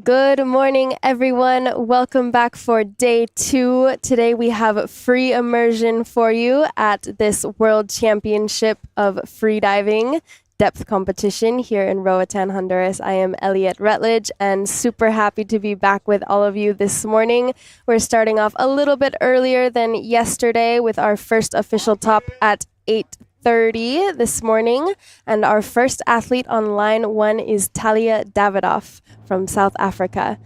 Good morning, everyone. Welcome back for day 2. Today we have free immersion for you at this World Championship of Freediving depth competition here in Roatan, Honduras. I am Elliot Rutledge and super happy to be back with all of you this morning. We're starting off a little bit earlier than yesterday with our first official top at 8:30 this morning. And our first athlete on line 1 is Talia Davidoff from South Africa.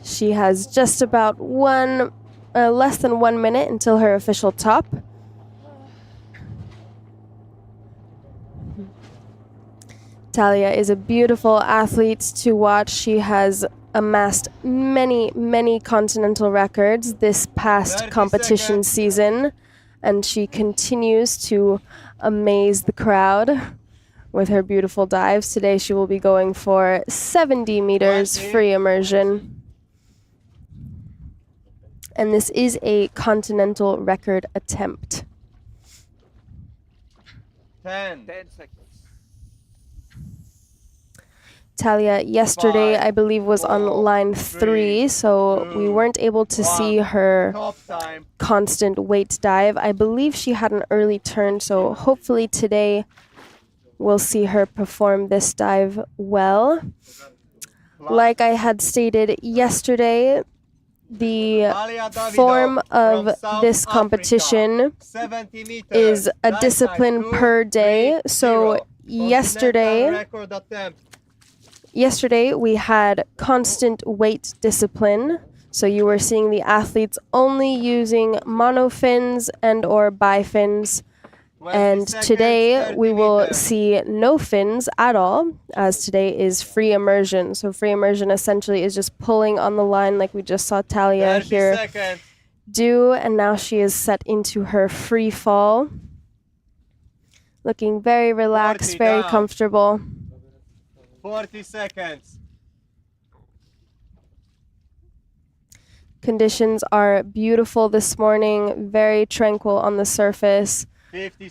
She has just about less than 1 minute until her official top. Talia is a beautiful athlete to watch. She has amassed many continental records this past competition season, and she continues to amaze the crowd with her beautiful dives. Today she will be going for 70 meters free immersion. And this is a continental record attempt. 10 seconds. Talia yesterday, I believe, was on line 3, so we weren't able to see her constant weight dive. I believe she had an early turn, so hopefully today we'll see her perform this dive well. Like I had stated yesterday, the form of this competition is a discipline per day. So yesterday we had constant weight discipline. So you were seeing the athletes only using monofins and or bifins. And today we will see no fins at all, as today is free immersion. So free immersion essentially is just pulling on the line like we just saw Talia here do. And now she is set into her free fall. Looking very relaxed, very comfortable. 40 seconds. Conditions are beautiful this morning, very tranquil on the surface.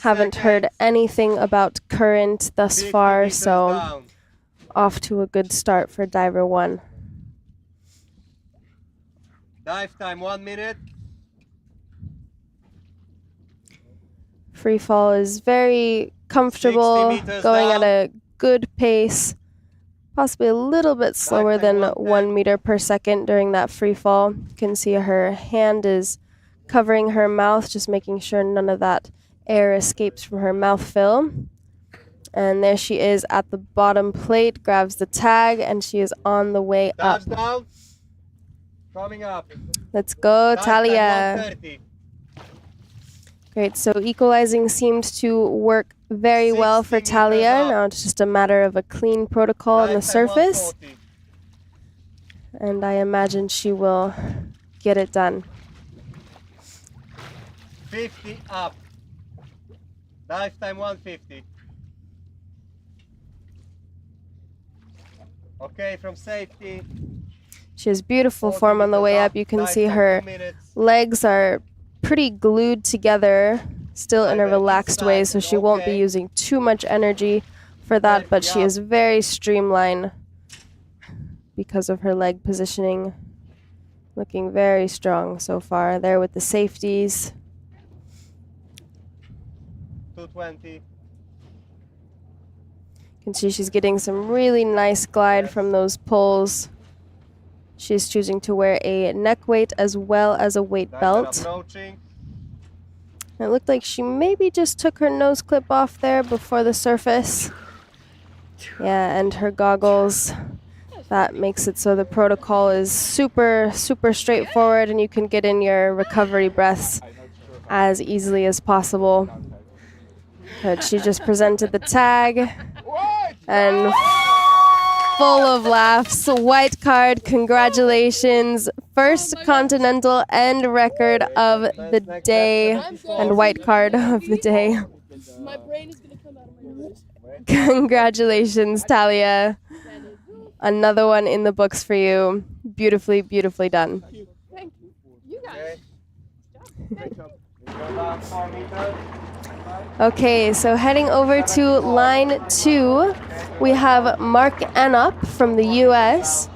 Haven't heard anything about current thus far, so off to a good start for diver 1. Dive time 1 minute. Free fall is very comfortable, going at a good pace, possibly a little bit slower than 1 meter per second during that free fall. You can see her hand is covering her mouth, just making sure none of that air escapes from her mouth fill. And there she is at the bottom plate, grabs the tag, and she is on the way up. Down. Coming up. Let's go, Talia. Great, so equalizing seemed to work very well for Talia. Now it's just a matter of a clean protocol on the surface. And I imagine she will get it done. 50 up. Dive time 150. Okay, from safety. She has beautiful form on the way up. You can see her legs are pretty glued together, still in a relaxed way, so she won't be using too much energy for that, but she is very streamlined because of her leg positioning. Looking very strong so far there with the safeties. 220. You can see she's getting some really nice glide from those poles. She's choosing to wear a neck weight as well as a weight belt. It looked like she maybe just took her nose clip off there before the surface. Yeah, and her goggles. That makes it so the protocol is super straightforward, and you can get in your recovery breaths as easily as possible. But she just presented the tag, and full of laughs. White card, congratulations. First continental and record of the day, and white card of the day. My brain is going to come out of my nose. Congratulations, Talia. Another one in the books for you. Beautifully done. Thank you. You guys. Great job. Go down 4 meters. Okay, so heading over to line 2, we have Mark Anup from the US.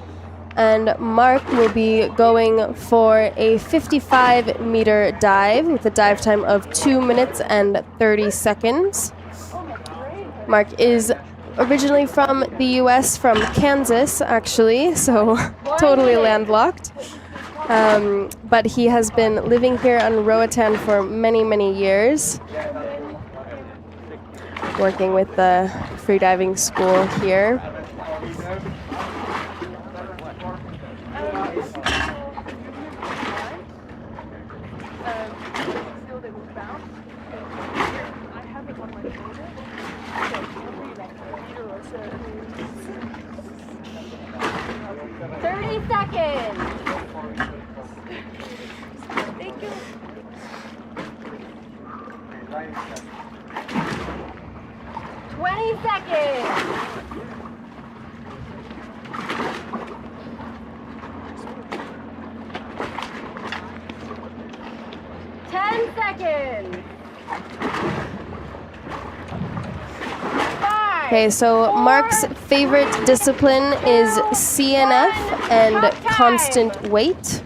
And Mark will be going for a 55-meter dive with a dive time of 2 minutes and 30 seconds. Mark is originally from the US, from Kansas, actually, so totally landlocked. But he has been living here on Roatan for many, many years, working with the freediving school here. Thank you. 20 seconds. 10 seconds. 5. Okay, so Mark's favorite discipline is CNF and constant weight.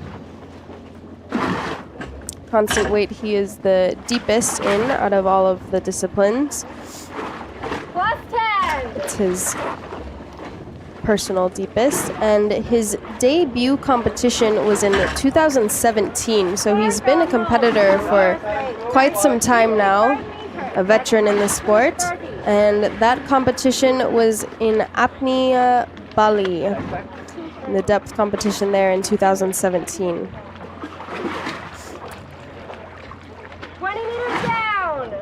Constant weight he is the deepest in out of all of the disciplines. Plus 10. It's his personal deepest, and his debut competition was in 2017, so he's been a competitor for quite some time now, a veteran in the sport, and that competition was in Apnea, Bali, in the depth competition there in 2017. 20 meters down!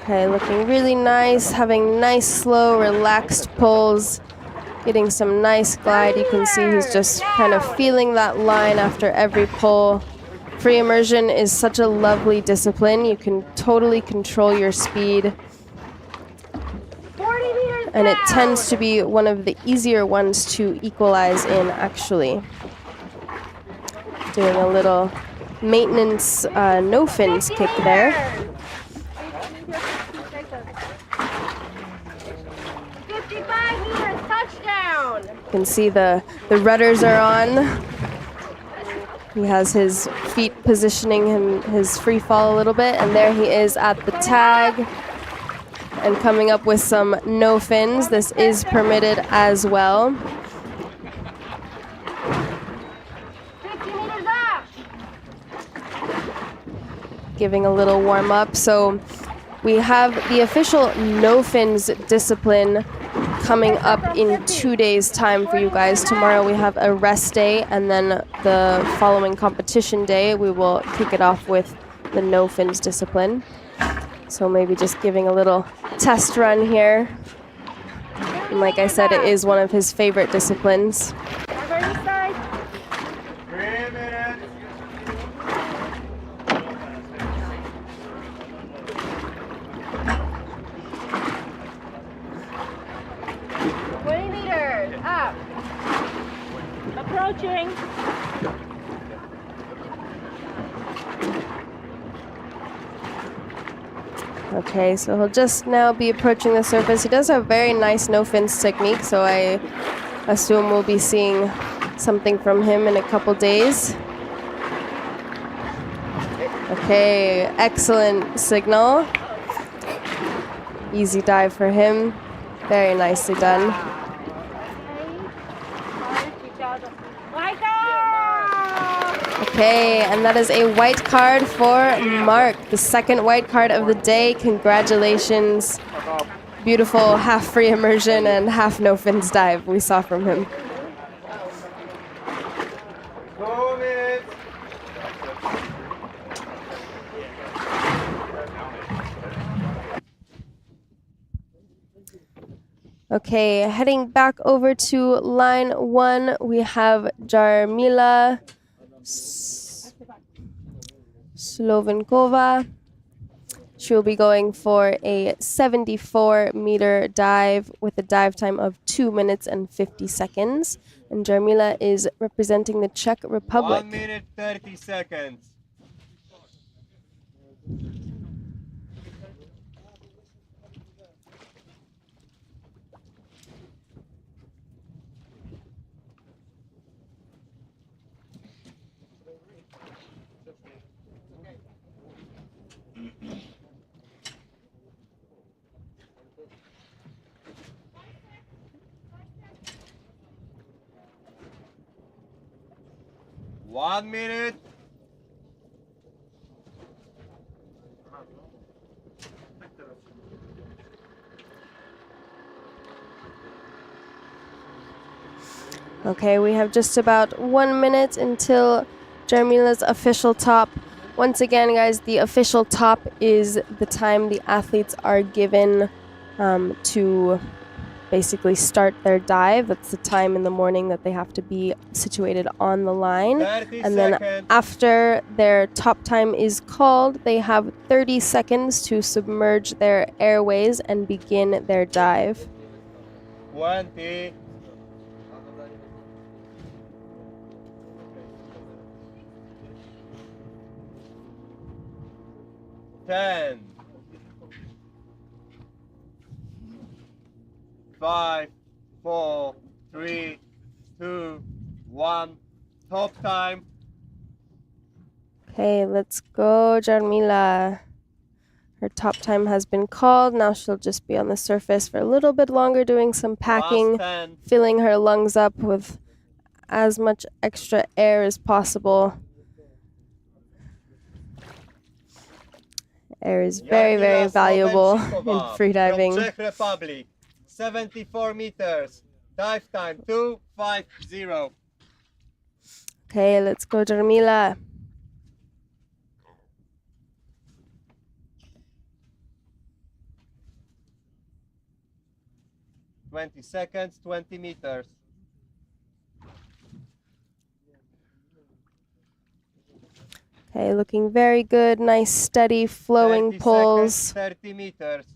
Okay, looking really nice, having nice, slow, relaxed pulls, getting some nice glide. You can see he's just kind of feeling that line after every pull. Free immersion is such a lovely discipline. You can totally control your speed. 40 meters and it tends to be one of the easier ones to equalize in, actually. Doing a little maintenance no fins kick there. 55 meters, touchdown! You can see the rudders are on. He has his feet positioning him, his free fall a little bit, and there he is at the tag and coming up with some no fins. This is permitted as well. 50 meters up! Giving a little warm up. So we have the official no fins discipline coming up in 2 days' time for you guys. Tomorrow we have a rest day, and then the following competition day we will kick it off with the no fins discipline. So maybe just giving a little test run here. And like I said, it is one of his favorite disciplines. 3 minutes. Up. Approaching. Okay, so he'll just now be approaching the surface. He does have very nice no fins technique, so I assume we'll be seeing something from him in a couple days. Okay, excellent signal. Easy dive for him. Very nicely done. Okay, and that is a white card for Mark, the second white card of the day. Congratulations. Beautiful half free immersion and half no fins dive we saw from him. 2 minutes. Okay, heading back over to line 1, we have Jarmila Slovenkova. She will be going for a 74-meter dive with a dive time of 2 minutes and 50 seconds. And Jarmila is representing the Czech Republic. 1 minute 30 seconds. One minute. Okay, we have just about 1 minute until Jarmila's official top. Once again, guys, the official top is the time the athletes are given to basically start their dive. That's the time in the morning that they have to be situated on the line. 30 And then seconds. after their top time is called, they have 30 seconds to submerge their airways and begin their dive. 20. 10. 5, 4, 3, 2, 1. Top time. Okay, let's go, Jarmila. Her top time has been called. Now she'll just be on the surface for a little bit longer doing some packing, Last 10. filling her lungs up with as much extra air as possible. Air is very, very Jarmila valuable in Slovenčíková freediving. From Czech Republic. 74 meters. Dive time 2:50. Okay, let's go, Jarmila. Twenty seconds, 20 meters. Okay, looking very good. Nice, steady, flowing 30 pulls. seconds, 30 meters.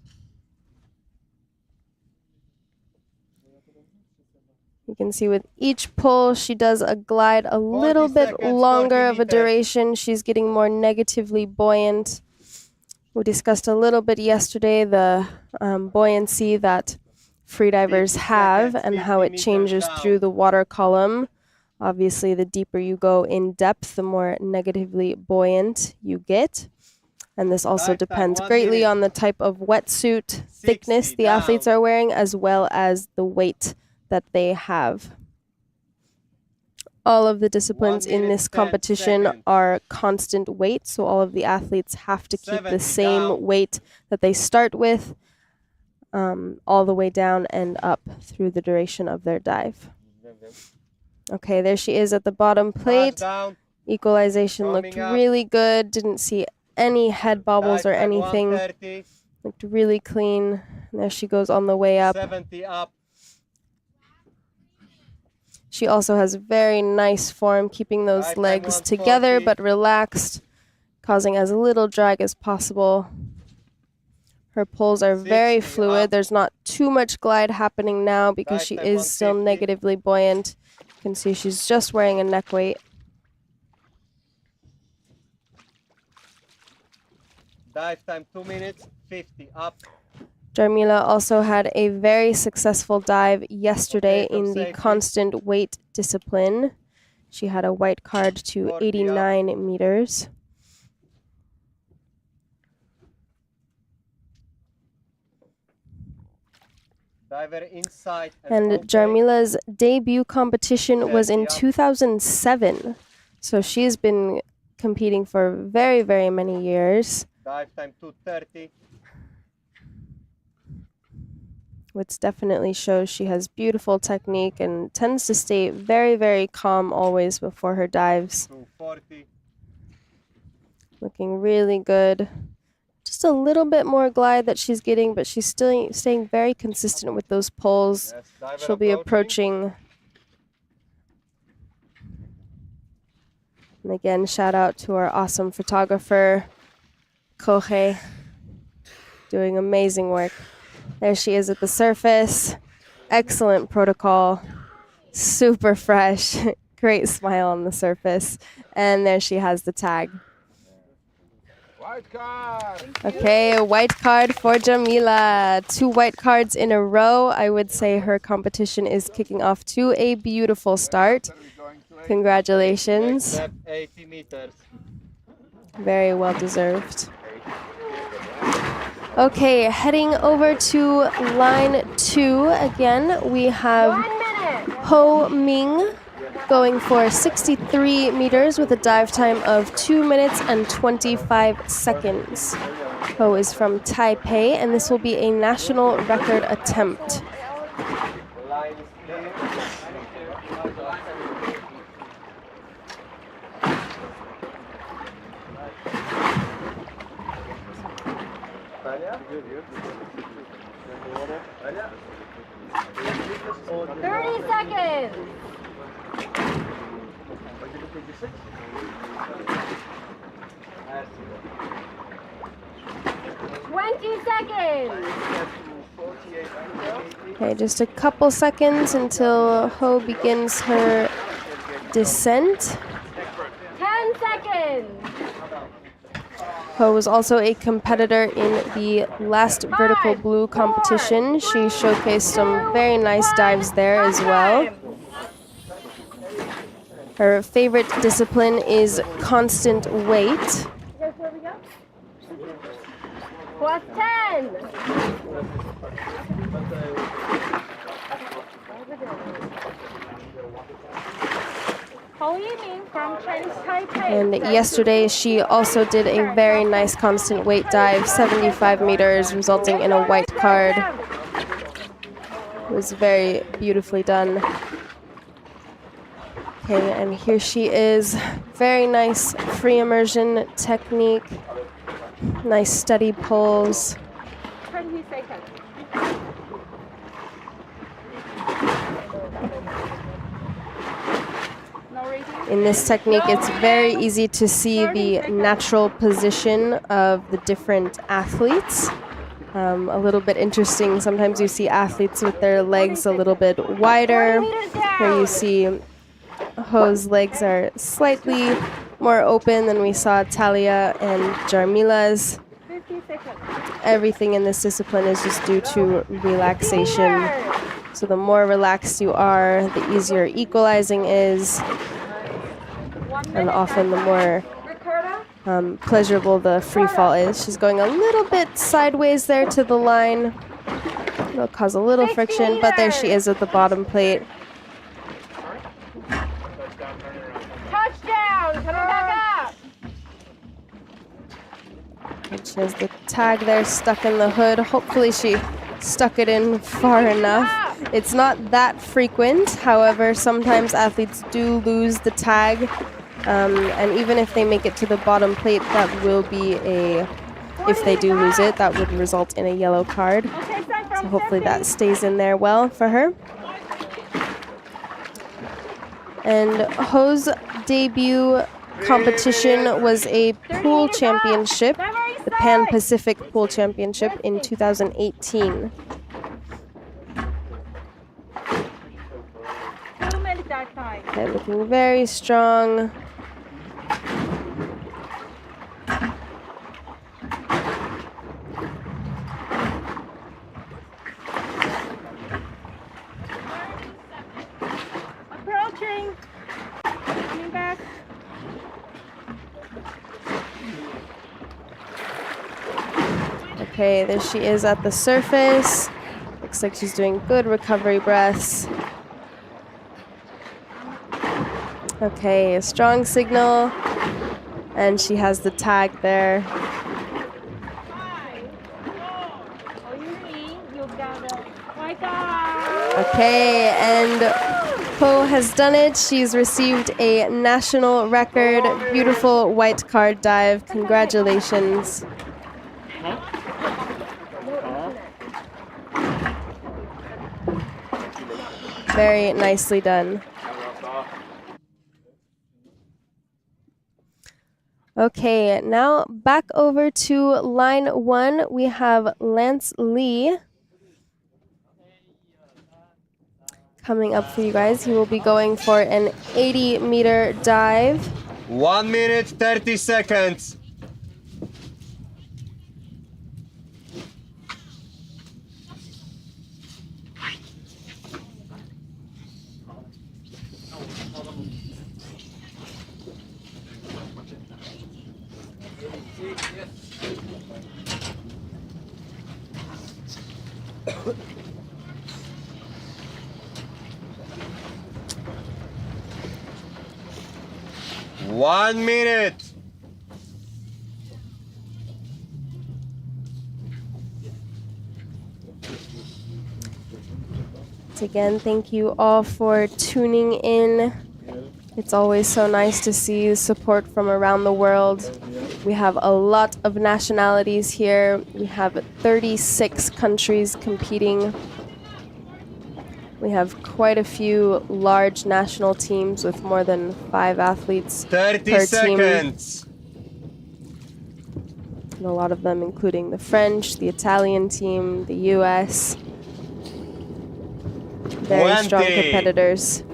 You can see with each pull, she does a glide a little 40 bit seconds, longer 40 of a meters. duration. She's getting more negatively buoyant. We discussed a little bit yesterday the buoyancy that freedivers 50 have seconds, and 50 how it meters changes down. through the water column. Obviously, the deeper you go in depth, the more negatively buoyant you get. And this also Dive time, depends 1 greatly minute. on the type of wetsuit thickness 60 the athletes down. are wearing, as well as the weight that they have. All of the disciplines 1 in minute, this 10 competition seconds. are constant weight, so all of the athletes have to keep 70 the same down. weight that they start with all the way down and up through the duration of their dive. Okay, there she is at the bottom plate. Touchdown. Equalization looked Coming up. really good. Didn't see any head bobbles Dive or time, anything. 130. Looked really clean. And there she goes on the way up. 70 up. She also has very nice form, keeping those Dive time, legs together 140. but relaxed, causing as little drag as possible. Her pulls are very 60 fluid. up. There's not too much glide happening now because Dive she time, is still 150. negatively buoyant. You can see she's just wearing a neck weight. Dive time 2 minutes, 50 up. Jarmila also had a very successful dive yesterday Okay, from in the safety. constant weight discipline. She had a white card to 40 up. 89 meters. Diver inside And okay. Jarmila's debut competition was in Yeah. 2007. So she's been competing for very, very many years, Dive time 230. which definitely shows she has beautiful technique and tends to stay very, very calm always before her dives. 240. Looking really good. Just a little bit more glide that she's getting, but she's still staying very consistent with those pulls. Yes, diver She'll be approaching. And again, shout out to our awesome photographer, Kohe. doing amazing work. There she is at the surface. Excellent protocol. Super fresh. Great smile on the surface. And there she has the tag. White card. Okay, a white card for Jamila. 2 white cards in a row. I would say her competition is kicking off to a beautiful start. Congratulations. Step 80 meters. Very well deserved. Okay, heading over to line 2 again. We have 1 minute. Ho Ming going for 63 meters with a dive time of 2 minutes and 25 seconds. Ho is from Taipei, and this will be a national record attempt. Line is clear. Tanya? 30 seconds. 20 seconds. Okay, just a couple seconds until Ho begins her descent. 10 seconds. Ho was also a competitor in the last vertical blue competition. She showcased some very nice dives there as well. Her favorite discipline is constant weight. Plus 10. Ho Yiming from Chinese Taipei. And yesterday she also did a very nice constant weight dive, 75 meters, resulting in a white card. It was very beautifully done. Okay, and here she is. Very nice free immersion technique. Nice steady pulls. 20 seconds. No rating. In this technique, it's very easy to see the natural position of the different athletes. A little bit interesting. Sometimes you see athletes with their legs a little bit wider. Here you see Ho's legs are slightly more open than we saw Talia and Jarmila's. 50 seconds. Everything in this discipline is just due to relaxation. So the more relaxed you are, the easier equalizing is, 1 minute. and often the more Ricardo. pleasurable the free fall is. She's going a little bit sideways there to the line. It'll cause a little friction, but there she is at the bottom plate. Touchdown. Coming back up. And she has the tag there stuck in the hood. Hopefully she stuck it in far enough. It's not that frequent. However, sometimes athletes do lose the tag. And even if they make it to the bottom plate, that will be if they do lose it, that would result in a yellow card. Okay, sign So from hopefully that Stephanie. stays in there well for her. And Ho's debut competition was a pool championship, the Pan Pacific Pool Championship in 2018. 2 minutes that time. Okay, looking very strong. Approaching. Coming back. Okay, there she is at the surface. Looks like she's doing good recovery breaths. Okay, a strong signal. And she has the tag there. Oh, you got it. My God. Okay, and Ho has done it. She's received a national record. Beautiful white card dive. Congratulations. Very nicely done. Okay, now back over to line 1. We have Lance Lee coming up for you guys. He will be going for an 80-meter dive. 1 minute, 30 seconds. One minute. Again, thank you all for tuning in. It's always so nice to see the support from around the world. We have a lot of nationalities here. We have 36 countries competing. We have quite a few large national teams with more than 5 athletes 30 per seconds. team. And a lot of them including the French, the Italian team, the US. Very 20. strong competitors.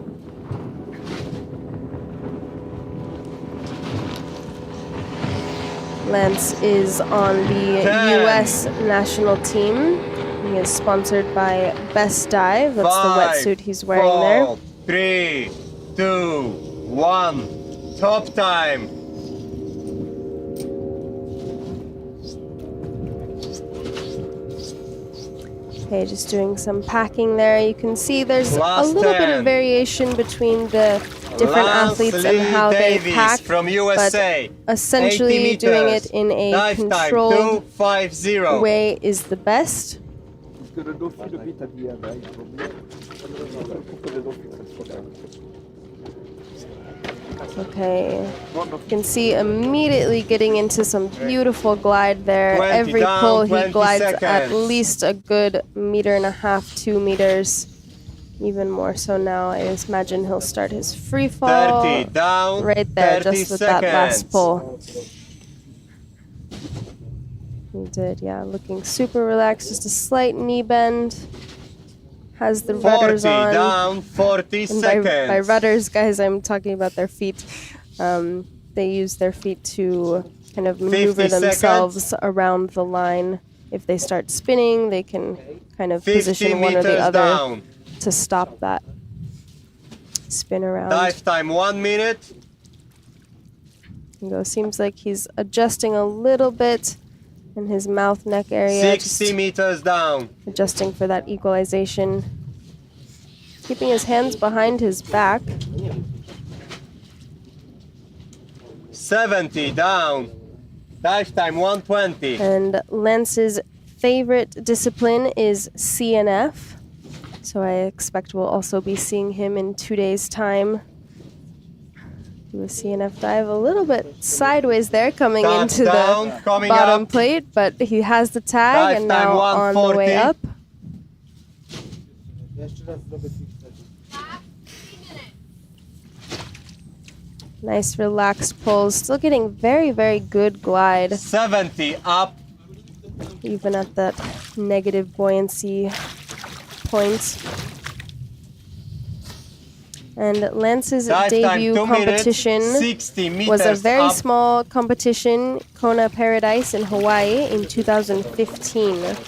Lance is on the 10. US national team. He is sponsored by Best Dive. That's 5, the wetsuit he's wearing there. 4, 3, 2, 1. Top time. Okay, just doing some packing there. You can see there's Last a little bit 10. of variation between the different athletes and how they pack, from USA. but essentially 80 doing meters. it in a Dive time controlled 250. way is the best. Okay, you can see immediately getting into some beautiful glide there. 20 Every down, pull he 20 glides at seconds. least a good 1.5 meters, 2 meters. Even more so now. I imagine he'll start his free fall 30 down, right there, 30 just with that last seconds. pull. He did, yeah, looking super relaxed, just a slight knee bend. Has the 40 rudders on. down, 40 And seconds. by rudders, guys, I'm talking about their feet. They use their feet to kind of maneuver 50 themselves seconds. around the line. If they start spinning, they can kind of 50 position one or the meters other down. to stop that spin around. Dive time 1 minute. You know, seems like he's adjusting a little bit in his mouth neck area. 60 just meters down. adjusting for that equalization. Keeping his hands behind his back. 70 down. Dive time 120. And Lance's favorite discipline is CNF. So I expect we'll also be seeing him in 2 days' time. Do a CNF dive a little bit sideways there, coming into Touchdown, the coming bottom up. plate, but he has the tag Dive and time now on the way 140. up. Nice relaxed pulls. Still getting very, very good glide, 70 up. even at that negative buoyancy point. And Lance's Dive time debut 2 competition minutes, 60 meters was a very up. small competition, Kona Paradise in Hawaii in 2015. And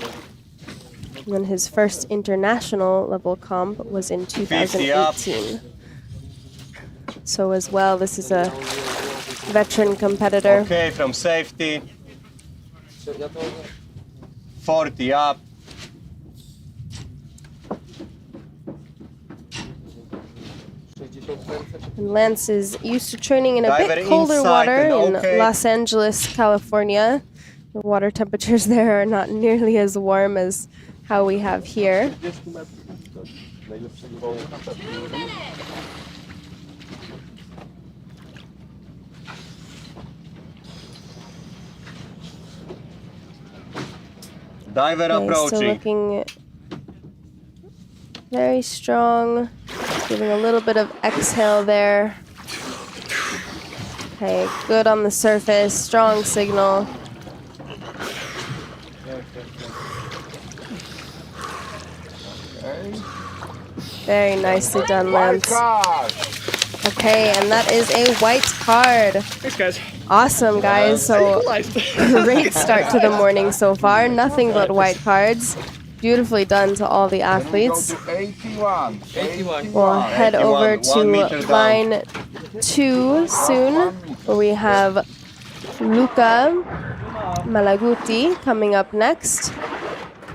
then his first international level comp was in 2018. So as well, this is a veteran competitor. Okay, from safety. 40 up. And Lance is used to training in a Diver bit colder inside water and in okay. Los Angeles, California. The water temperatures there are not nearly as warm as how we have here. Diver Okay, still approaching. looking very strong. Giving a little bit of exhale there. Okay, good on the surface, strong signal. Okay. Very nicely done, White Lance. card. Okay, and that is a white card. Thanks, guys. Awesome, guys. So Equalized. great start to the morning so far. Nothing but white cards. Beautifully done to all the Then we go athletes. to 81. 81. We'll head 81, over 1 to meter down. line 2 soon, where we have Luca Malaguti coming up next.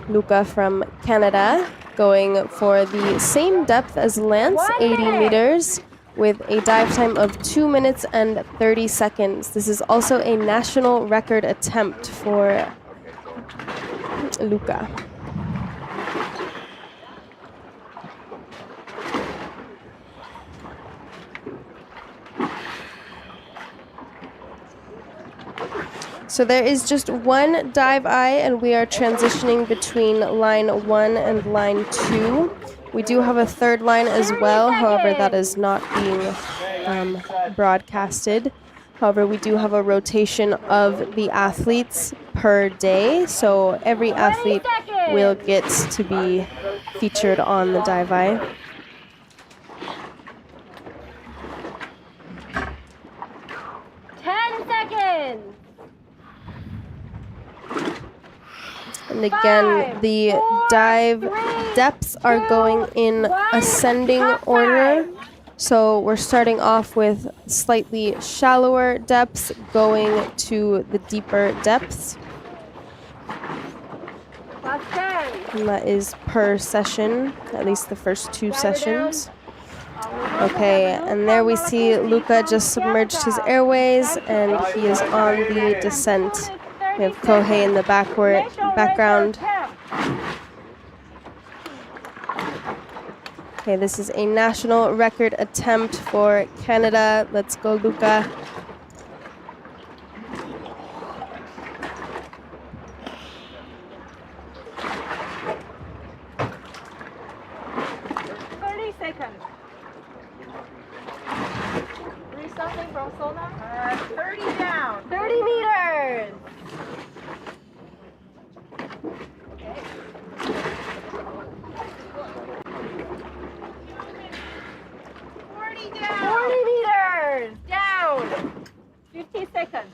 Luca from Canada, going for the same depth as Lance, 80 meters, with a dive time of 2 minutes and 30 seconds. This is also a national record attempt for Luca. So there is just one dive eye, and we are transitioning between line 1 and line 2. We do have a third line as well, however, that is not being broadcasted. However, we do have a rotation of the athletes per day, so every athlete will get to be featured on the dive eye. And again, the dive depths are going in ascending order. So we're starting off with slightly shallower depths, going to the deeper depths. And that is per session, at least the first 2 sessions. Okay, and there we see Luca just submerged his airways, and he is on the descent. We have Kohei in the background. Okay, this is a national record attempt for Canada. Let's go, Luca. Something from sonar? 30 down. 30 meters. Okay. 40 down. 40 meters. Down. 50 seconds.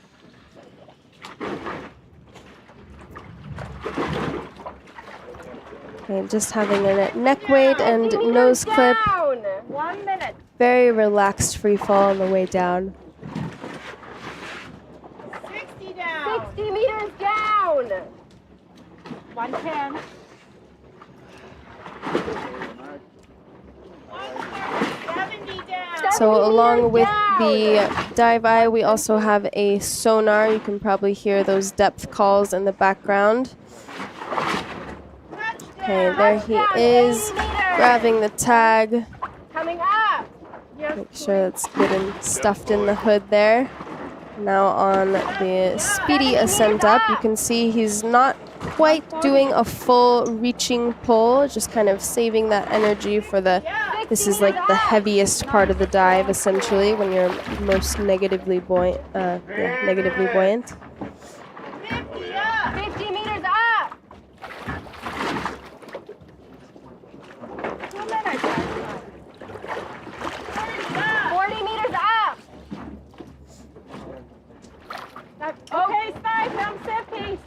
Okay, just having a neck weight and nose clip. Down. 1 minute. Very relaxed free fall on the way down. 60 down. 60 meters down. 110. 70 down. So along with the dive eye, we also have a sonar. You can probably hear those depth calls in the background. Okay, there he is, grabbing the tag. Coming up. Make sure that's good and stuffed in the hood there. Now on the speedy ascent up, you can see he's not quite doing a full reaching pull, just kind of saving that energy for the, this is like the heaviest part of the dive essentially, when you're most negatively buoyant. 50 meters up. 2 minutes. 40 meters up. Okay, stop. I'm safety.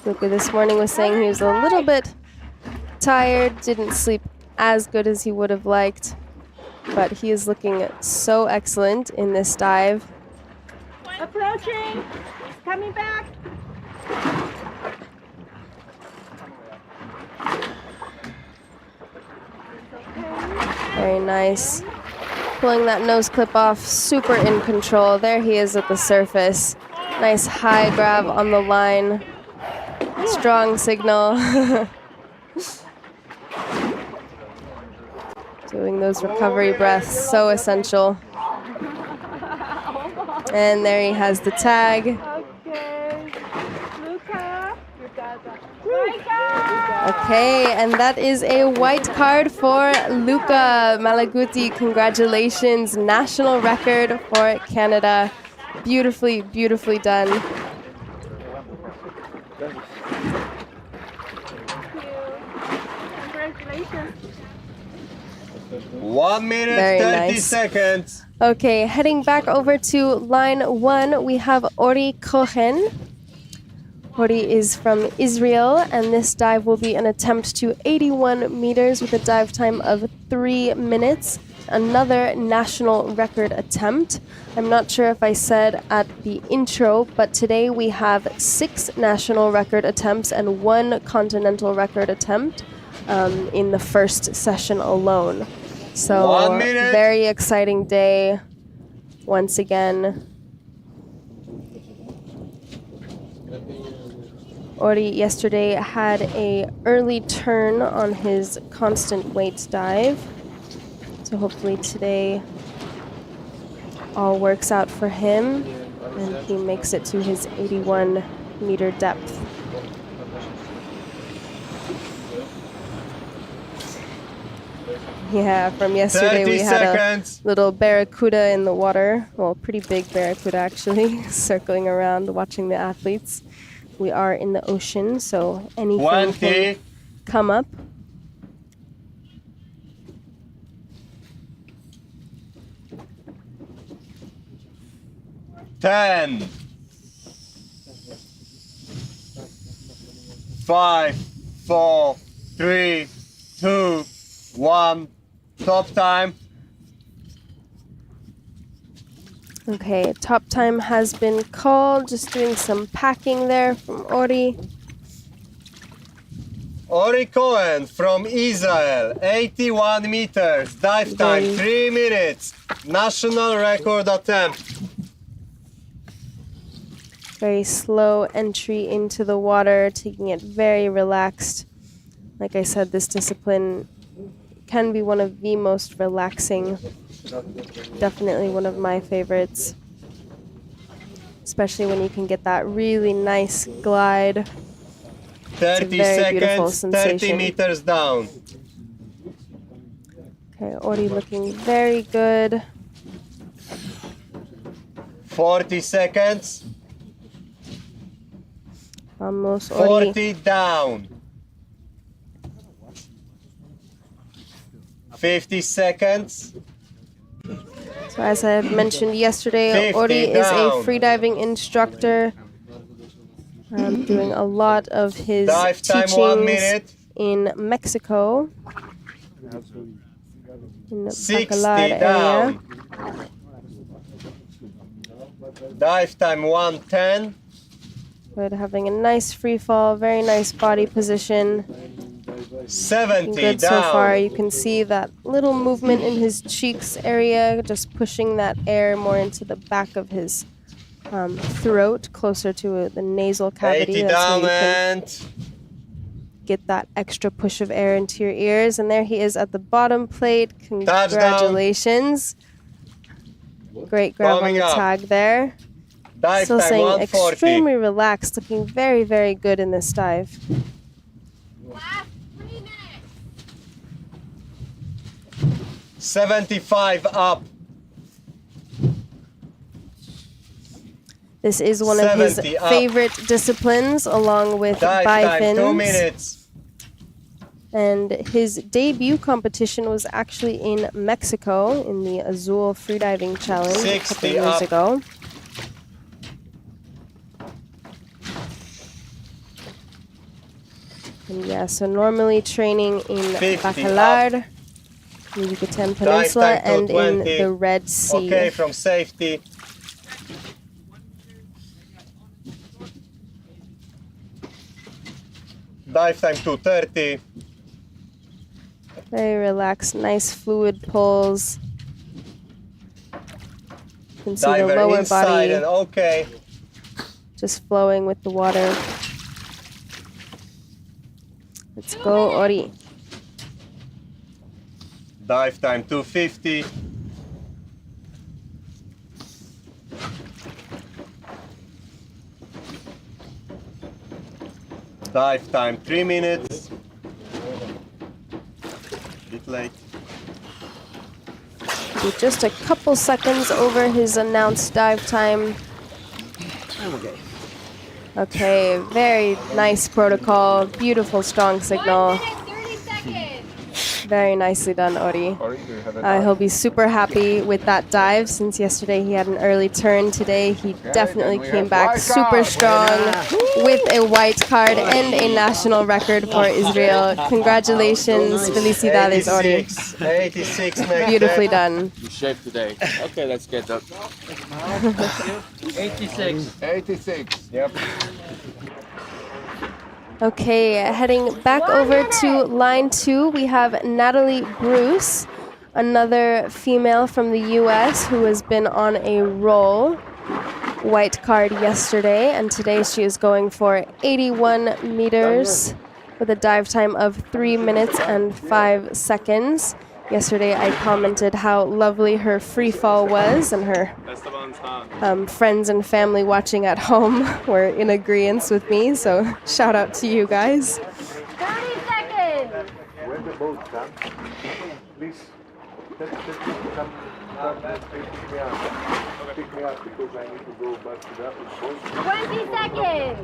Luca this morning was saying he was a little bit tired, didn't sleep as good as he would have liked, but he is looking so excellent in this dive. Approaching. He's coming back. Very nice. Pulling that nose clip off, super in control. There he is at the surface. Nice high grab on the line. Strong signal. Doing those recovery breaths, so essential. And there he has the tag. Okay. Luca, Okay, and that is a white card for Luca Malaguti. Congratulations, national record for Canada. Beautifully, beautifully done. Congratulations. 1 minute, Very 30 nice. seconds. Okay, heading back over to line 1, we have Ori Cohen. Ori is from Israel, and this dive will be an attempt to 81 meters with a dive time of 3 minutes. Another national record attempt. I'm not sure if I said at the intro, but today we have 6 national record attempts and 1 continental record attempt in the first session alone. So, 1 minute. very exciting day once again. Ori yesterday had a early turn on his constant weight dive. So hopefully today all works out for him and he makes it to his 81 meter depth. Yeah, from yesterday we had a little barracuda in the water. Well, pretty big barracuda actually, circling around watching the athletes. We are in the ocean, so anything can come up. Ten. 5, 4, 3, 2, 1. Top time. Okay, top time has been called. Just doing some packing there from Ori. Ori Cohen from Israel, 81 meters, dive time 3 minutes, national record attempt. Very slow entry into the water, taking it very relaxed. Like I said, this discipline can be one of the most relaxing. Definitely one of my favorites. Especially when you can get that really nice glide. 30 seconds, 30 meters down. Okay, Ori looking very good. 40 seconds. Almost Ori. 40 down. 50 seconds. So as I had mentioned yesterday, Ori is a freediving instructor. Doing a lot of his teachings in Mexico, in the 60 area. down. Dive time 110. But having a nice free fall, very nice body position. 70 good down. So far, you can see that little movement in his cheeks area, just pushing that air more into the back of his throat, closer to the nasal cavity. 80 That's down how you can and get that extra push of air into your ears. And there he is at the bottom plate. Congratulations. Touchdown. Great grab on the tag there. Dive Still time saying 140. extremely relaxed, looking very, very good in this dive. Last 3 minutes. 75 up. This is one of his favorite disciplines, along with bifins. 2 minutes. And his debut competition was actually in Mexico in the Azul Freediving Challenge a couple of years ago. And yeah, so normally training in Bacalar, the Yucatan Peninsula, and in the Red Sea. Okay, from safety. Dive time 230. Very relaxed, nice fluid pulls. You can see Diver the lower body and okay. just flowing with the water. Let's go, Ori. Dive time 250. Dive time 3 minutes. Bit late. With just a couple seconds over his announced dive time. Okay. Okay, very nice protocol. Beautiful strong signal. 1 minute, 30 seconds. Very nicely done, Ori. Ori, do you have a He'll be super happy with that dive since yesterday he had an early turn. Today he definitely then we came have back white super card. strong with a white card and a national record for Israel. Congratulations, felicidades, Ori. 86 next Beautifully deck. done. You shaved today. Okay, let's get up. 86. 86. Yep. Okay, heading back over to line 2, we have Natalie Bruce, another female from the US who has been on a roll. White card yesterday, and today she is going for 81 meters with a dive time of 3 minutes and 5 seconds. Yesterday I commented how lovely her free fall was, and her friends and family watching at home were in agreement with me, so shout out to you guys. 30 seconds. When the boat comes, please tell people to come and pick me up. Pick me up because I need to go back to the boat. 20 seconds.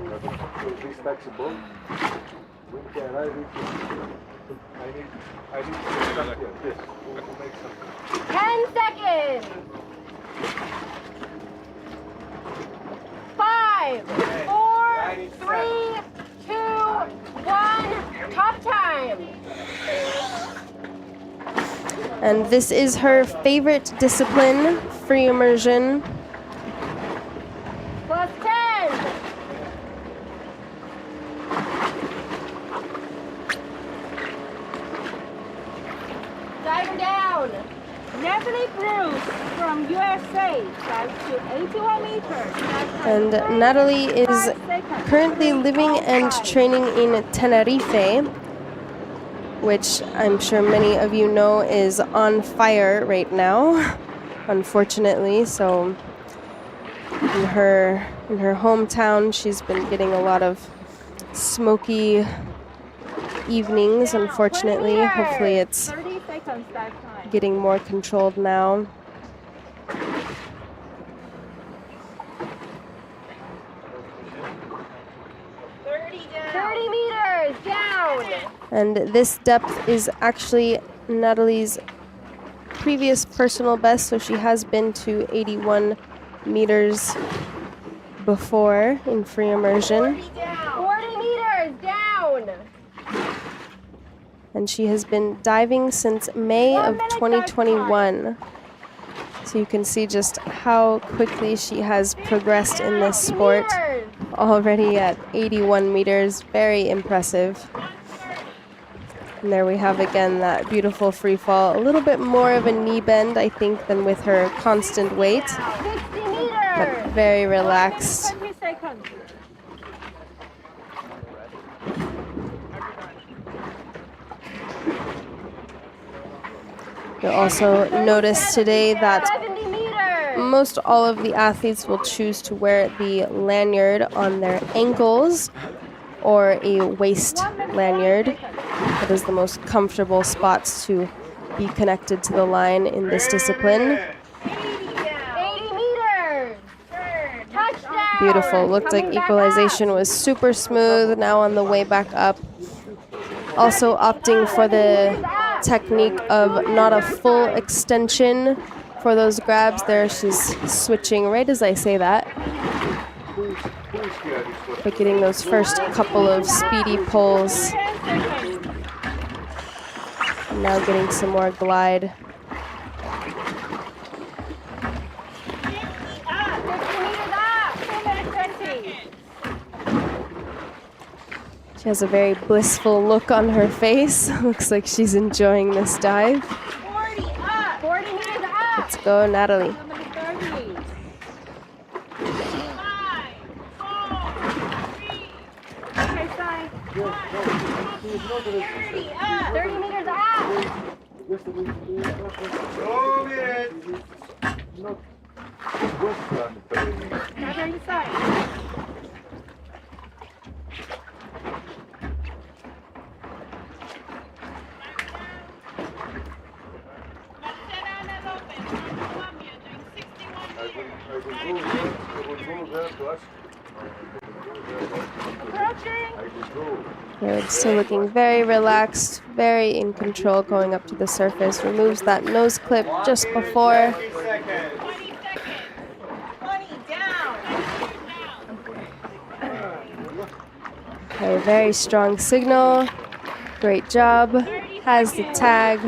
So this taxi boat, when they arrive, I need to get something. Yes, to make something. 10 seconds. 5, 4, 3, 2, 1. Top time. And this is her favorite discipline, free immersion. Plus 10. Diver down. Natalie Bruce from USA dives to 81 meters. And Natalie is currently living and training in Tenerife, which I'm sure many of you know is on fire right now, unfortunately. So in her hometown, she's been getting a lot of smoky evenings, unfortunately. Hopefully it's 30 seconds dive time. getting more controlled now. Thirty meters down. And this depth is actually Natalie's previous personal best, so she has been to 81 meters before in free immersion. 40 meters down. And she has been diving since May of 2021. So you can see just how quickly she has progressed in this sport. Already at 81 meters, very impressive. And there we have again that beautiful free fall. A little bit more of a knee bend, I think, than with her constant weight, 60 but meters. very relaxed. 20 seconds. You'll also notice today that 70 meters. most all of the athletes will choose to wear the lanyard on their ankles or a waist lanyard. That is the most comfortable spots to be connected to the line in this discipline. 80 meters. Touchdown. Beautiful. Looked like Coming back equalization up. was super smooth. Now on the way back up. Also opting for the technique of not a full extension for those grabs there. She's switching right as I say that. But getting those first couple of speedy pulls. 10 seconds. And now getting some more glide. 50 meters up. 2 minutes 20. She has a very blissful look on her face. Looks like she's enjoying this dive. 40 up. 40 meters up. Let's go, Natalie. Number 30. 5, 4, 3. Okay, side. 30 up. 30 meters up. 2 minutes. Now 30 side. Good. Still looking very relaxed, very in control going up to the surface. Removes that nose clip just before. 30 seconds. 20 seconds. 20 down. Okay, very strong signal. Great job. Has the tag.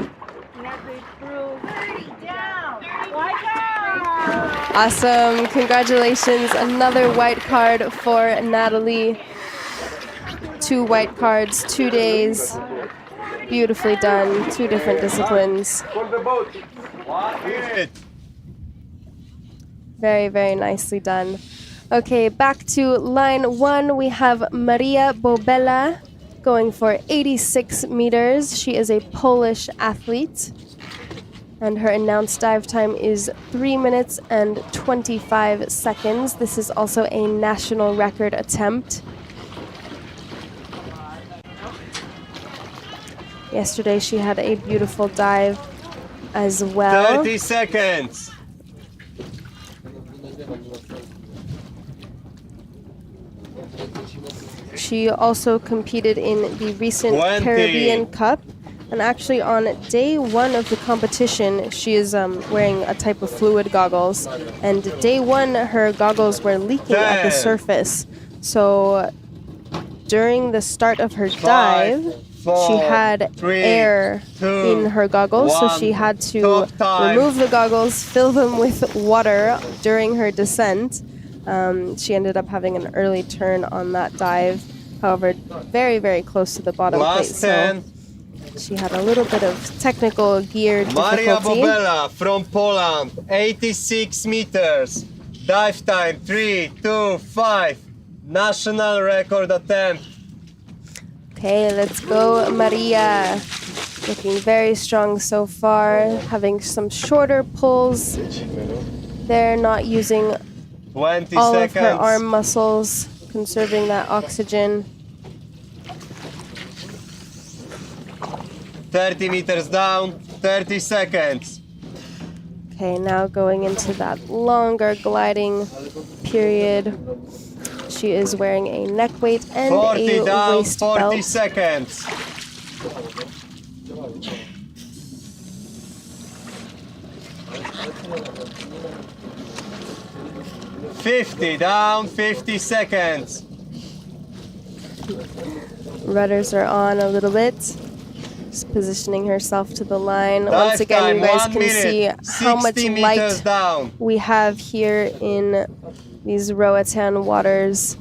Natalie through. 30 down. White card. Awesome. Congratulations. Another white card for Natalie. 2 white cards, 2 days. Beautifully done. 2 different disciplines. For the boat. 1 minute. Very, very nicely done. Okay, back to line 1. We have Maria Bobella going for 86 meters. She is a Polish athlete. And her announced dive time is 3 minutes and 25 seconds. This is also a national record attempt. Yesterday she had a beautiful dive as well. 30 seconds. She also competed in the recent 20. Caribbean Cup. And actually on day 1 of the competition, she is wearing a type of fluid goggles. And day 1, her goggles were leaking at the 10. surface. So during the start of her dive, 4, she had 3, air 2, in her goggles, so 1. she had to Top time. remove the goggles, fill them with water during her descent. She ended up having an early turn on that dive, however, very, very close to the bottom plate. Last 10. So she had a little bit of technical gear Maria difficulty. Bobella from Poland, 86 meters. Dive time 3, 2, 5. National record attempt. Okay, let's go, Maria. Looking very strong so far, having some shorter pulls. They're not using 20 all seconds. of her arm muscles, conserving that oxygen. 30 meters down, 30 seconds. Okay, now going into that longer gliding period. She is wearing a neck weight and 40 a down, waist 40 belt. seconds. $50 down, 50 seconds. Rudders are on a little bit. Just positioning herself to the line. Once Dive again, time, you guys 1 can minute, see how much 60 meters light down. we have here in these Roatan waters.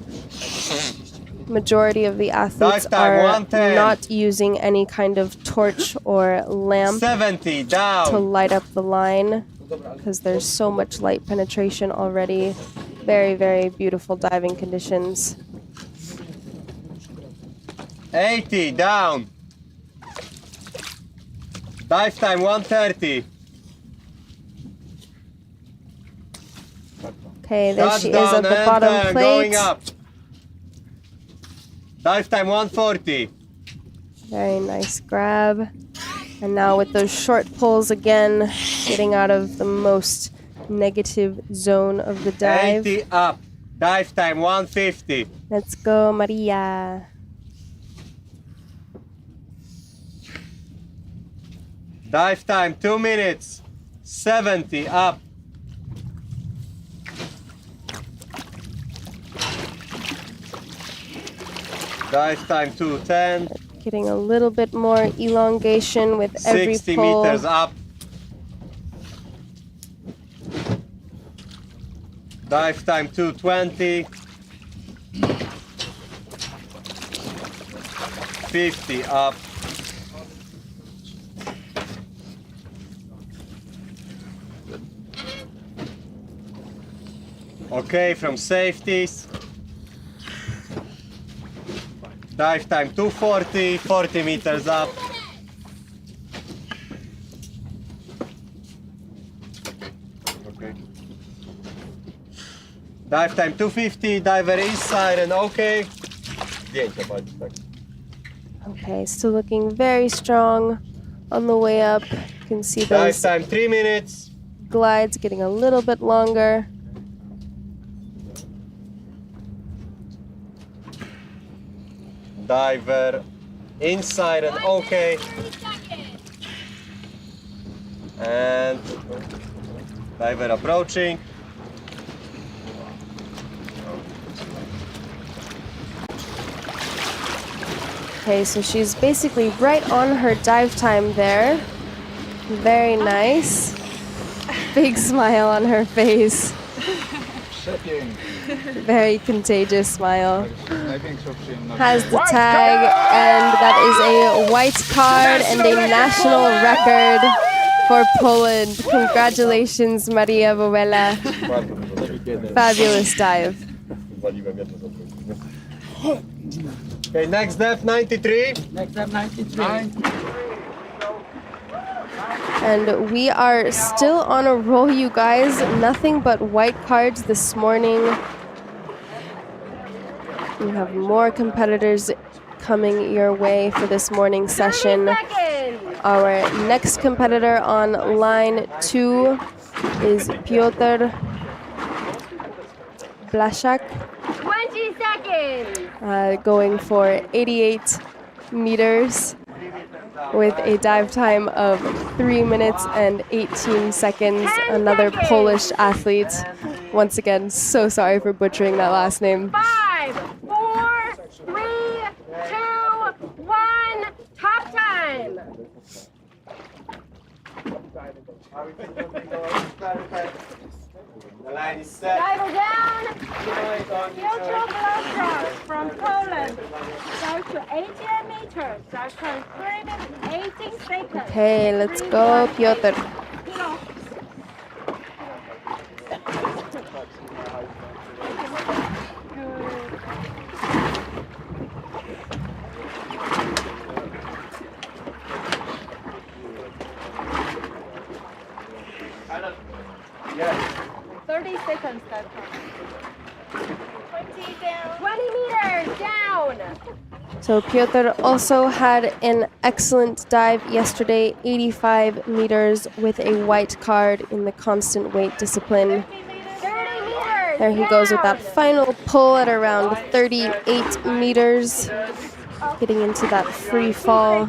Majority of the athletes Dive time, are 110. not using any kind of torch or lamp 70 to down. light up the line because there's so much light penetration already. Very, very beautiful diving conditions. 80 down. Dive time 130. Okay, there she is Touchdown at the bottom and plate. going up. Dive time 140. Very nice grab. And now with those short pulls again, getting out of the most negative zone of the dive. 80 up. Dive time 150. Let's go, Maria. Dive time 2 minutes. 70 up. Dive time 210. Getting a little bit more elongation with every 60 pull. meters up. Dive time 220. 50 up. Okay, from safeties. Dive time 240, 40 meters up. Okay. Dive time 250, diver east side and okay. Zdjęcia bardziej, tak. Okay, still looking very strong on the way up. You can see Dive those time 3 minutes. glides getting a little bit longer. Diver inside and okay. And diver approaching. Okay, so she's basically right on her dive time there. Very nice. Big smile on her face. Checking. Very contagious smile. Sniping option. Has the tag, and that is a white card and a national record for Poland. Congratulations, Maria Bowela. Fabulous dive. Okay, next depth 93. Next up, 93. And we are still on a roll, you guys. Nothing but white cards this morning. We have more competitors coming your way for this morning session. 30 seconds. Our next competitor on line 2 is Piotr Blaszak, 20 seconds. going for 88 meters with a dive time of 3 minutes and 18 seconds. 10 Another seconds. Polish athlete. Once again, so sorry for butchering that last name. 5, 4, 3, 2, 1. Top time. The line is set. Diver down. Piotr Blaszak from Poland. Dive to 88 meters. Dive time 3 minutes 18 seconds. Okay, let's go, Piotr. Yes. 30 seconds dive time. 20 down. 20 meters down. So Piotr also had an excellent dive yesterday, 85 meters with a white card in the constant weight discipline. 30 meters. There he goes with that final pull at around 38 meters, getting into that free fall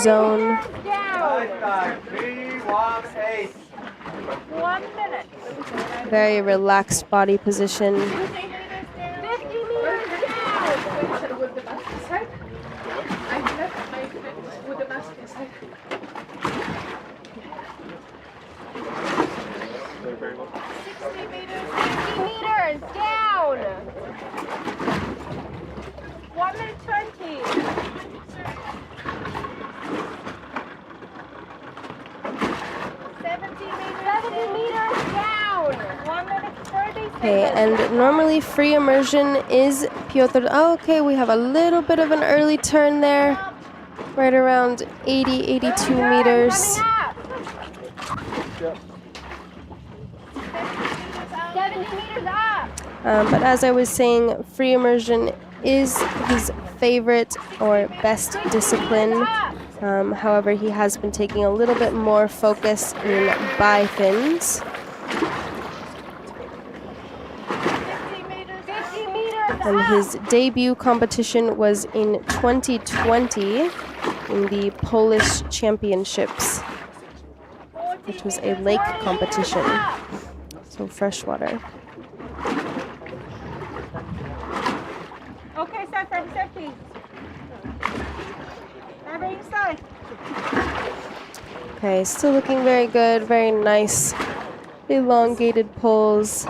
zone. Down. Time 318. 1 minute. Very relaxed body position. 50 meters down. Meters down. 1 minute 20. 70 meters down. 1 minute 30 seconds. Okay, and normally free immersion is Piotr. Oh, okay, we have a little bit of an early turn there, right around 80, 82 meters. Coming up. 70 meters up. But as I was saying, free immersion is his favorite or best discipline. However, he has been taking a little bit more focus in bi-fins. 50 meters And up. his debut competition was in 2020 in the Polish Championships, which was a lake competition, so freshwater. Okay, start from safety. Diver inside. Okay, still looking very good, very nice, elongated pulls,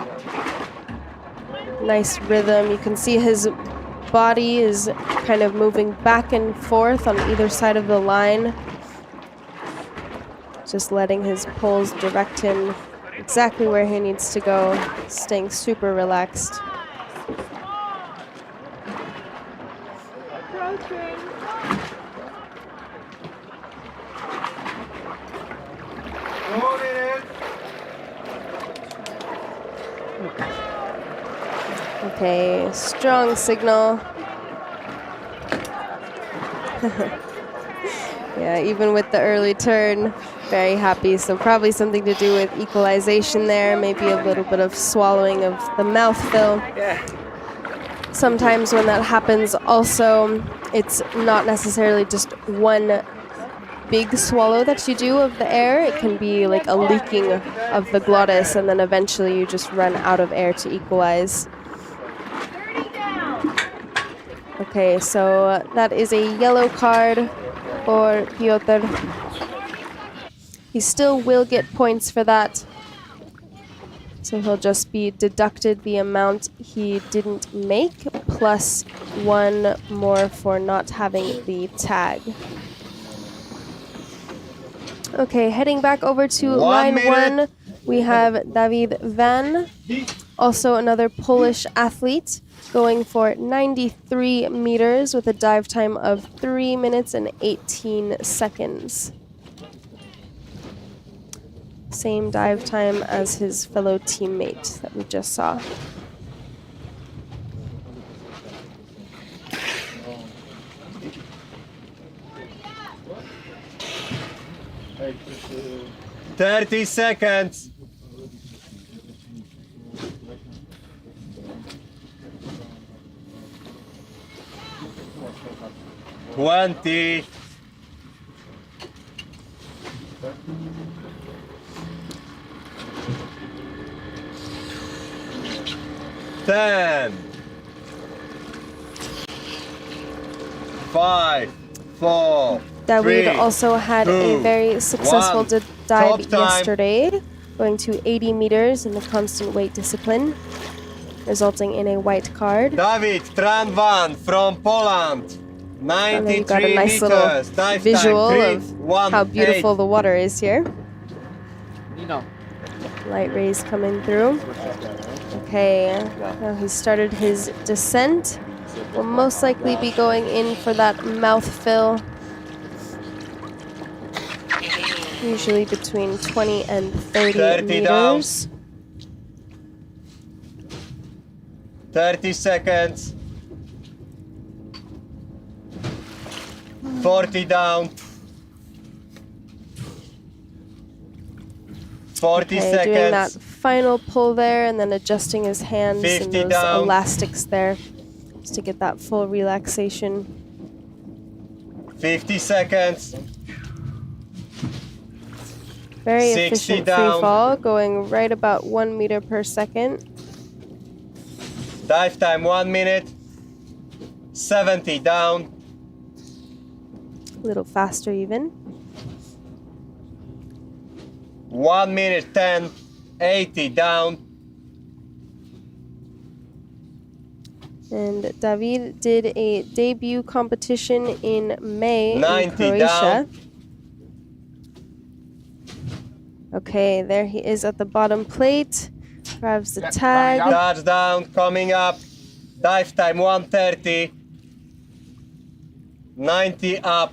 nice rhythm. You can see his body is kind of moving back and forth on either side of the line, just letting his pulls direct him exactly where he needs to go, staying super relaxed. Approaching. Okay, strong signal. Yeah, even with the early turn, very happy. So probably something to do with equalization there, maybe a little bit of swallowing of the mouth fill. Sometimes when that happens also, it's not necessarily just one big swallow that you do of the air. It can be like a leaking of the glottis, and then eventually you just run out of air to equalize. 30 down. Okay, so that is a yellow card for Piotr. He still will get points for that. So he'll just be deducted the amount he didn't make, plus 1 more for not having the tag. Okay, heading back over to line 1, we have David Van, also another Polish athlete, going for 93 meters with a dive time of 3 minutes and 18 seconds. Same dive time as his fellow teammate that we just saw. Hey, 30 seconds. Twenty. Ten. 5, 4. David 3, also had 2, a very successful 1. dive Top time. yesterday, going to 80 meters in the constant weight discipline, resulting in a white card. David Tranvan from Poland. And then 93 you got a nice meters. little Dive visual time, 3, of 1, how beautiful 8. the water is here. Nino. Light rays coming through. Okay, now he started his descent. Will most likely be going in for that mouth fill. Usually between 20 and 30 meters. Down. 30 seconds. 40 down. 40 Okay, seconds. doing that final pull there and then adjusting his hands and 50 those down. elastics there just to get that full relaxation. 50 seconds. Very 60 efficient free down. fall, going right about 1 meter per second. Dive time 1 minute. 70 down. A little faster even. 1 minute 10. 80 down. And David did a debut competition in May in 90 Croatia. down. Okay, there he is at the bottom plate. Grabs the tag. Touchdown coming up. Dive time 1:30. 90 up.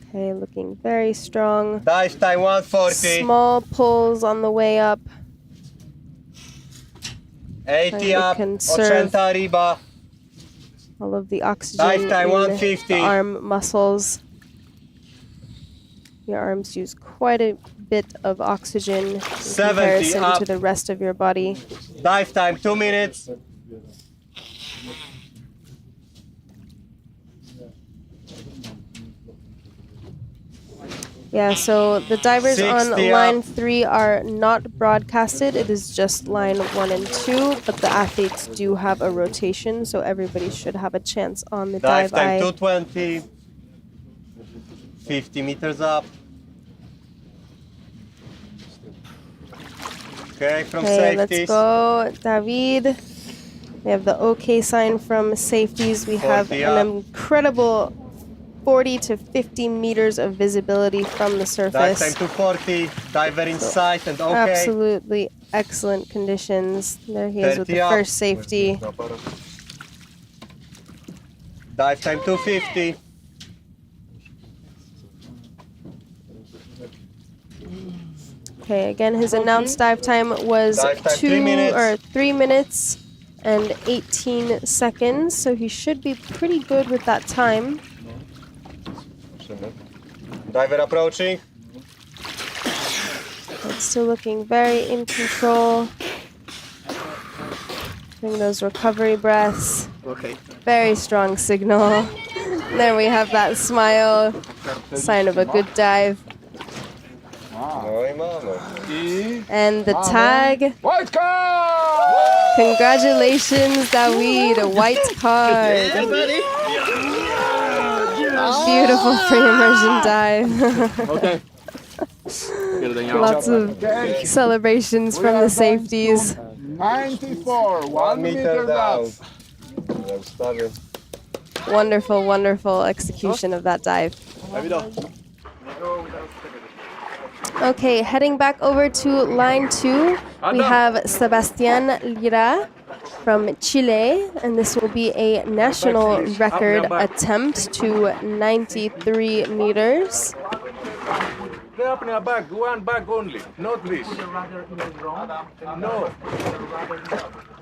Okay, looking very strong. Dive time 1:40. Small pulls on the way up. 80 Trying to up. conserve 80 riba. all of the oxygen Dive time in 150. the arm muscles. Your arms use quite a bit of oxygen in 70 comparison up. to the rest of your body. Dive time 2 minutes. Yeah, so the divers on 60 line up. 3 are not broadcasted. It is just line 1 and 2, but the athletes do have a rotation, so everybody should have a chance on the Dive dive time eye. 220. 50 meters up. Okay, from Okay, safeties. let's go, David. We have the OK sign from safeties. We have 40 an up. incredible 40 to 50 meters of visibility from the Dive surface. time 240. Diver in sight and okay. Absolutely excellent conditions. There he is with 30 the up. first safety. Dive time 250. Okay, again, his announced dive time was Dive time 3 minutes. 3 minutes and 18 seconds, so he should be pretty good with that time. Diver approaching. But still looking very in control. Doing those recovery breaths. Okay. Very strong signal. There we have that smile. Sign of a good dive. No i mamy. And the tag. White card! Congratulations, David. A white card. Beautiful free immersion dive. Okay. Lots of celebrations from the safeties. 94, 1 meter down. down. Wonderful, wonderful execution of that dive. Okay, heading back over to line 2, we have Sebastián Lira from Chile, and this will be a national record attempt to 93 meters. The apnea back, one back only, not this. No.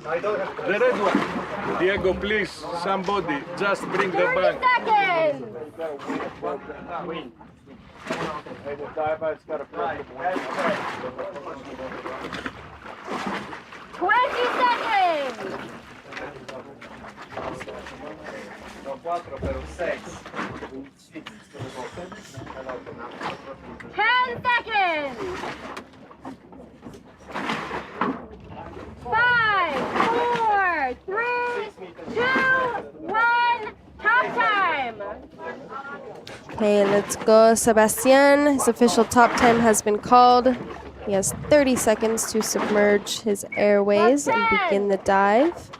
The red one. Diego, please, somebody, just bring the 30 back. seconds. 20 seconds. 10 seconds. 5, 4, 3, 2, 1. Top time. Okay, let's go, Sebastián. His official top time has been called. He has 30 seconds to submerge his airways and begin the dive.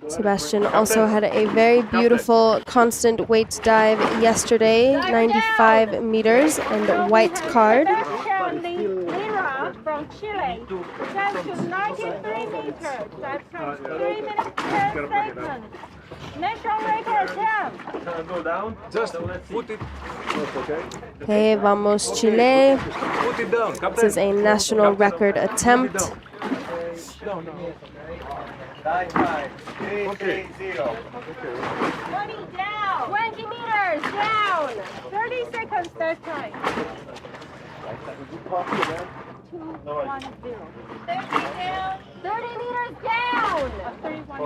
Sebastian also had a very beautiful constant weight dive yesterday, 95 meters and white card. Sebastián Lira from Chile. Dive to 93 meters. Dive times 3 minutes 10 seconds. National record attempt. Go down. Just put it. Okay, vamos Chile. Put it down. This is a national record attempt. Dive time. 3-3-0. 20 down. 20 meters down. 30 seconds that time. 2, 1, 0. 30 down. 30 meters down. 31,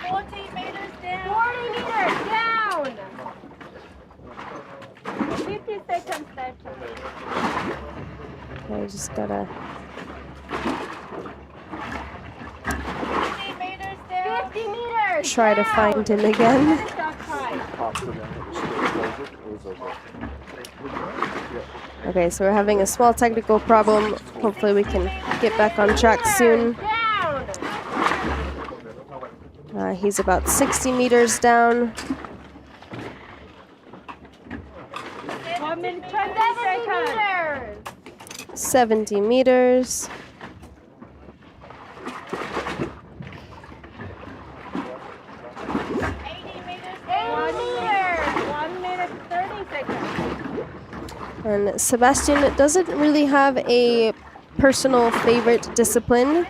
40 meters down. 40 meters down. 50 seconds that time. Okay, just gotta 50 meters down. 50 meters. try to find him again. That time. Okay, so we're having a small technical problem. Hopefully we can get back on track soon. Down. He's about 60 meters down. 1 minute 20 70 seconds. meters. 70 meters. 80 meters. 1 minute 30 seconds. And Sebastian doesn't really have a personal favorite discipline.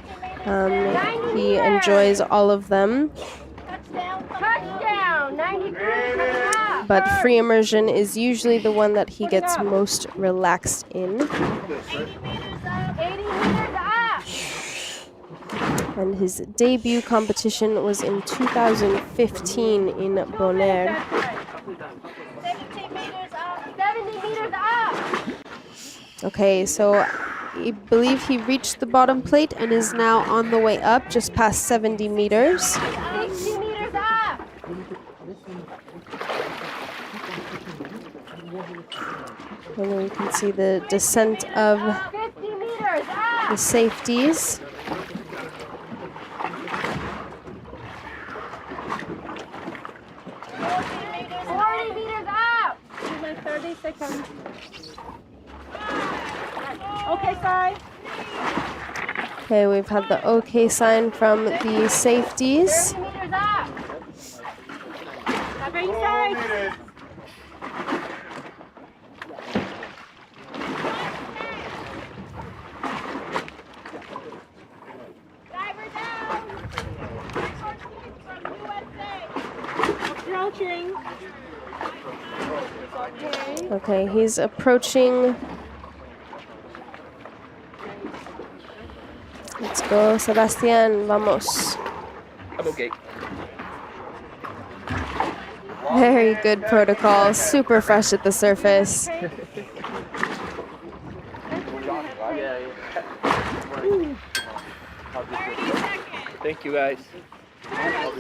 He enjoys all of them, Touchdown. 90 meters up. but free immersion is usually the one that he gets most relaxed in. 80 meters up. 80 meters up. And his debut competition was in 2015 in Bonaire. 70 meters up. 70 meters up. Okay, so I believe he reached the bottom plate and is now on the way up, just past 70 meters. 60 meters up. And then you can see the descent of 50 meters up. the safeties. 40 meters up. 30 seconds. Okay, side. Okay, we've had the okay sign from the safeties. 30 meters up. Diving side. Diver down. From USA. Approaching. Okay. Okay, he's approaching Let's go, Sebastian. Vamos. I'm okay. Very good protocol. Super fresh at the surface. Yeah, yeah. 30 seconds. Thank you, guys.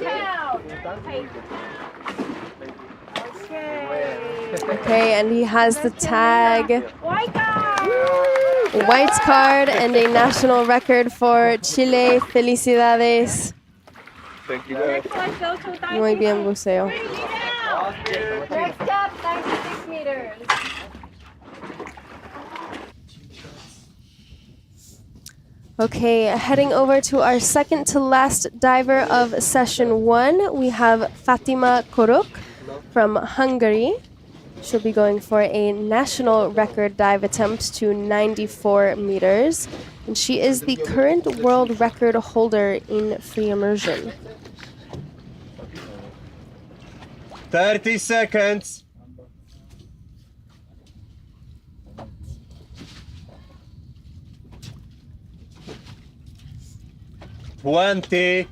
Down. Okay. Okay, and he has the tag. White card. White card and a national record for Chile. Felicidades. Thank you, guys. Next one, go to 90 Muy bien, feet. buceo. Next up, 96 meters. Okay, heading over to our second to last diver of session 1, we have Fatima Koruk from Hungary. She'll be going for a national record dive attempt to 94 meters. And she is the current world record holder in free immersion. 30 seconds. Twenty.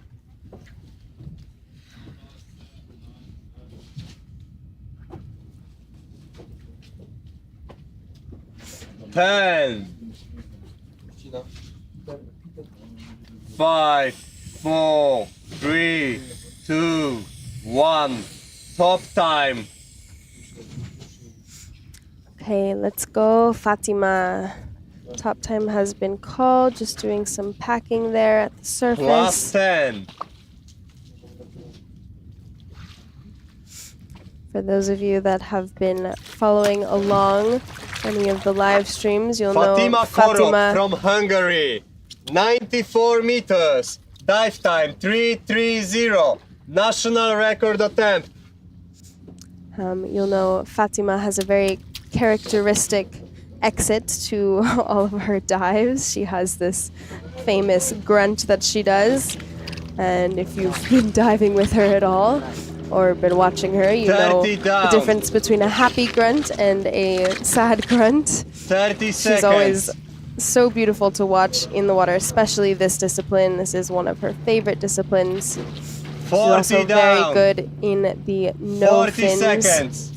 10. 5, 4, 3, 2, 1. Top time. Okay, let's go, Fatima. Top time has been called. Just doing some packing there at the surface. Plus 10. For those of you that have been following along any of the live streams, you'll Fatima know Korok from Hungary. 94 meters. Dive time 3:30. National record attempt. You'll know Fatima has a very characteristic exit to all of her dives. She has this famous grunt that she does. And if you've been diving with her at all, or been watching her, you know the down. difference between a happy grunt and a sad grunt. 30 seconds. She's always so beautiful to watch in the water, especially this discipline. This is one of her favorite disciplines. 40 She's also down. very good in the no 40 fins seconds.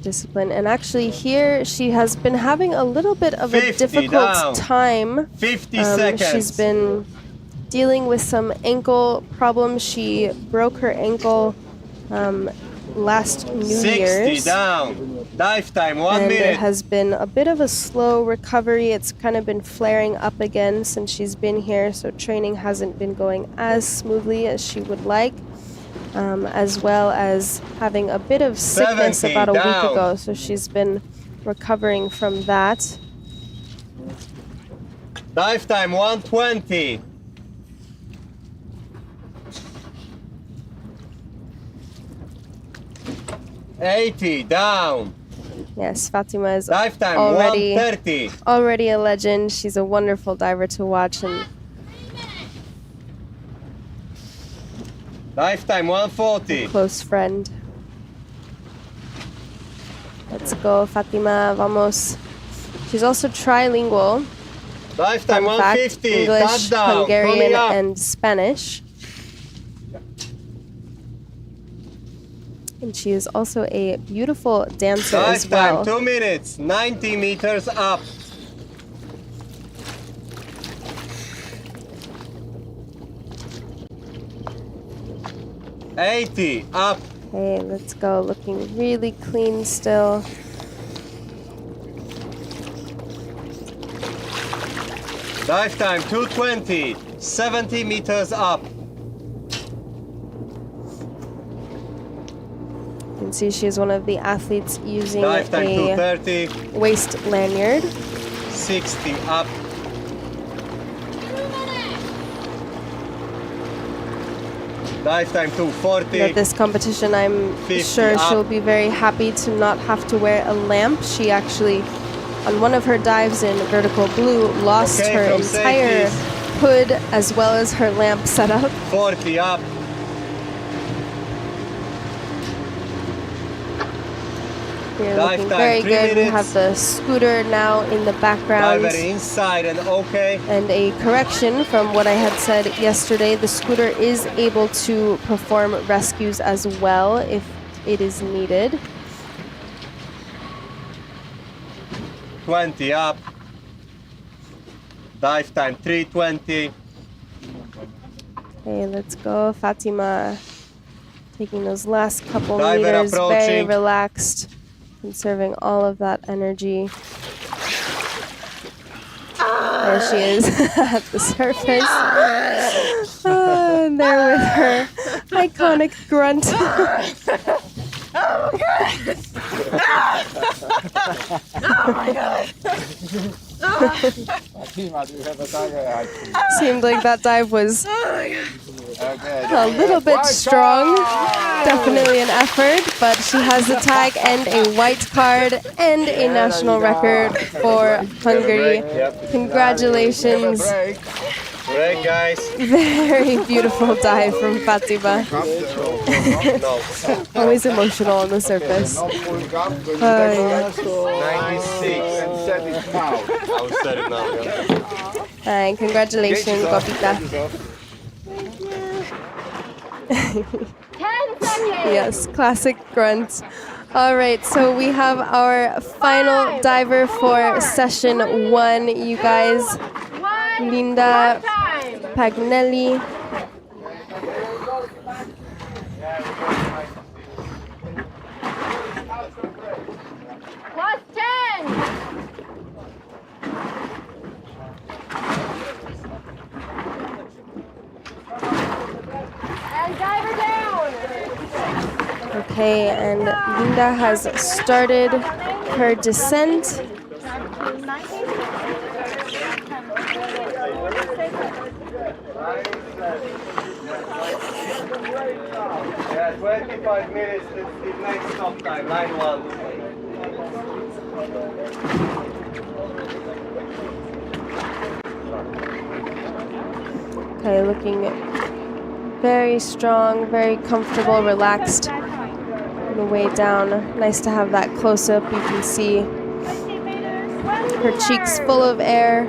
discipline. And actually here she has been having a little bit of a 50 difficult down. time. 50 seconds. She's been dealing with some ankle problems. She broke her ankle last New 60 Year's. down. Dive time 1 And minute. it has been a bit of a slow recovery. It's kind of been flaring up again since she's been here, so training hasn't been going as smoothly as she would like, as well as having a bit of sickness 70 about a week down. ago, so she's been recovering from that. Dive time 120. $80 down. Yes, Fatima is Dive time already 130. already a legend. She's a wonderful diver to watch, and Dive time 140. close friend. Let's go, Fatima. Vamos. She's also trilingual. Dive time Fun fact, 150. English, Touchdown. Coming Hungarian, up. and Spanish. And she is also a beautiful dancer Dive as well. time 2 minutes. 90 meters up. $80 up. Okay, let's go. Looking really clean still. Dive time 220. 70 meters up. You can see she's one of the athletes using Dive time a 230. waist lanyard. 60 up. Dive time 240. At this competition, I'm 50 sure up. she'll be very happy to not have to wear a lamp. She actually, on one of her dives in vertical blue, lost Okay, her from entire safeties. hood as well as her lamp setup. 40 up. You're Dive looking time, very 3 good. We minutes. have the scooter now in the background. Diver inside and okay. And a correction from what I had said yesterday, the scooter is able to perform rescues as well if it is needed. 20 up. Dive time 3:20. Okay, let's go. Fatima taking those last couple Diver meters, very approaching. relaxed, conserving all of that energy. There she is at the surface. And there with her iconic grunt. Seemed like that dive was a little bit strong. Definitely an effort, but she has the tag and a white card and a national record for Hungary. Yep. Congratulations. Break, guys. Very beautiful dive from Fatima. No. Always emotional on the surface. Oh, yeah. 96. I will set it now. Yeah. And congratulations, Gopika. 10 seconds. Yes, classic grunt. All right, so we have our final diver for session 1, you guys. 1. Linda Time. Pagnelli. Plus 10. And diver down. Okay, and Linda has started her descent. Yeah, 25 minutes is the next stop time, line 1. Okay, looking very strong, very comfortable, relaxed on the way down. Nice to have that close up. You can see her cheeks full of air.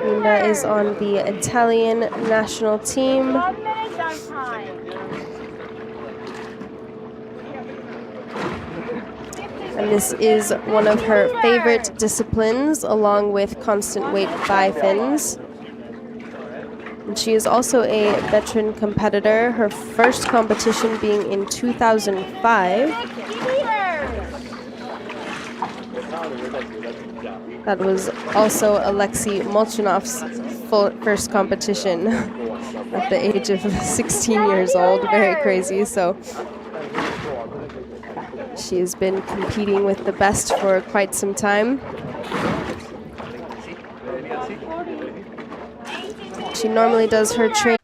Linda is on the Italian national team. 1 minute dive time. And this is one of her favorite disciplines, along with constant weight FIMs. And she is also a veteran competitor, her first competition being in 2005. 60 meters. That was also Alexei Molchanov's first competition at the age of 16 years old. Very crazy. So she's been competing with the best for quite some time. She normally does her training.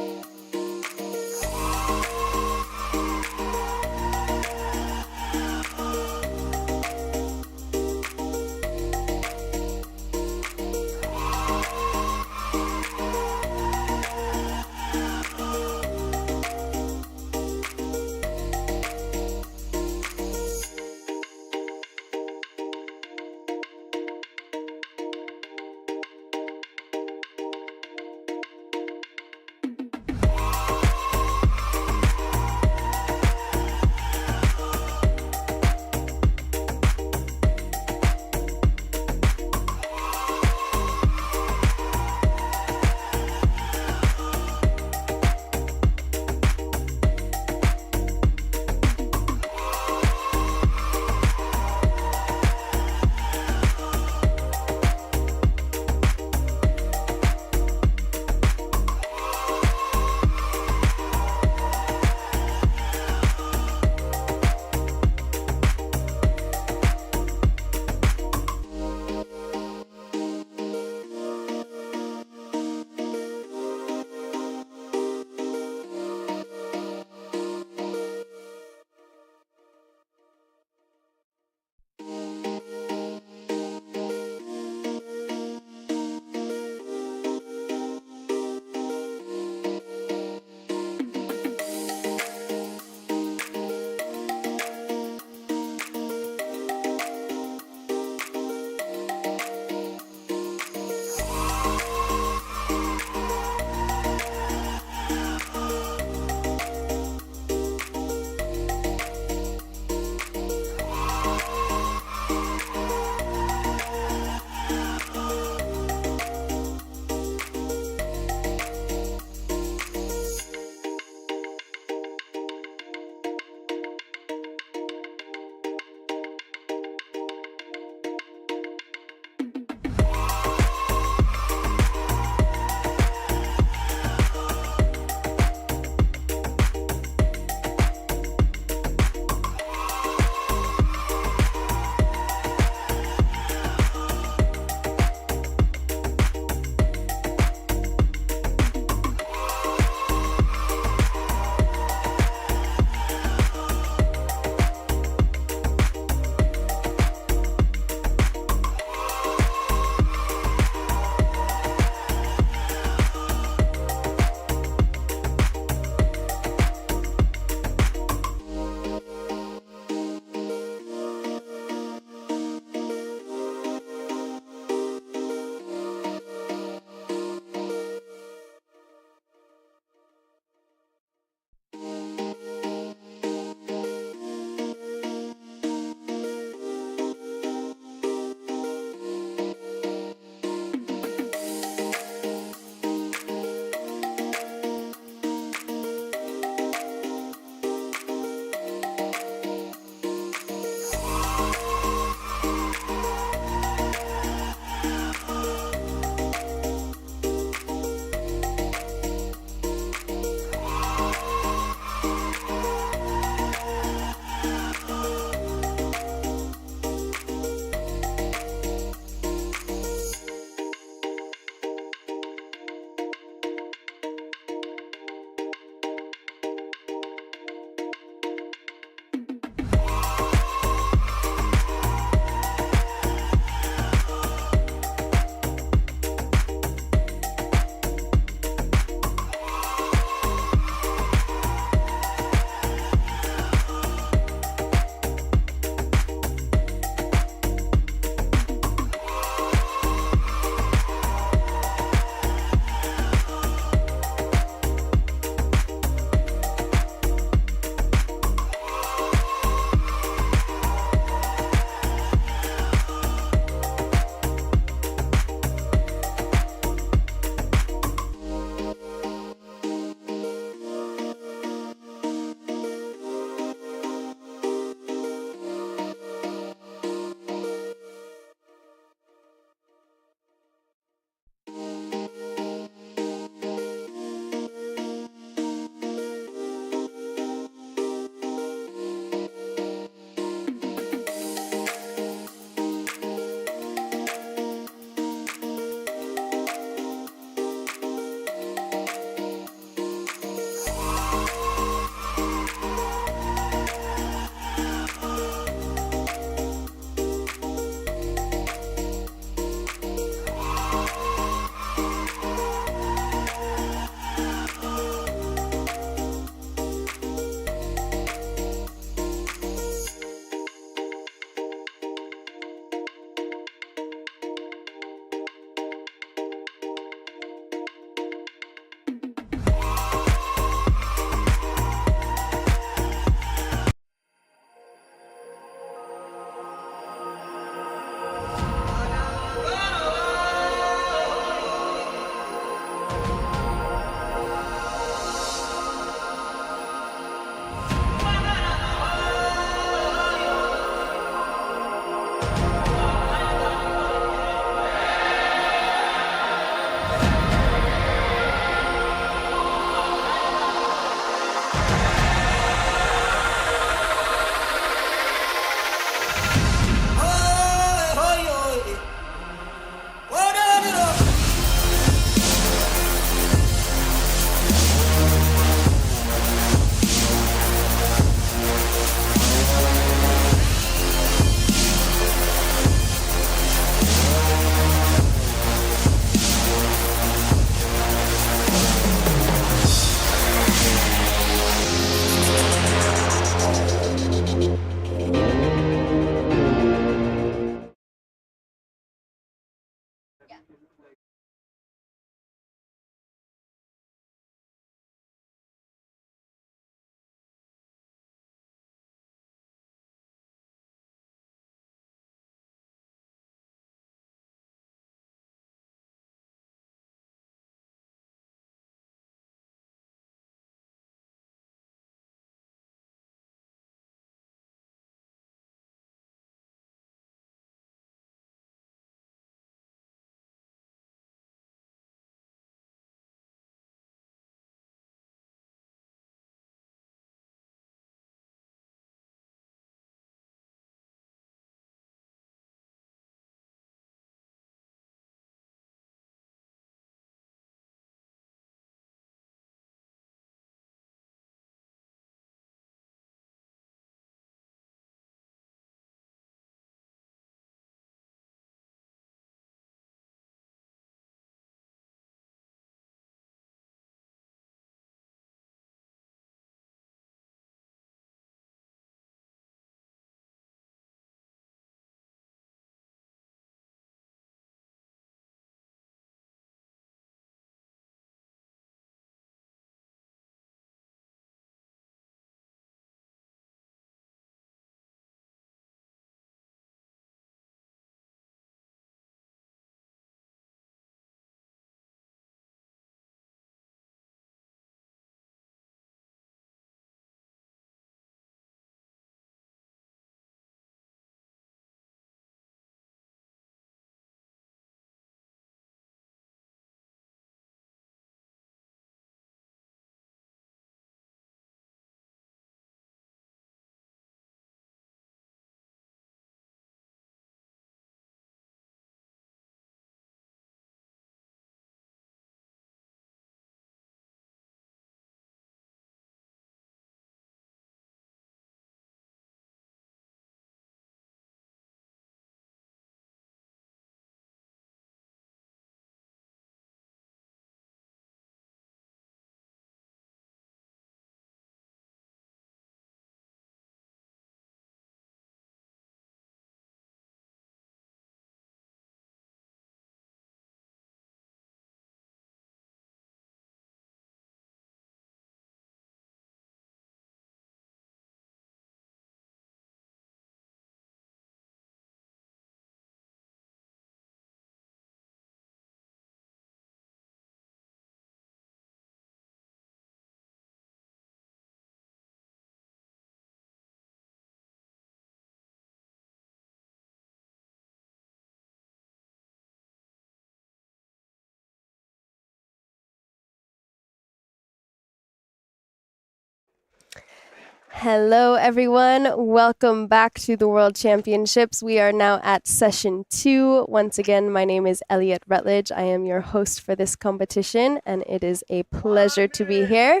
Hello, everyone. Welcome back to the World Championships. We are now at session 2. Once again, my name is Elliot Rutledge. I am your host for this competition, and it is a pleasure to be here.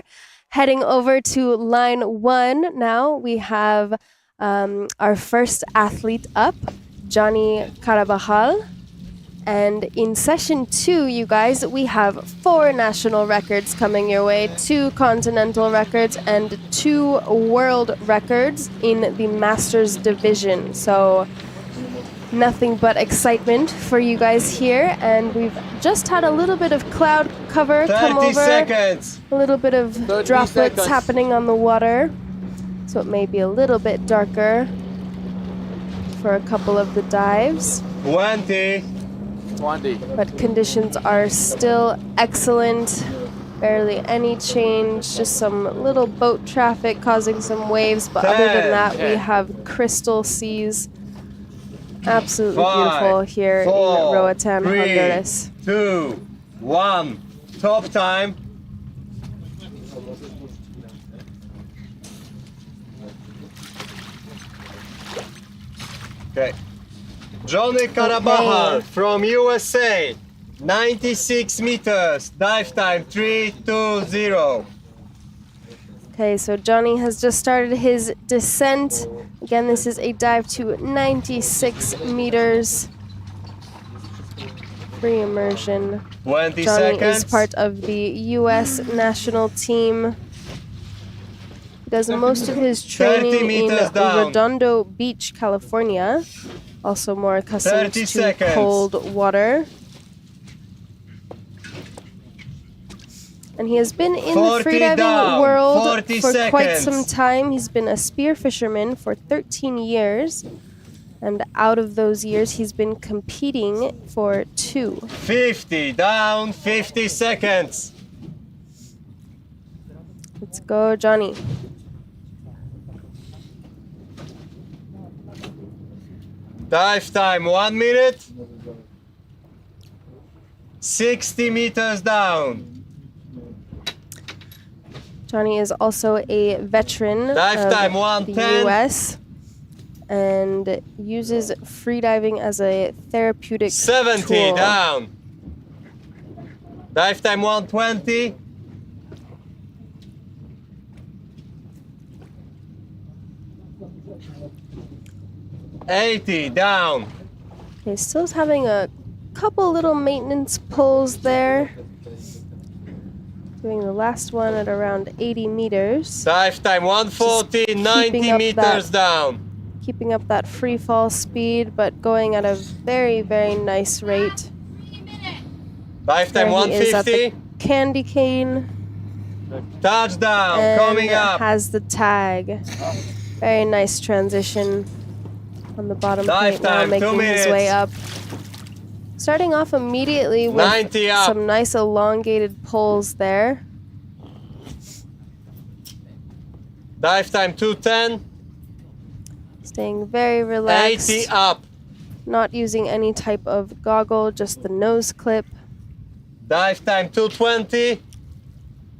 Heading over to line 1 now, we have our first athlete up, Johnny Carabajal. And in session 2, you guys, we have 4 national records coming your way, 2 continental records, and 2 world records in the Masters division. So nothing but excitement for you guys here. And we've just had a little bit of cloud cover come over. 30 seconds. A little bit of 30 droplets seconds. happening on the water. So it may be a little bit darker for a couple of the dives. 20. 20. But conditions are still excellent. Barely any change, just some little boat traffic causing some waves. But other than that, we have crystal seas. Absolutely 5, beautiful here 4, in Roatan, 3, Honduras. 2, 1. Top time. Okay. Johnny Carabajal from USA, 96 meters, dive time 320. Okay, so Johnny has just started his descent. Again, this is a dive to 96 meters. Free immersion. 20 Johnny seconds. is part of the U.S. national team. He does most of his 30 training in meters down. Redondo Beach, California. Also more accustomed 30 to seconds. cold water. And he has been in the 40 freediving down, world 40 for quite seconds. some time. He's been a spear fisherman for 13 years. And out of those years, he's been competing for 2. 50 down, 50 seconds. Let's go, Johnny. Dive time 1 minute. 60 meters down. Johnny is also a veteran Dive of time the 110. U.S. and uses freediving as a therapeutic 70 tool. down. Dive time 120. $80 down. Okay, still having a couple little maintenance pulls there. Doing the last one at around 80 meters. Dive time 140, Just 90 keeping up meters that- down. Keeping up that free fall speed, but going at a very, very nice rate. Dive time There he is at the 150. candy cane. Touchdown, And coming up. has the tag. Very nice transition on the bottom Dive plate now, time, 2 making his way minutes. up. Starting off immediately with 90 up. some nice elongated pulls there. Dive time 210. Staying very relaxed. 80 up. Not using any type of goggle, just the nose clip Dive time 220.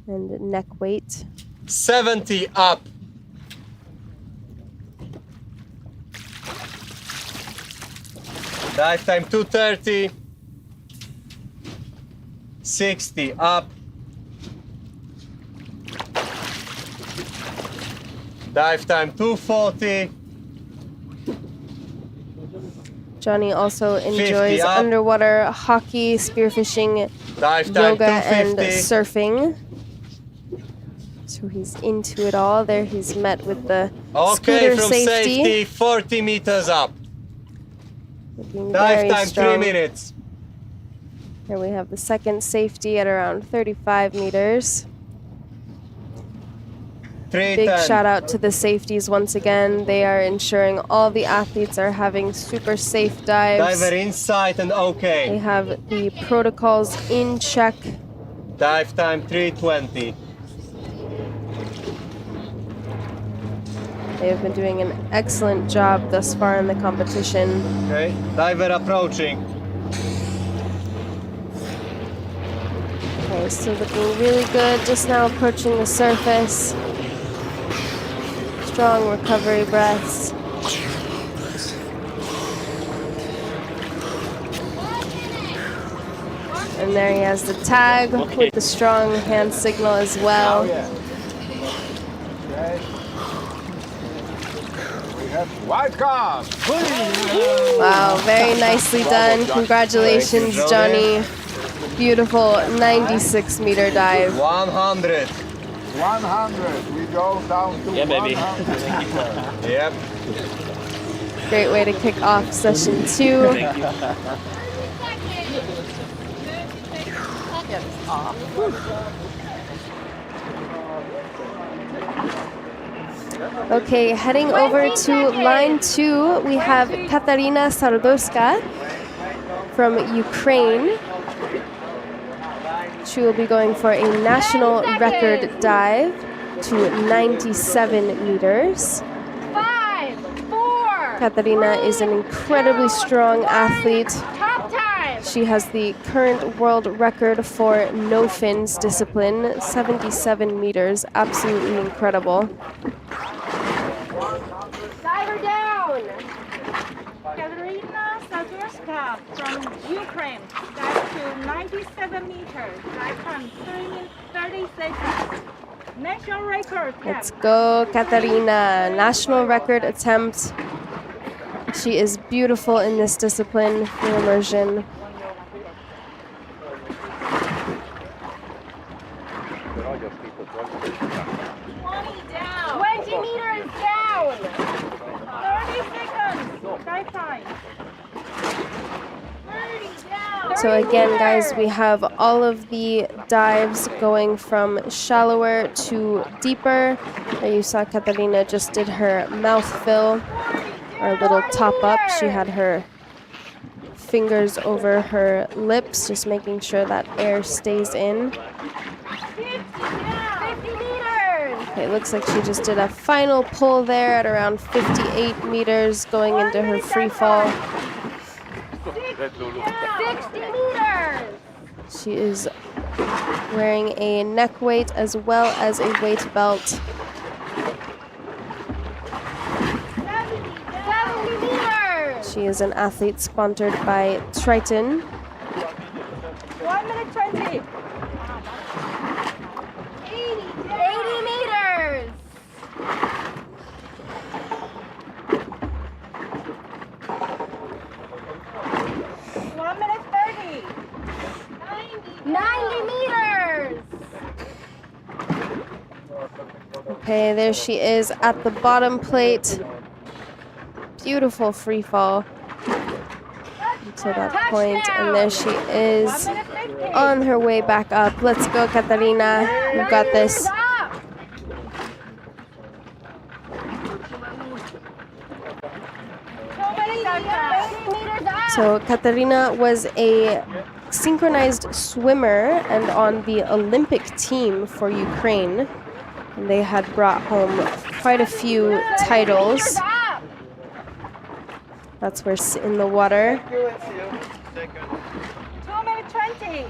and neck weight. 70 up. Dive time 230. 60 up. Dive time 240. Johnny also 50 enjoys up. underwater hockey, spearfishing, Dive time yoga, and 250. surfing. So he's into it all. There he's met with the Okay, scooter from safety 40 meters up. Looking Dive very time strong. 3 minutes. Here we have the second safety at around 35 meters. Big 310. shout out to the safeties once again. They are ensuring all the athletes are having super safe dives. Diver inside and They okay. have the protocols in check. Dive time 320. They have been doing an excellent job thus far in the competition. Okay, diver approaching. Okay, still looking really good. Just now approaching the surface. strong recovery breaths. And there he has the tag with the strong hand signal as well. White card! Wow, very nicely done. Congratulations, Johnny. Beautiful 96-meter dive. 100. 100. We go down to 100. Yep. Great way to kick off session 2. Okay, heading over to line 2, we have Katarina Sardorska from Ukraine. She will be going for a national record dive to 97 meters. 5, 4. Katarina is an incredibly strong athlete. Top time. She has the current world record for no fins discipline, 77 meters. Absolutely incredible. Diver down. Katerina Sadurska from Ukraine. Dive to 97 meters. Dive time 3 minutes 30 seconds. National record. Let's go, Katarina. National record attempt. She is beautiful in this discipline, free immersion. Down. 20 meters down. 30 seconds. Dive time. 30 down. So again, guys, we have all of the dives going from shallower to deeper. There you saw Katarina just did her mouth fill, or little top up. She had her fingers over her lips, just making sure that air stays in. 50 meters. Okay, looks like she just did a final pull there at around 58 meters going into her free fall. 60 meters. She is wearing a neck weight as well as a weight belt. 70 meters. She is an athlete sponsored by Triton. 1 minute 20. 80 meters. 1 minute 30. 90 meters. Okay, there she is at the bottom plate. Beautiful free fall to that point, and there she is on her way back up. Let's go, Katarina. You got this. Up. 80 meters up. So Katarina was a synchronized swimmer and on the Olympic team for Ukraine. And they had brought home quite a few titles. Meters up. That's where in the water. 2 minute 20.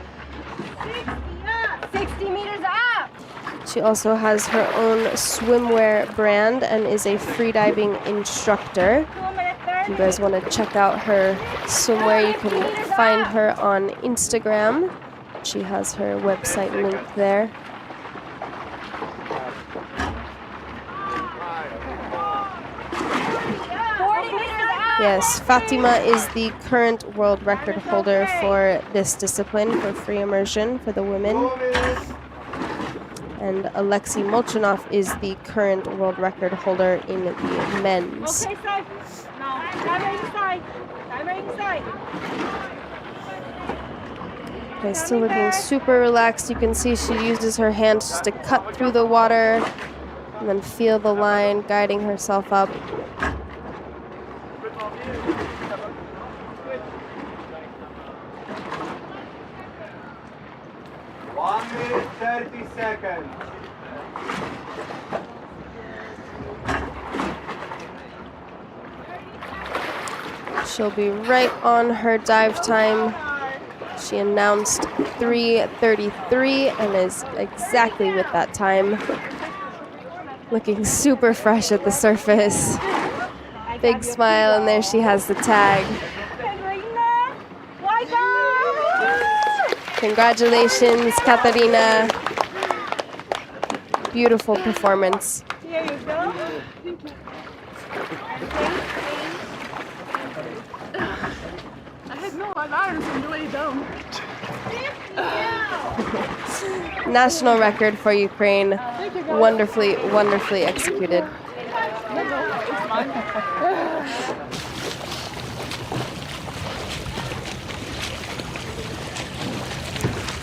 60 up. 60 meters up. She also has her own swimwear brand and is a freediving instructor. 2 minute If you 30. guys want to check out her swimwear, you can find her on Instagram. She has her website linked there. 40 meters up. Yes, Fatima is the current world record holder for this discipline for free immersion for the women. And Alexei Molchanov is the current world record holder in the men's. Okay, side. Now, diver inside. Diver inside. Okay, still looking super relaxed. You can see she uses her hands just to cut through the water and then feel the line guiding herself up. One minute 30 seconds. She'll be right on her dive time. She announced 3:33 and is exactly with that time. Looking super fresh at the surface. Big smile, and there she has the tag. Katerina, welcome! Congratulations, Katarina. Beautiful performance. Here you go. I had no alarms on the way down. National record for Ukraine. Wonderfully, wonderfully executed.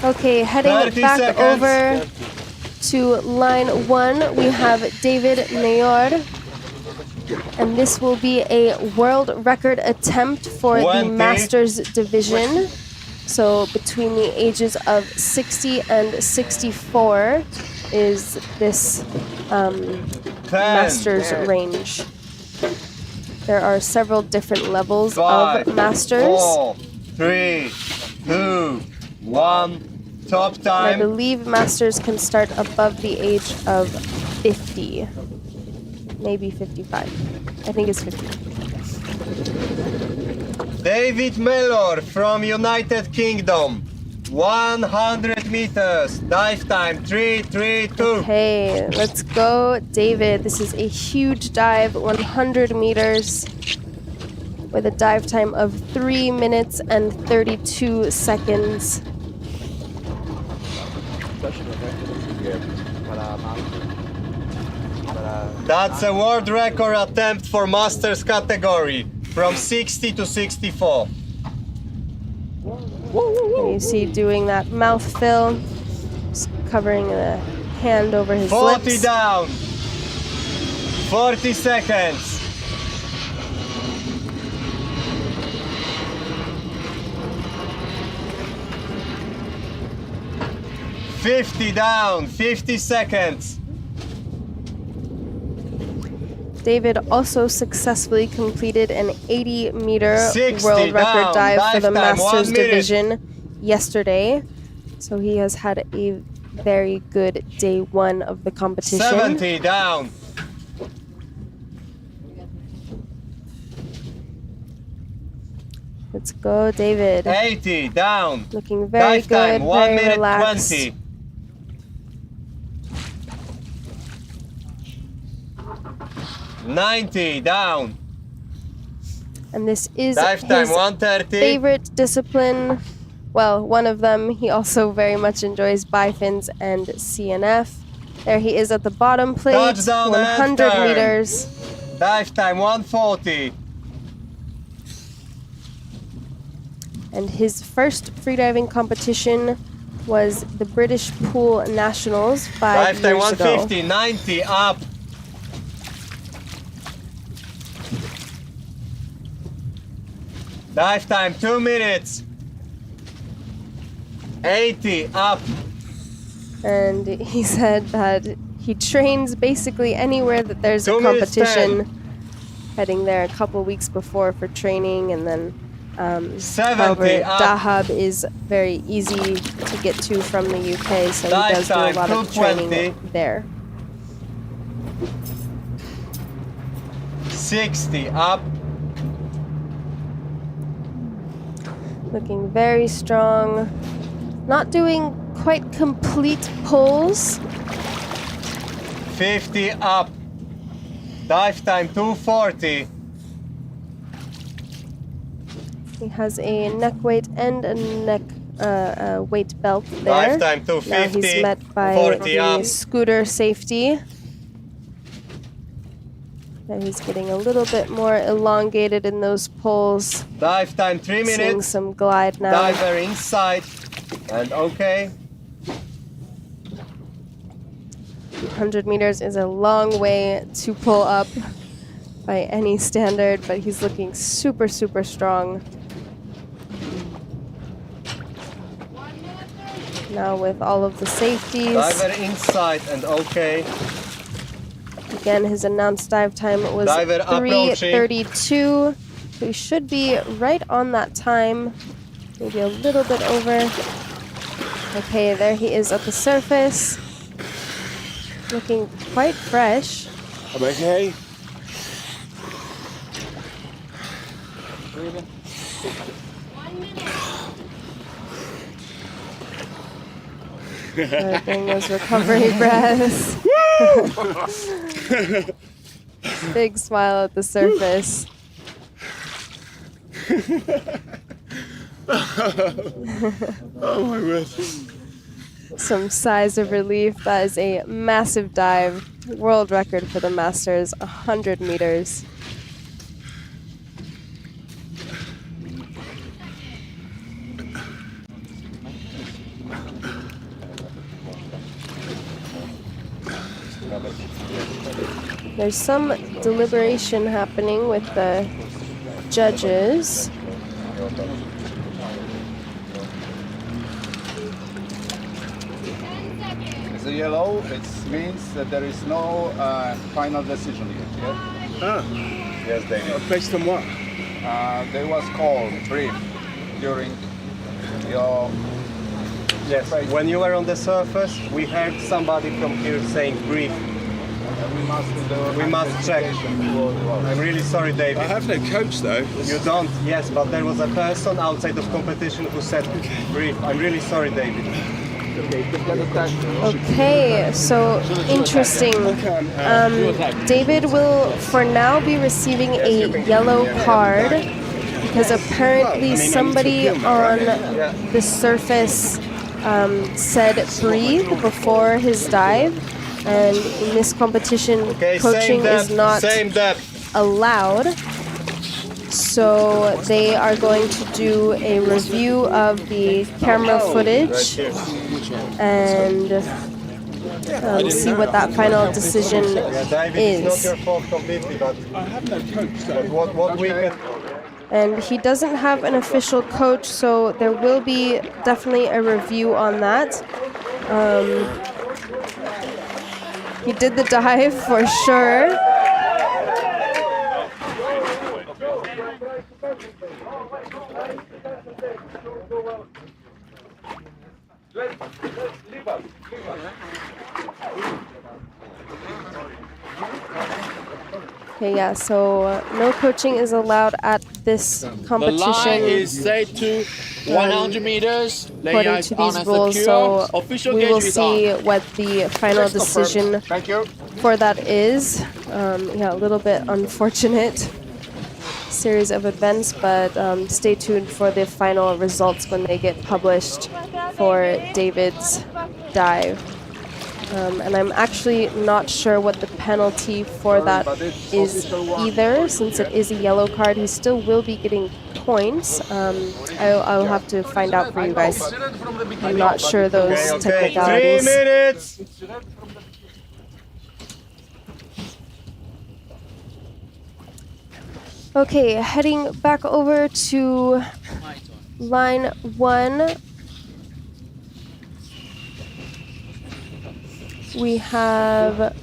Okay, heading 30 back seconds. over to line 1, we have David Nayor. And this will be a world record attempt for 20. the Masters division. So between the ages of 60 and 64 is this 10. Masters range. There are several different levels 5, of Masters. 4, 3, 2, 1. Top I time. believe Masters can start above the age of 50. Maybe 55. I think it's 50. David Mellor from United Kingdom. 100 meters. Dive time 3:32. Okay, let's go, David. This is a huge dive, 100 meters, with a dive time of 3 minutes and 32 seconds. That's a world record attempt for Masters category from 60 to 64. And you see doing that mouth fill, just covering the hand over his 40 lips. down. 40 seconds. $50 down, 50 seconds. David also successfully completed an 80-meter 60 world record down, dive for dive the time, 1 Masters minute. division yesterday. So he has had a very good day 1 of the competition. 70 down. Let's go, David. 80 down. Looking very Dive good, time 1 very minute relaxed. 20. $90 down. And this is Dive time his 1:30. favorite discipline. Well, one of them. He also very much enjoys bifins and CNF. There he is at the bottom plate, Touchdown and 100 turn. meters. Dive time 1:40. And his first freediving competition was the British Pool Nationals 5 Dive time years ago. 150. 90 up. Dive time 2 minutes. 80 up. And he said that he trains basically anywhere that there's a 2 minutes competition. Heading there a couple weeks before for training, and then 70 however, up. Dahab is very easy to get to from the UK, so he Dive does do a time, lot of 2:20. training there. 60 up. Looking very strong. Not doing quite complete pulls. 50 up. Dive time 2:40. He has a neck weight and a neck weight belt there. Dive time Now 250. he's met by 40 the up. scooter safety. Now he's getting a little bit more elongated in those pulls. Dive time 3 Seeing minutes. some glide now. Diver inside. And okay. 100 meters is a long way to pull up by any standard, but he's looking super, super strong. Now with all of the safeties. Diver inside and okay. Again, his announced dive time was Diver approaching. 3:32. So he should be right on that time, maybe a little bit over. Okay, there he is at the surface. Looking quite fresh. Okay. Getting those recovery breaths. Big smile at the surface. Oh my word. Some sighs of relief. That is a massive dive. World record for the Masters, 100 meters. There's some deliberation happening with the judges. The yellow, it means that there is no final decision yet. Yeah? Ah, Yes, David. based on what? There was call brief during your Yes. When you were on the surface, we heard somebody from here saying brief. We must check. I'm really sorry, I David. have no coach though. You don't? Yes, but there was a person outside of competition who said brief. I'm really sorry, David. Okay, so interesting. David will, for now, be receiving a yellow card because apparently somebody on the surface said breathe before his dive, and in this competition, Okay, coaching is not same depth. allowed. So they are going to do a review of the camera footage and see what that final decision Yeah, David, it's not is. your fault completely, but I have no coach though. what we can... And he doesn't have an official coach, so there will be definitely a review on that. He did the dive for sure. Okay, yeah, so no coaching is allowed at this The line competition is set to 100 meters. according to these rules, so Official we gauge will is see on. what the final decision Thank you. for that is. Yeah, a little bit unfortunate series of events, but stay tuned for the final results when they get published for David's dive. And I'm actually not sure what the penalty for that is either, since it is a yellow card. He still will be getting points. I'll have to find out for you guys. I'm not sure those Okay, 3 technicalities. minutes! Okay, heading back over to line 1. We have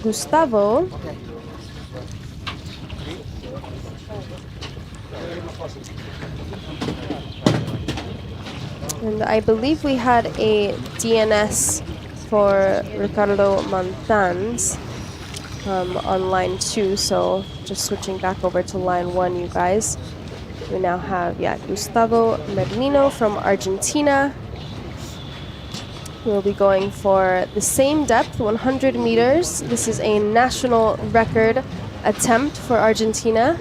Gustavo. And I believe we had a DNS for Ricardo Montanz on line 2, so just switching back over to line 1, you guys. We now have, Gustavo Merlino from Argentina. We'll be going for the same depth, 100 meters. This is a national record attempt for Argentina.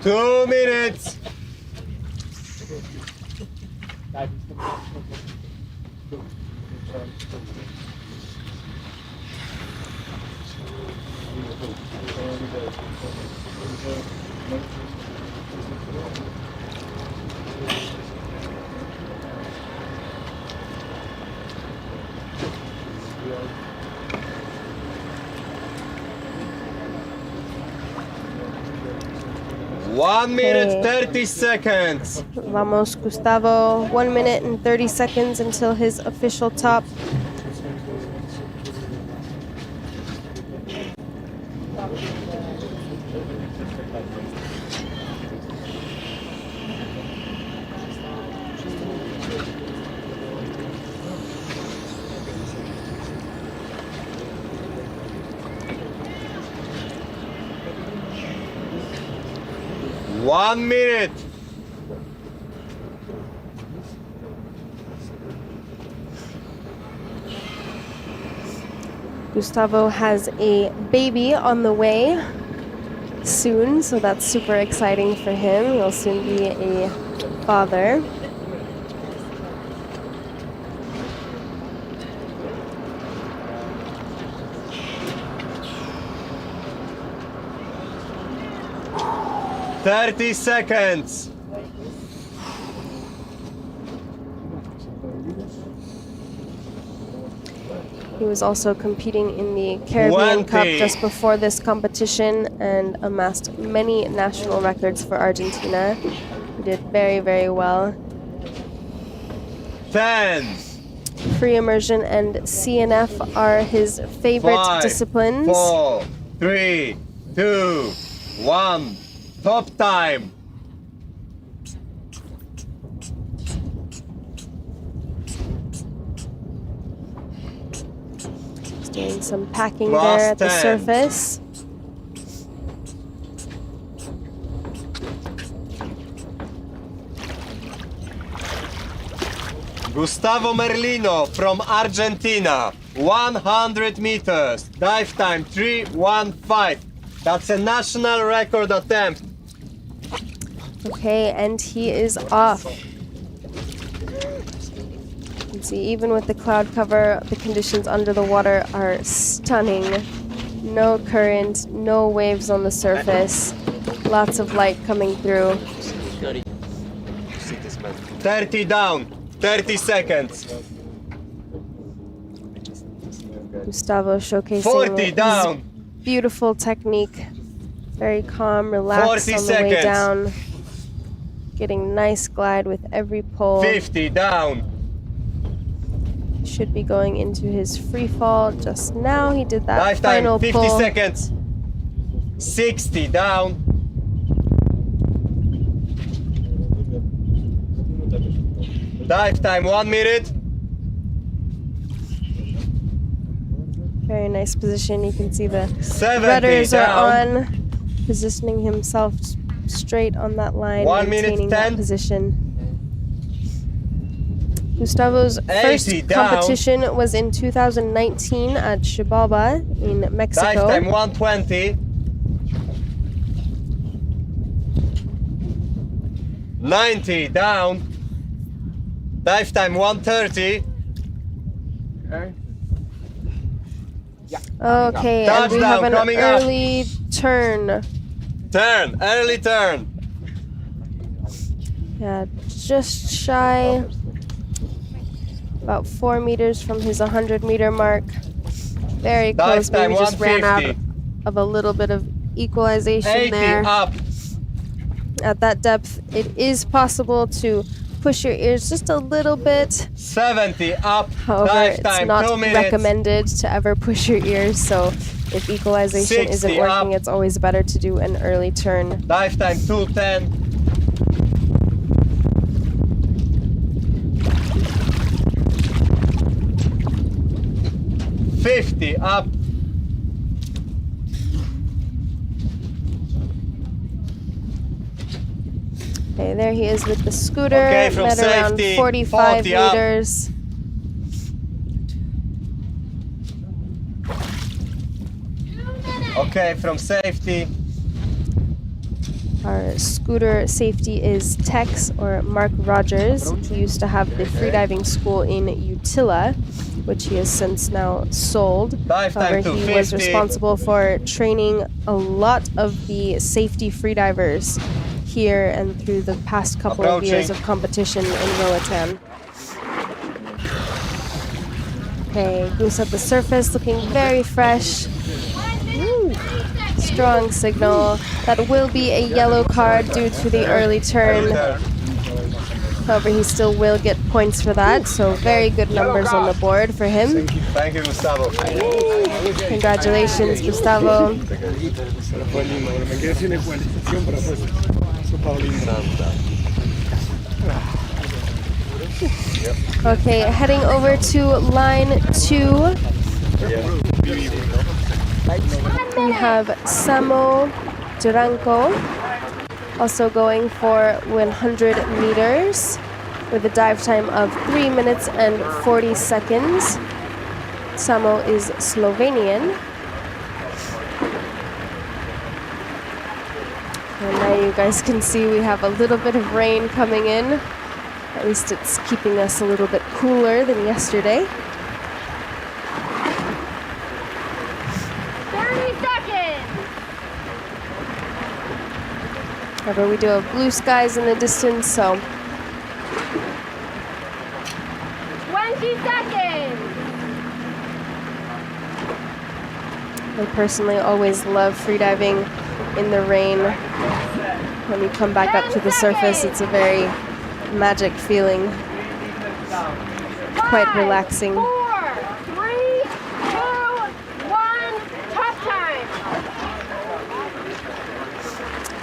Two minutes! One minute, 30 seconds. Vamos, Gustavo. 1 minute and 30 seconds until his official top. 1 minute. Gustavo has a baby on the way soon, so that's super exciting for him. He'll soon be a father. "30 seconds." He was also competing in the Caribbean Cup 20. just before this competition and amassed many national records for Argentina. He did very, very well. 10, Free immersion and CNF are his favorite 5, disciplines. 4, 3, 2, 1. Top time. He's doing some packing Last there at the 10. surface. Gustavo Merlino from Argentina. 100 meters. Dive time 3:15. That's a national record attempt. Okay, and he is off. You can see even with the cloud cover, the conditions under the water are stunning. No current, no waves on the surface. Lots of light coming through. 30 down. 30 seconds. Gustavo showcasing 40 his down. beautiful technique. Very calm, relaxed 40 on the way seconds. down. Getting nice glide with every pull. 50 down. Should be going into his free fall just now. He did that Dive time final 50 pull. seconds. 60 down. Dive time 1 minute. Very nice position. You can see the 70 rudders are down. on, positioning himself straight on that line, 1 minute maintaining that 10. position. Gustavo's 80 first down. competition was in 2019 at Chibalba in Dive Mexico. time 120. 90 down. Dive time 130. Okay, and we have Touchdown an coming up. early turn. Turn, early turn. Yeah, just shy, about 4 meters from his 100-meter mark. Very close, Dive time maybe just ran out 150. of a little bit of equalization 80 there. up. At that depth, it is possible to push your ears just a little bit. 70 up. However, Dive it's time not 2 minutes. recommended to ever push your ears, so if equalization 60 isn't working, up. it's always better to do an early turn. Dive time 210. 50 up. Okay, there he is with the scooter, Okay, from at around safety, 45 40 up. meters. Okay, from safety. Our scooter safety is Tex, or Mark Rogers. He used to have the freediving school in Utila, which he has since now sold. Dive time However, to he was 50. responsible for training a lot of the safety freedivers here and through the past couple of years Approaching. of competition in Roatan. Okay, Goose at the surface, looking very fresh. Woo. Strong signal. That will be a yellow card due to the early turn. However, he still will get points for that, so very good numbers on the board for him. Thank you, Gustavo. Congratulations, Gustavo. Okay, heading over to line 2. We have Samo Durango. Also going for 100 meters with a dive time of 3 minutes and 40 seconds. Samo is Slovenian. And now you guys can see we have a little bit of rain coming in. At least it's keeping us a little bit cooler than yesterday. 30 seconds. However, we do have blue skies in the distance, so 20 seconds. I personally always love freediving in the rain. When you come back up to the surface, it's a very magic feeling. Quite relaxing. 4, 3, 2, 1. Top time.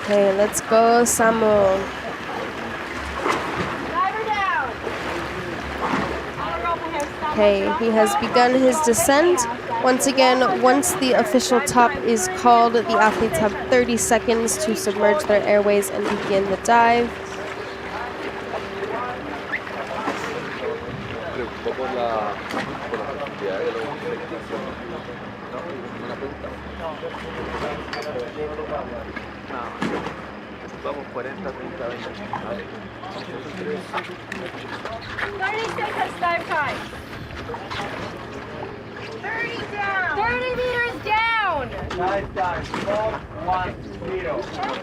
Okay, let's go, Samo. Diver down. Okay, he has begun his descent. Once again, once the official top is called, the athletes have 30 seconds to submerge their airways and begin the dive. Vamos 40, 30, 20. 30 seconds dive time. 30 down. 30 meters down. Dive time, 4, 1, 0. 40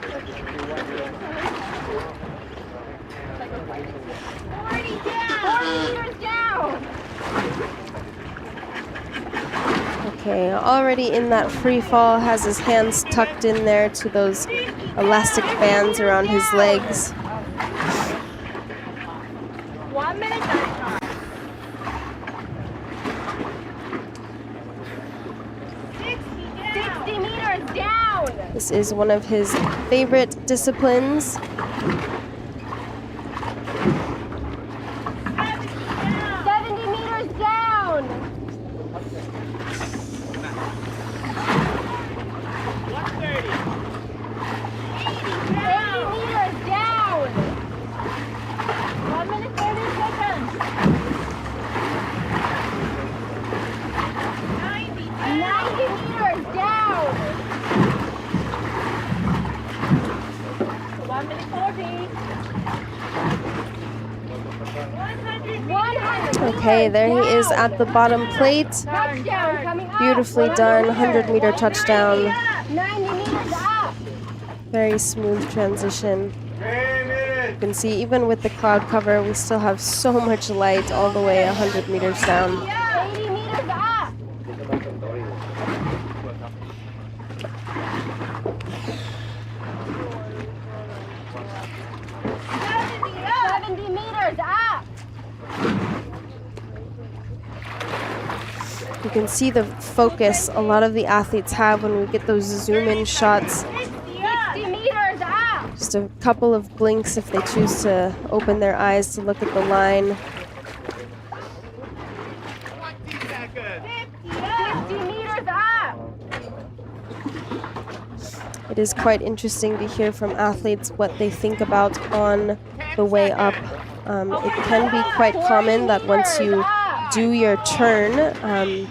down. 40 meters down. Okay, already in that free fall, has his hands tucked in there to those elastic bands around his legs. 1 minute dive time. 60 meters down. This is one of his favorite disciplines. 70 meters down. 80 meters down. 1 minute 30 seconds. 90 meters down. 1 minute 40. 100 Okay, there he is at the bottom plate. Touchdown coming up. Beautifully done, 100-meter touchdown. 90 meters up. Very smooth transition. 3 minutes. You can see even with the cloud cover, we still have so much light all the way 100 meters down. 80 meters up. 70 meters up. You can see the focus a lot of the athletes have when we get those zoom-in shots. 60 meters up. Just a couple of blinks if they choose to open their eyes to look at the line. 50 meters up. It is quite interesting to hear from athletes what they think about on the way up. It can be quite common that once you do your turn,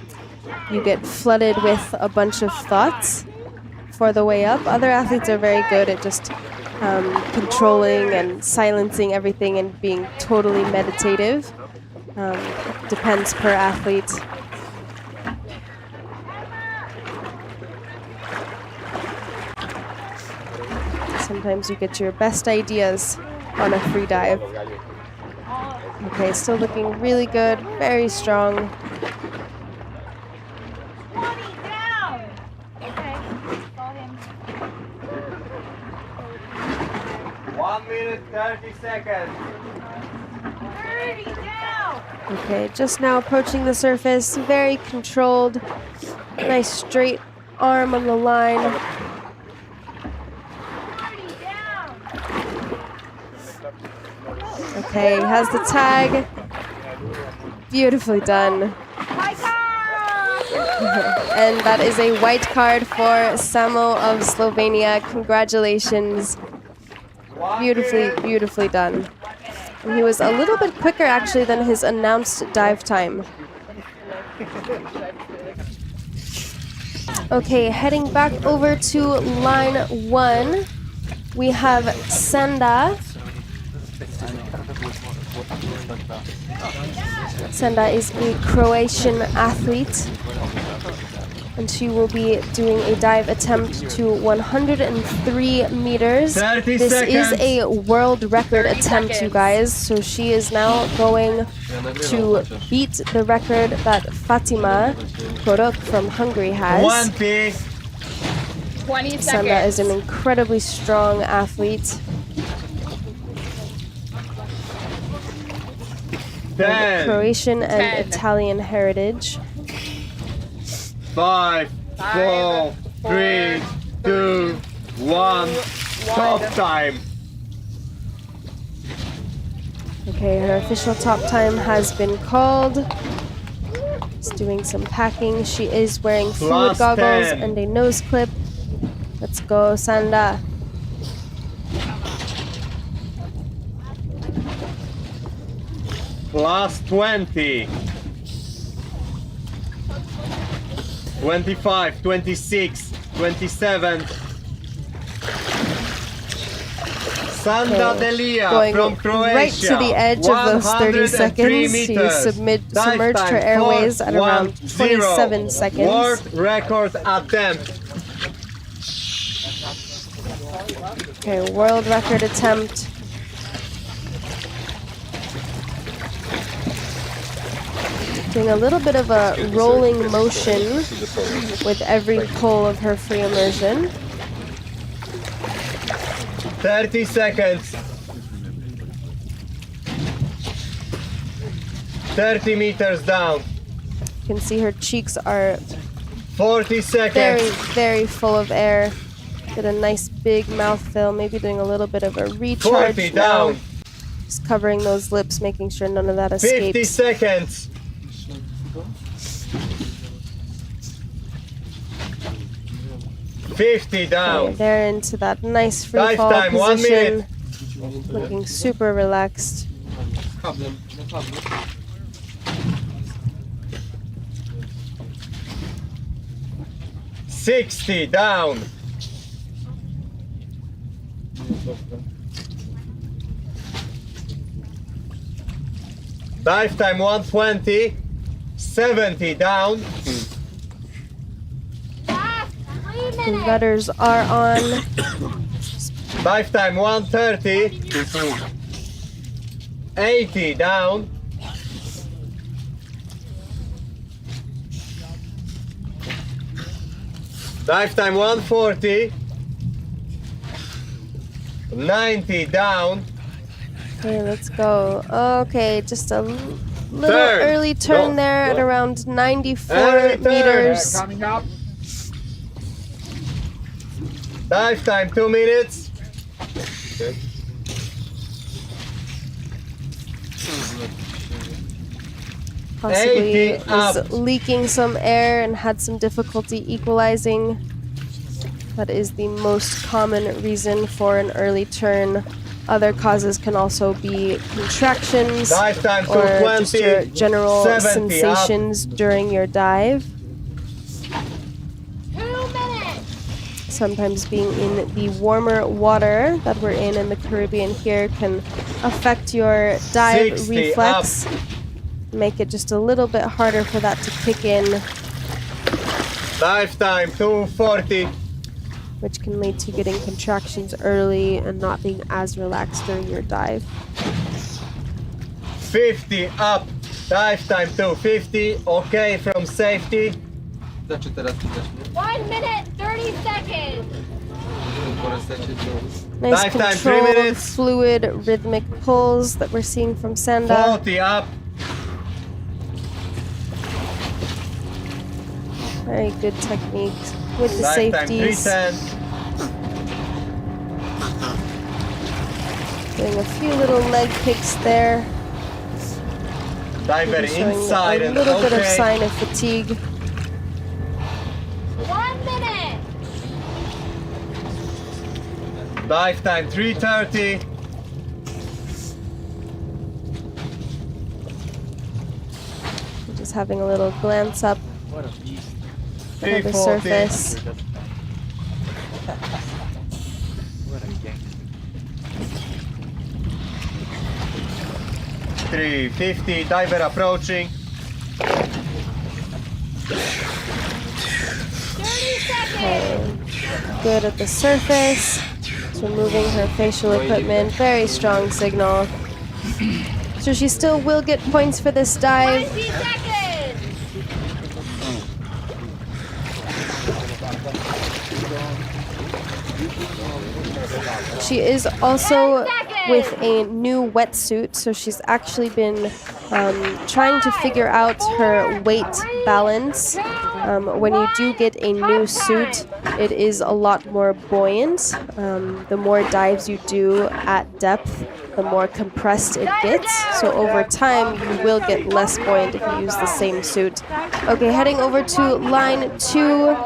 you get flooded with a bunch of thoughts for the way up. Other athletes are very good at just controlling and silencing everything and being totally meditative. Depends per athlete. Sometimes you get your best ideas on a free dive. Okay, still looking really good, very strong. 20 down. Okay. 1 minute 30 seconds. 30 down. Okay, just now approaching the surface, very controlled. Nice straight arm on the line. 40 down. Okay, has the tag. Beautifully done. My God. And that is a white card for Samo of Slovenia. Congratulations. Beautifully, beautifully done. And he was a little bit quicker actually than his announced dive time. Okay, heading back over to line 1, we have Senda. Senda is a Croatian athlete, and she will be doing a dive attempt to 103 meters. 30 this seconds. is a world record attempt, you guys, so she is now going to beat the record that Fatima Korok from Hungary has. 20. 20 Senda is an seconds. incredibly strong athlete. 10. Croatian and 10. Italian heritage. 5, 4, 3, 2, 1. Top time. Okay, her official top time has been called. She's doing some packing. She is wearing fluid Last goggles 10. and a nose clip. Let's go, Sanda. Last 20. 25, 26, 27. Sanda Okay, Delia going from Croatia. right to the edge of those 30 103 seconds. meters. She Dive submerged her time airways at around 410. 27 seconds. World record attempt. Okay, world record attempt. Doing a little bit of a rolling motion with every pull of her free immersion. 30 seconds. 30 meters down. You can see her cheeks are 40 seconds. very, very full of air. Get a nice big mouthfeel, maybe doing a little bit of a recharge 40 now. down. Just covering those lips, making sure none of that 50 escapes. seconds. 50 down. Okay, they're into that nice free Dive fall time, 1 position. Looking super relaxed. $60 down. Dive time 120. 70 down. The rudders are on. Dive time 130. 80 down. Dive time 140. 90 down. Okay, let's go. Okay, just a little Turn. early turn Go, there at go. around 94 Early turn. meters. Coming up. Dive time 2 minutes. Possibly 80 was up. leaking some air and had some difficulty equalizing. That is the most common reason for an early turn. Other causes can also be contractions Dive time or 220. just your general 70 up. sensations during your dive. 2 minutes. Sometimes being in the warmer water that we're in the Caribbean here can affect your dive 60 reflex. Make it just a little bit harder for that to kick in, Dive time 240. which can lead to getting contractions early and not being as relaxed during your dive. 50 up. Dive time 250. Okay from safety. 1 minute, 30 seconds. Nice Dive time, 3 controlled, minutes. fluid, rhythmic pulls that we're seeing from Senda. 40 up. Very good technique with the Dive time safeties. 310. Doing a few little leg kicks there. Diver Showing inside a and little bit of okay. sign of fatigue. 1 minute. Dive time 3:30. Just having a little glance up What a beast. to the 3:40. surface. What a gangster. 3:50. Diver approaching. 30 seconds. Okay. Good at the surface. She's removing her facial equipment. Very strong signal. So she still will get points for this dive. 20 seconds. She is also with a new wetsuit, so she's actually been trying to figure out her weight balance. When you do get a new suit, it is a lot more buoyant. The more dives you do at depth, the more compressed it gets. So over time, you will get less buoyant if you use the same suit. Okay, heading over to line 2,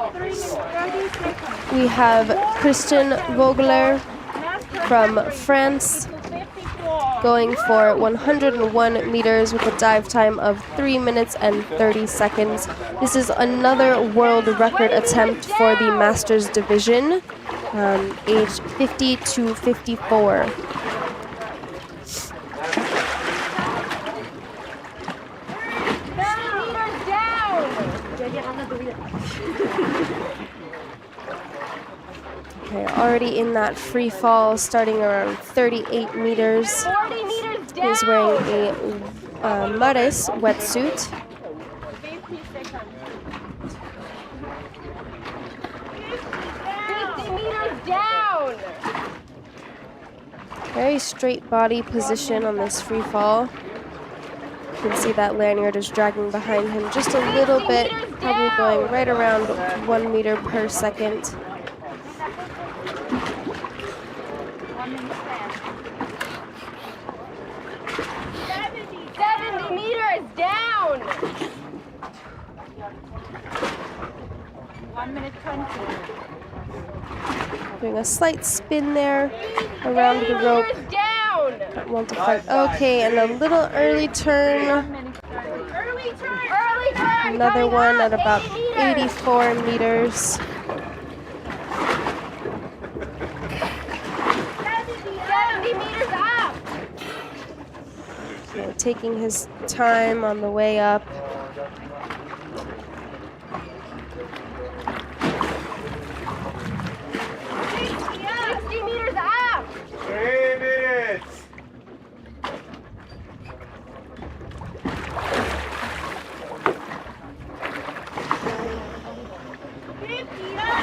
we have Christian Vogler from France, going for 101 meters with a dive time of 3 minutes and 30 seconds. This is another world record attempt for the Masters division, aged 50 to 54. Okay, already in that free fall, starting around 38 meters. 40 meters down. He's wearing a Mares wetsuit. 50 seconds. 50 meters down. Very straight body position on this free fall. You can see that lanyard is dragging behind him just a little bit, probably going right around 1 meter per second. 70 meters down. 1 minute 20. Doing a slight spin there around the rope. Meters down. Want to fight. Okay, and a little early turn. Early turn. Early turn. Another Coming one up. at about 80 meters. 84 meters. 70 meters up. So taking his time on the way up. 60 meters up. 3 minutes.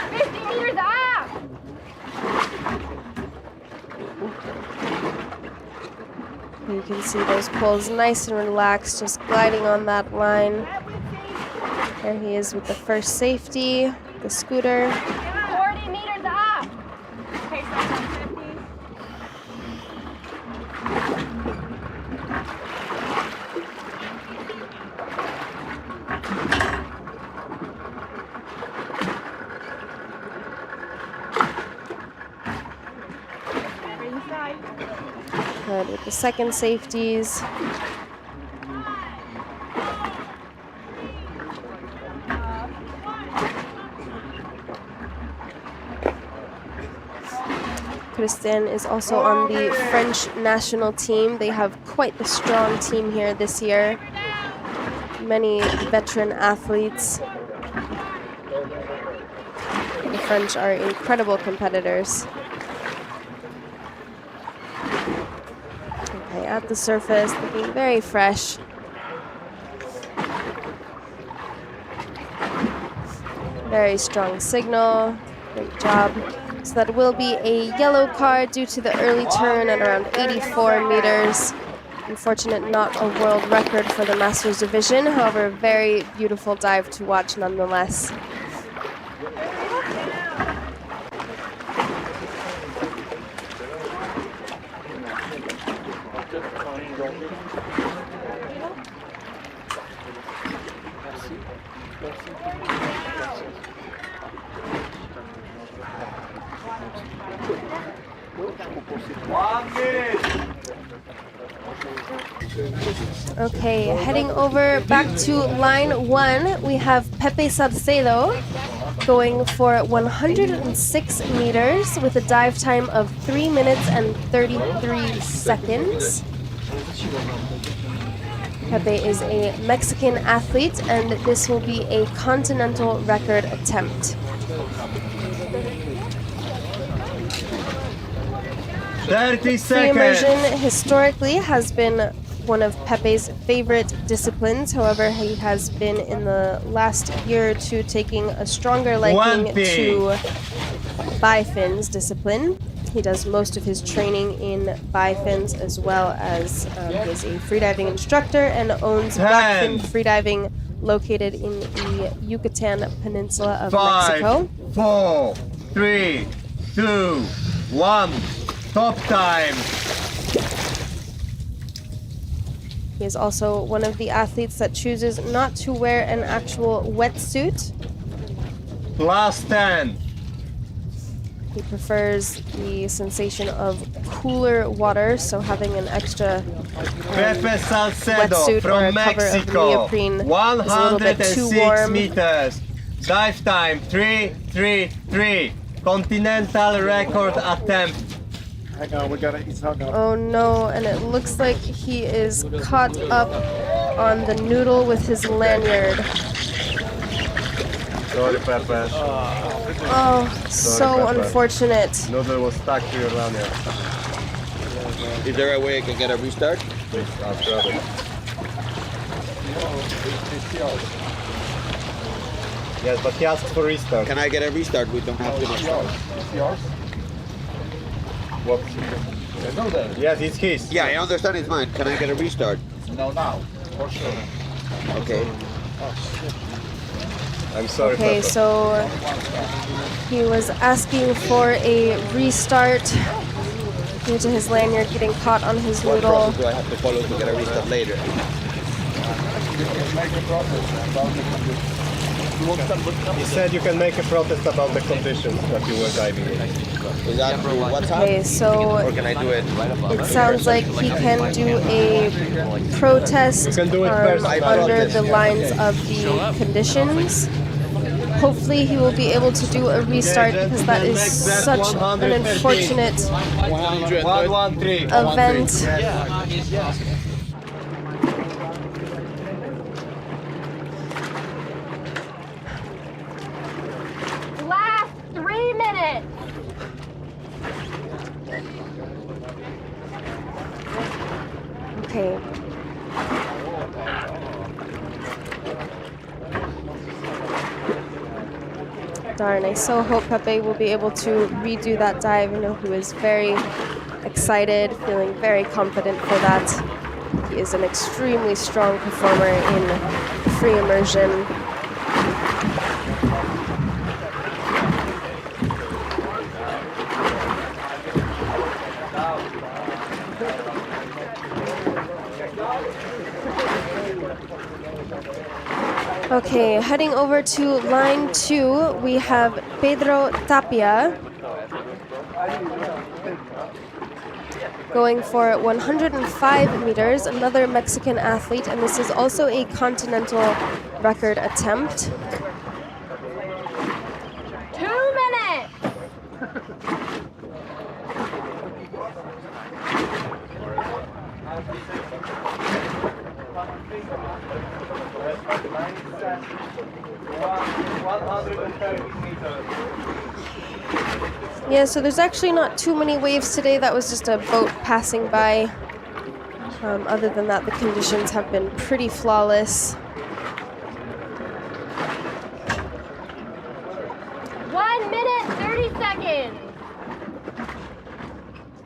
50 meters up. You can see those poles nice and relaxed, just gliding on that line. There he is with the first safety, the scooter. 40 meters up. Okay, so 150. Inside. Good with the second safeties. Christian is also on the French national team. They have quite the strong team here this year. Many veteran athletes. The French are incredible competitors. Okay, at the surface, looking very fresh. Very strong signal. Great job. So that will be a yellow card due to the early turn at around 84 meters. Unfortunate, not a world record for the Masters division. However, very beautiful dive to watch nonetheless. 1 minute. Okay, heading over back to line 1, we have Pepe Salcedo going for 106 meters with a dive time of 3 minutes and 33 seconds. Pepe is a Mexican athlete, and this will be a continental record attempt. 30 Free seconds. immersion historically has been one of Pepe's favorite disciplines. However, he has been in the last year or two taking a stronger liking 20. to bifins discipline. He does most of his training in bifins, as well as he is a freediving instructor and owns Blackfin 10. Freediving, located in the Yucatan Peninsula of 5, Mexico. 4, 3, 2, 1. Top time. He is also one of the athletes that chooses not to wear an actual wetsuit. Plus 10. He prefers the sensation of cooler water, so having an extra Pepe Salcedo wetsuit or a from cover of Mexico. neoprene is a little bit too 106 warm. meters. Dive time 3:33. Continental record attempt. Hang on, we got it. He's hung up. Oh no, and it looks like he is caught up on the noodle with his lanyard. Sorry, Pepe. Oh, so Pepe. unfortunate. Noodle was stuck to your lanyard. Is there a way I can get a restart? Please, I'll grab it. Yes, but he asked for restart. Can I get a restart? We don't have too much time. It's yours. What? No, there. Yes, it's his. Yeah, I understand it's mine. Can I get a restart? No, now. For sure. Okay. I'm sorry, Okay, Pepe. so he was asking for a restart due to his lanyard getting caught on his What noodle. process do I have to follow to get a restart later? You can make a process about the condition. He said you can make a protest about the conditions that you were diving in. Is that through WhatsApp? Okay, so Or can I do it? it sounds like he can do a protest You can do it personally. under the lines of the conditions. Hopefully he will be able to do a restart, because that is such an unfortunate 113. event. Last 3 minutes. Okay. Darn, I so hope Pepe will be able to redo that dive. I know he was very excited, feeling very confident for that. He is an extremely strong performer in free immersion. Okay, heading over to line 2, we have Pedro Tapia going for 105 meters, another Mexican athlete, and this is also a continental record attempt. 2 minutes. Yeah, so there's actually not too many waves today. That was just a boat passing by. Other than that, the conditions have been pretty flawless. 1 minute, 30 seconds.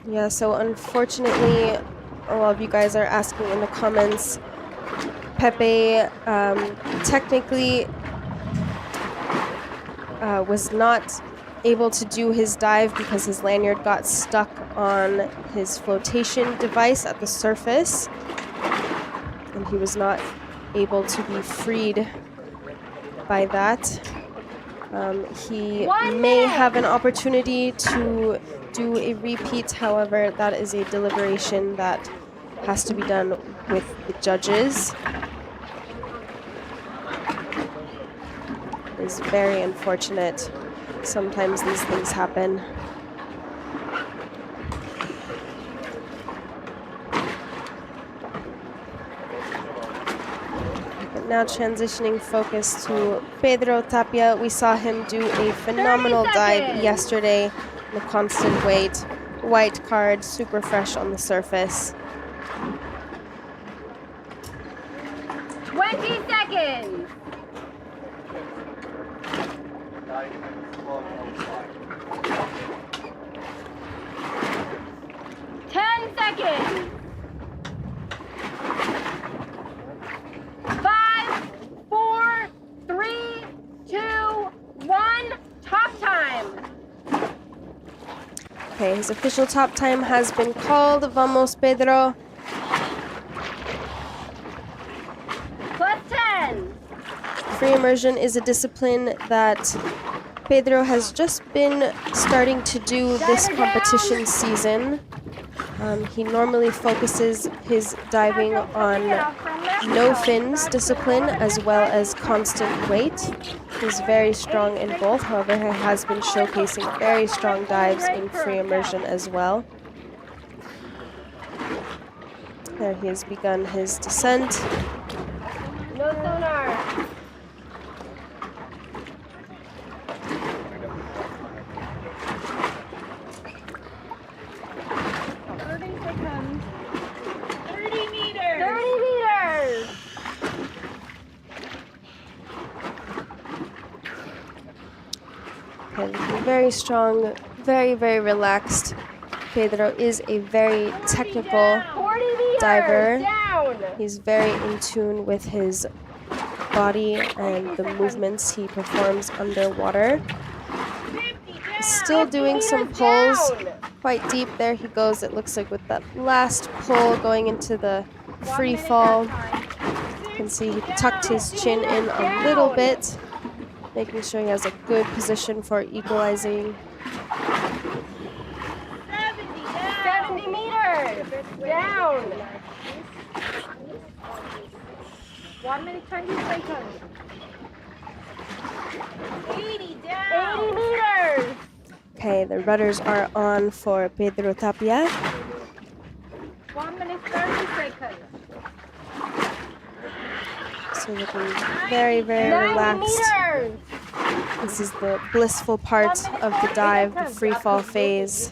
Yeah, so unfortunately, a lot of you guys are asking in the comments, Pepe technically was not able to do his dive because his lanyard got stuck on his flotation device at the surface, and he was not able to be freed by that. He may have an opportunity to do a repeat. However, that is a deliberation that has to be done with the judges. It is very unfortunate. Sometimes these things happen. But now transitioning focus to Pedro Tapia. We saw him do a phenomenal dive yesterday. The constant weight, white card, super fresh on the surface. 20 seconds. 10 seconds. 5, 4, 3, 2, 1. Top time. Okay, his official top time has been called. Vamos, Pedro. Plus 10. Free immersion is a discipline that Pedro has just been starting to do this competition season. He normally focuses his diving on no fins discipline as well as constant weight. He's very strong in both, however, he has been showcasing very strong dives in free immersion as well. There he has begun his descent. No sonar. Very strong, very, very relaxed. Pedro is a very technical diver. He's very in tune with his body and the movements he performs underwater. He's still doing some pulls quite deep. There he goes, it looks like, with that last pull going into the free fall. You can see he tucked his chin in a little bit, making sure he has a good position for equalizing. 70 meters. Down. 1 minute 20 seconds. 80 down. 80 meters. Okay, the rudders are on for Pedro Tapia. 1 minute 30 seconds. So looking very, very relaxed. This is the blissful part of the dive, the free fall phase.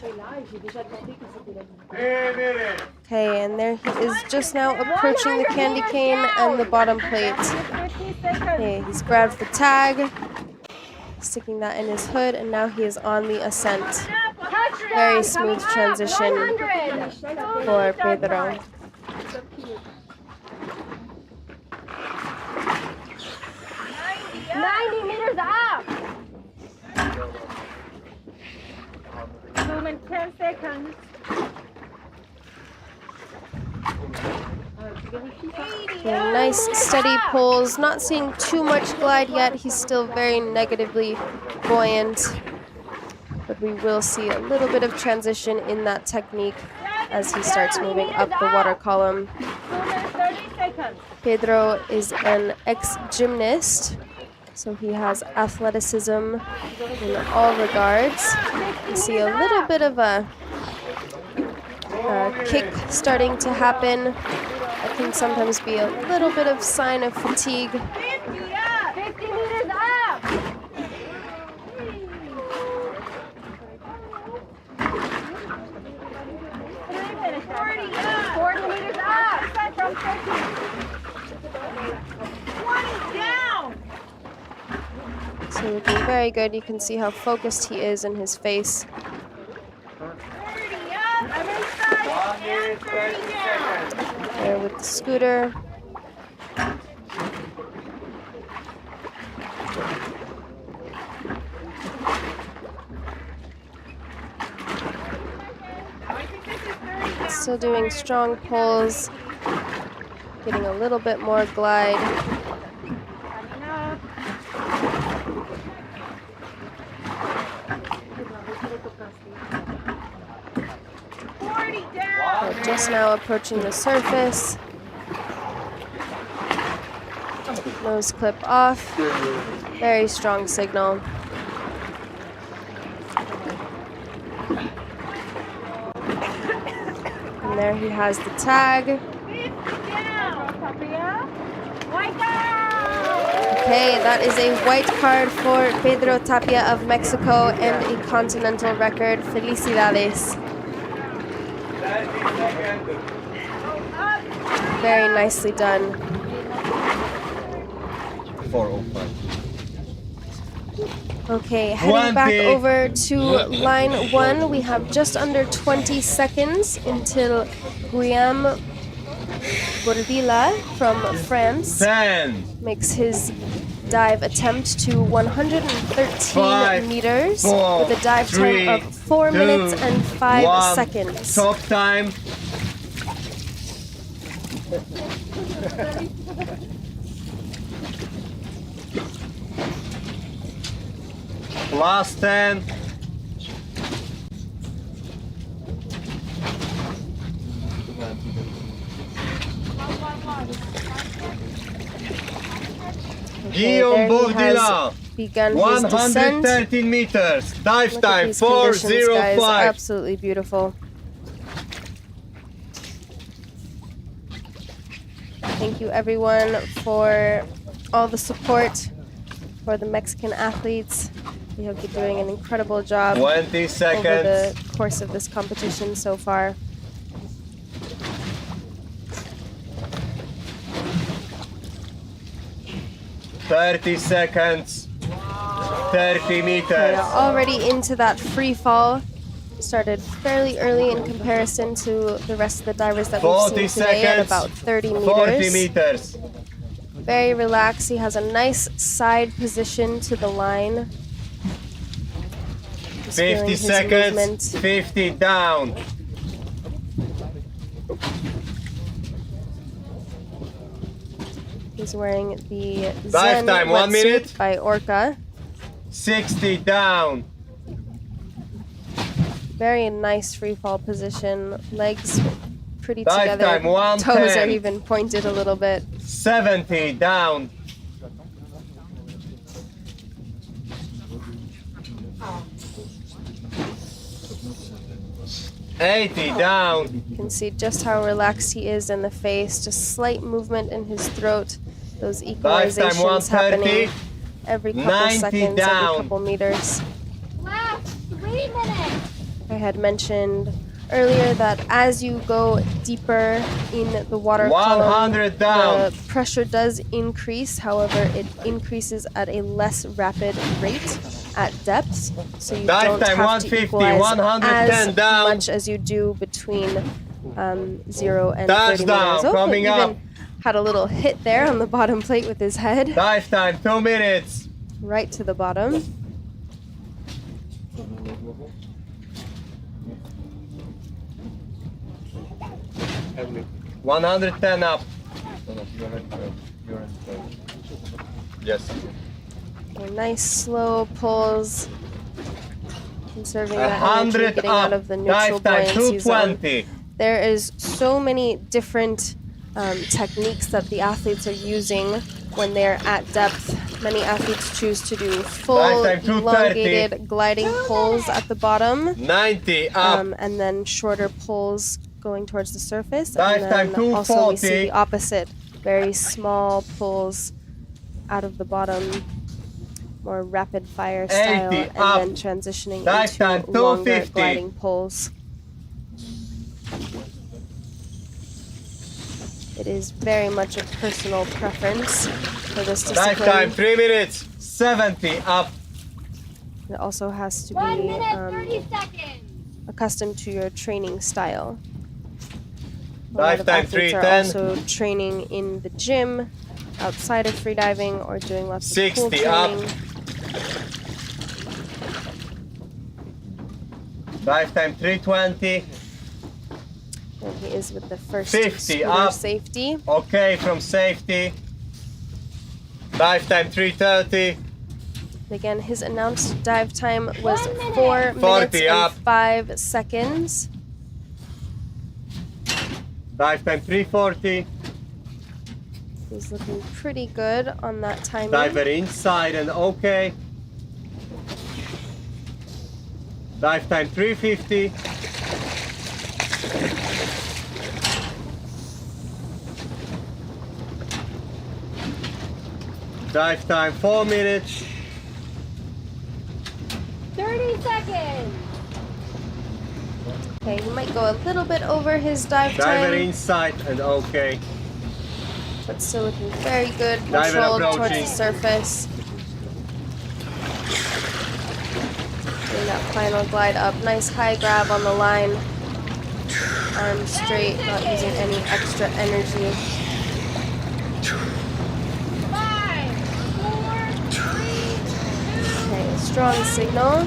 Okay, and there he is just now approaching the candy cane and the bottom plate. Okay, he's grabbed the tag, sticking that in his hood, and now he is on the ascent. Very smooth transition for Pedro. 90 meters up. 2 minutes 10 seconds. Okay, nice steady pulls. Not seeing too much glide yet. He's still very negatively buoyant. But we will see a little bit of transition in that technique as he starts moving up the water column. 2 minutes 30 seconds. Pedro is an ex-gymnast, so he has athleticism in all regards. You see a little bit of a kick starting to happen. That can sometimes be a little bit of sign of fatigue. 50 meters up. 40 meters up. From 50. 20 down. So looking very good. You can see how focused he is in his face. 30 up. I'm inside. And 30 down. There with the scooter. Still doing strong pulls, getting a little bit more glide. Just now approaching the surface. Nose clip off. Very strong signal. And there he has the tag. Okay, that is a white card for Pedro Tapia of Mexico and a continental record. Felicidades. Very nicely done. 4:05. Okay, heading back over to line 1, we have just under 20 seconds until Guillaume Bourdila from France 10. makes his dive attempt to 113 5, meters 4, with a dive 3, time of 4 2, minutes and 5 1. seconds. Top time. Plus 10. Guillaume there he has Bourdila, begun his descent. 113 meters, dive Look at time these conditions, guys. 4:05. Absolutely beautiful. Thank you, everyone, for all the support for the Mexican athletes. They have been doing an incredible job 20 over seconds. the course of this competition so far. Thirty seconds. 30 meters. We're already into that free fall. Started fairly early in comparison to the rest of the divers that we've 40 seen today at seconds. about 30 meters. 40 meters. Very relaxed. He has a nice side position to the line. Just feeling 50 his seconds. movement. 50 down. He's wearing the Dive Zen time, 1 wetsuit minute. by Orca. 60 down. Very nice free fall position. Legs pretty Dive together. time, 1:10. Toes are even pointed a little bit. 70 down. $80 down. You can see just how relaxed he is in the face. Just slight movement in his throat. Those Dive time, equalizations happening 130. every couple 90 seconds, down. every couple meters. Last 3 minutes. I had mentioned earlier that as you go deeper in the water 100 column, down. the pressure does increase. However, it increases at a less rapid rate at depth, so you Dive don't time, have 150, to equalize 110 as down. much as you do between 0 and Touchdown, 30 meters. Oh, coming even up. had a little hit there on the bottom plate with his head, Dive time, 2 minutes. right to the bottom. Heavily. 110 up. Yes. Okay, nice slow pulls, conserving that energy, 100 getting out up. of the neutral Dive time, buoyancy zone. 220. There is so many different techniques that the athletes are using when they're at depth. Many athletes choose to do full Dive time, 230. elongated gliding pulls at the bottom, 90 up. and then shorter pulls going towards the surface. Dive and time, then also we see 240. the opposite, very small pulls out of the bottom, more rapid fire style, 80 and up. then transitioning Dive into time, longer 250. gliding pulls. It is very much a personal preference for this Dive time, discipline. 3 minutes. 70 up. It also has to 1 be minute, 30 seconds. accustomed to your training style. A lot Dive of time, athletes are 310. also training in the gym, outside of freediving, or doing lots of pool 60 up. training. Dive time, 320. And he is with the first 50 scooter up. safety. Okay, from safety. Dive time, 330. Again, his announced dive time was 1 minute. 4 minutes 40 and up. 5 seconds. Dive time 340. He's looking pretty good on that timing. Diver inside and okay. Dive time 350. Dive time 4 minutes. 30 seconds. Okay, he might go a little bit over his dive Diver time, inside and okay. but still looking very good, Diver controlled towards approaching. the surface. Doing that final glide up. Nice high grab on the line. Arms straight, not using any extra energy. 5, 4, 3, Okay, strong signal.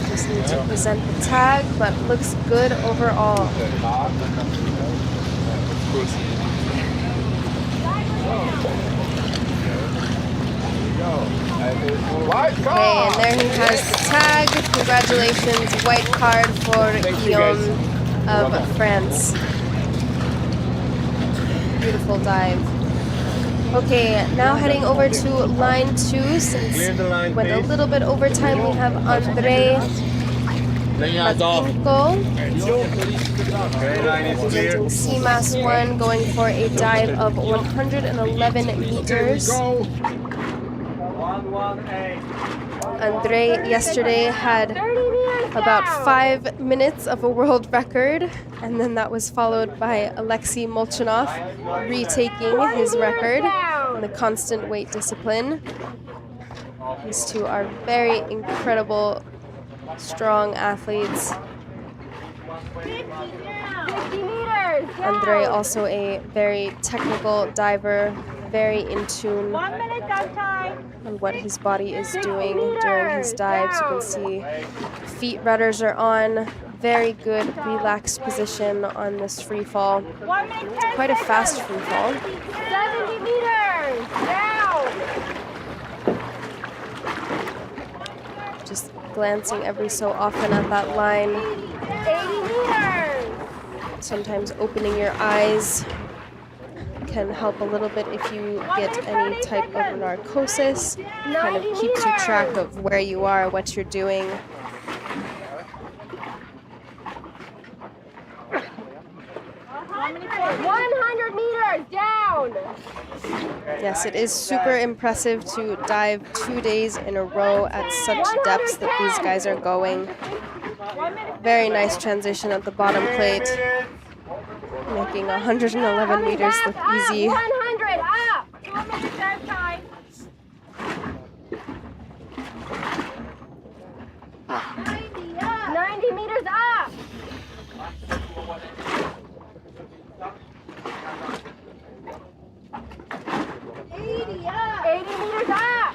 Just need to present the tag, but looks good overall. Okay, and there he has the tag. Congratulations, white card for Guillaume of France. Beautiful dive. Okay, now heading over to line 2. Since Clear the line, we went a please. little bit over time, we have Andrei Matinko, Okay, line is clear. presenting CMAS 1, going for a dive of 111 meters. 118. Andrei yesterday had about 5 minutes of a world record, and then that was followed by Alexei Molchanov retaking his record in the constant weight discipline. These two are very incredible, strong athletes. 50 meters. Andrei also a very technical diver, very in tune 1 minute dive time. on what his body is doing during his dives. You can see feet rudders are on, very good relaxed position on this free fall. 1 minute 10 Quite a fast seconds. free fall. 70 meters. Down. Just glancing every so often at that line, 80 meters. sometimes opening your eyes can help a little bit if you get any type of narcosis. Kind of keeps you track of where you are, what you're doing. 100 meters down. Yes, it is super impressive to dive 2 days in a row at such depths that these guys are going. Very nice transition at the bottom plate, making 111 meters look easy. 100 up. 2 minutes dive time. 90 meters up. 80 up. 80 meters up.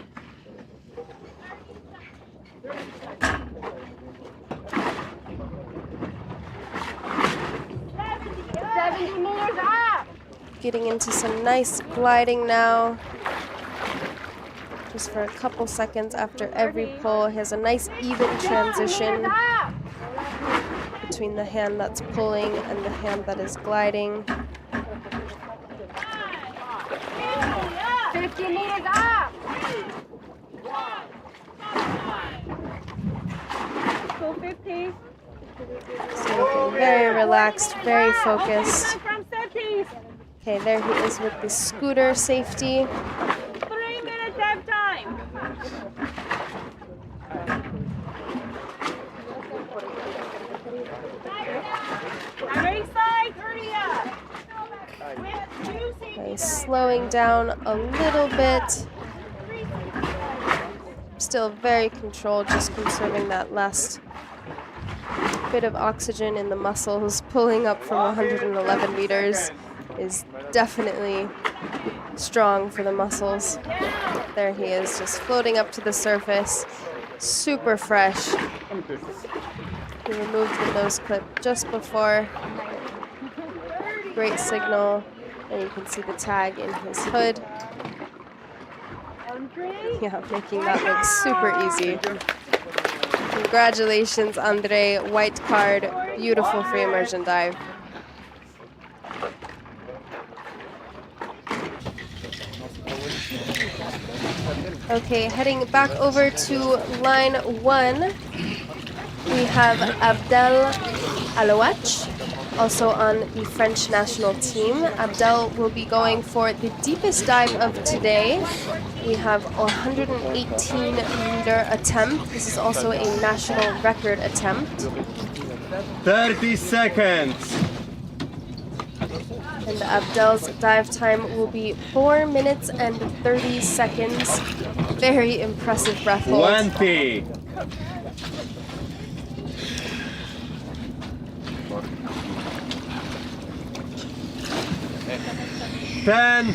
70 meters up. Getting into some nice gliding now. Just for a couple seconds after every pull, he has a nice even transition Up. between the hand that's pulling and the hand that is gliding. 50 meters up. 250. So looking very relaxed, very focused. From cities. Okay, there he is with the scooter safety. 3 minute dive time. Diver side, hurry up. Okay, slowing down a little bit. Still very controlled, just conserving that last bit of oxygen in the muscles. Pulling up from 111 meters is definitely strong for the muscles. There he is, just floating up to the surface. Super fresh. He removed the nose clip just before. Great signal. And you can see the tag in his hood. Yeah, making that look super easy. Congratulations, Andrei. White card, Beautiful free immersion dive. Okay, heading back over to line 1, we have Abdel Alouach, also on the French national team. Abdel will be going for the deepest dive of today. We have a 118-meter attempt. This is also a national record attempt. 30 seconds. And Abdel's dive time will be 4 minutes and 30 seconds. Very impressive breath hold. 20. 10.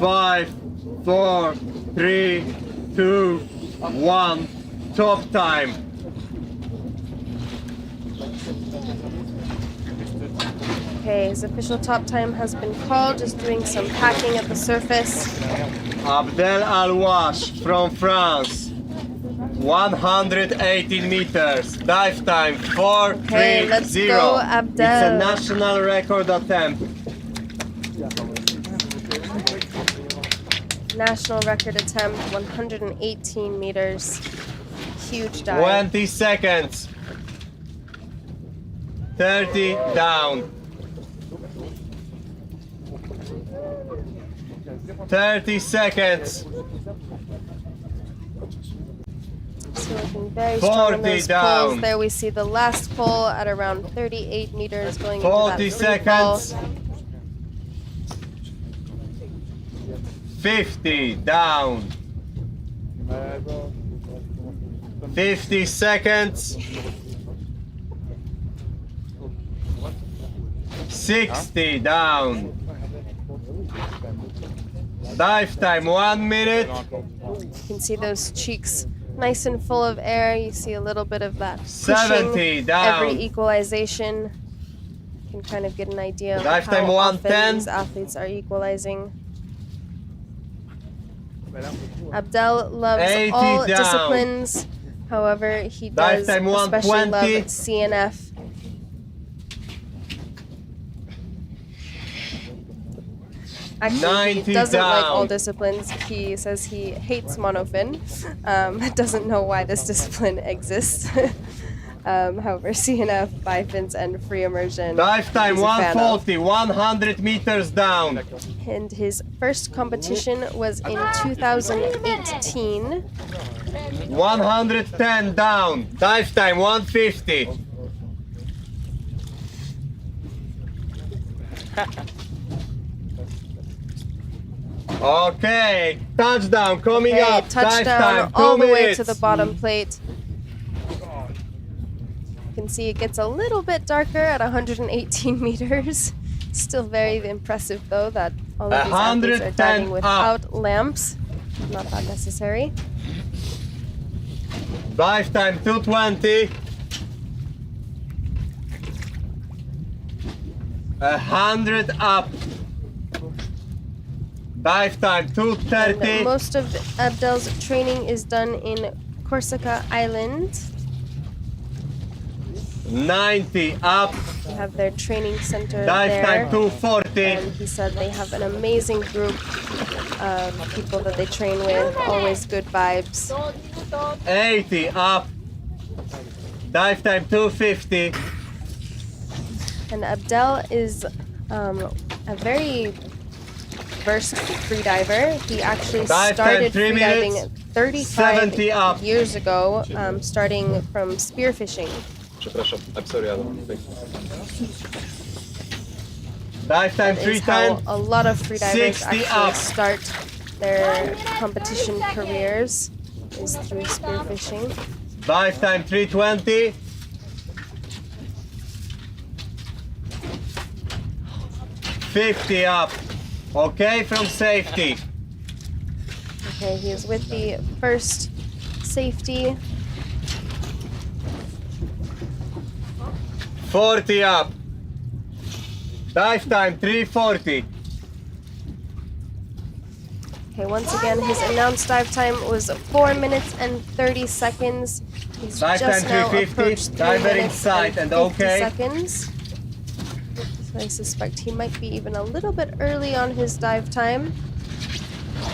5, 4, 3, 2, 1. Top time. Okay, his official top time has been called, just doing some packing at the surface. Abdel Alouach from France. 118 meters. Dive time 430. Okay, let's go, Abdel. It's a national record attempt. National record attempt, 118 meters. Huge dive. 20 seconds. 30 down. 30 seconds. So looking very strong in 40 those down. pulls. There we see the last pull at around 38 meters going into 40 that free seconds. fall. 50 down. 50 seconds. 60 down. Dive time 1 minute. You can see those cheeks nice and full of air. You see a little bit of that 70 pushing down. every equalization. You can kind of get an idea of Dive how time often 110. these athletes are equalizing. Abdel loves 80 all down. disciplines. However, he Dive does time especially love 120. CNF. Actually, 90 he doesn't like all down. disciplines. He says he hates monofin. Doesn't know why this discipline exists. However, CNF, bifins, and free immersion. Dive time he's a fan of. 140, 100 meters down. And his first competition was in 2018. 110 down. Dive time 150. Okay, touchdown coming Okay, up. Dive touchdown time 2 all the way minutes. to the bottom plate. You can see it gets a little bit darker at 118 meters. Still very impressive though that all of these athletes are 110 diving without up. lamps. Not that necessary. Dive time 220. 100 up. Dive time And 230. most of Abdel's training is done in Corsica Island. 90 up. They have their training center Dive there. time 240. And he said they have an amazing group of people that they train with, always good vibes. 80 up. Dive time 250. And Abdel is a very versed freediver. He actually Dive time, started 3 freediving minutes. 70 35 up. years ago, starting from spearfishing. Przepraszam, I'm sorry, Adam. Dive time That 3 is how times. a lot of freedivers 60 actually up. start their competition careers, is through spearfishing. Dive time 320. 50 up. Okay, from safety. Okay, he is with the first safety. 40 up. Dive time 340. Okay, once again, his announced dive time was 4 minutes and 30 seconds. He's Dive just time now 350, approached 3 diver minutes inside and 50 okay. seconds. So I suspect he might be even a little bit early on his dive time.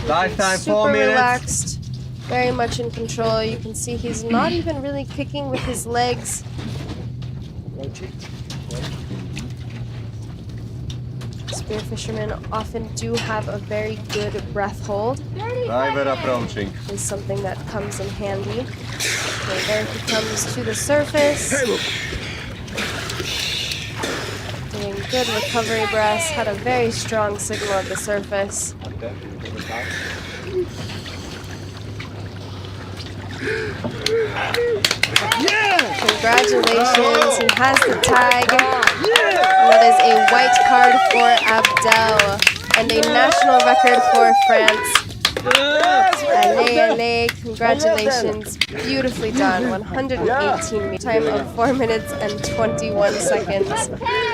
Dive time 4 Super minutes. relaxed, very much in control. You can see he's not even really kicking with his legs. Spear fishermen often do have a very good breath hold. Diver approaching. Is something that comes in handy. Okay, there he comes to the surface. Doing good recovery breaths. Had a very strong signal at the surface. Congratulations, he has the tag. And that is a white card for Abdel and a national record for France. Allez, allez, congratulations. Beautifully done. 118 time of 4 minutes and 21 seconds.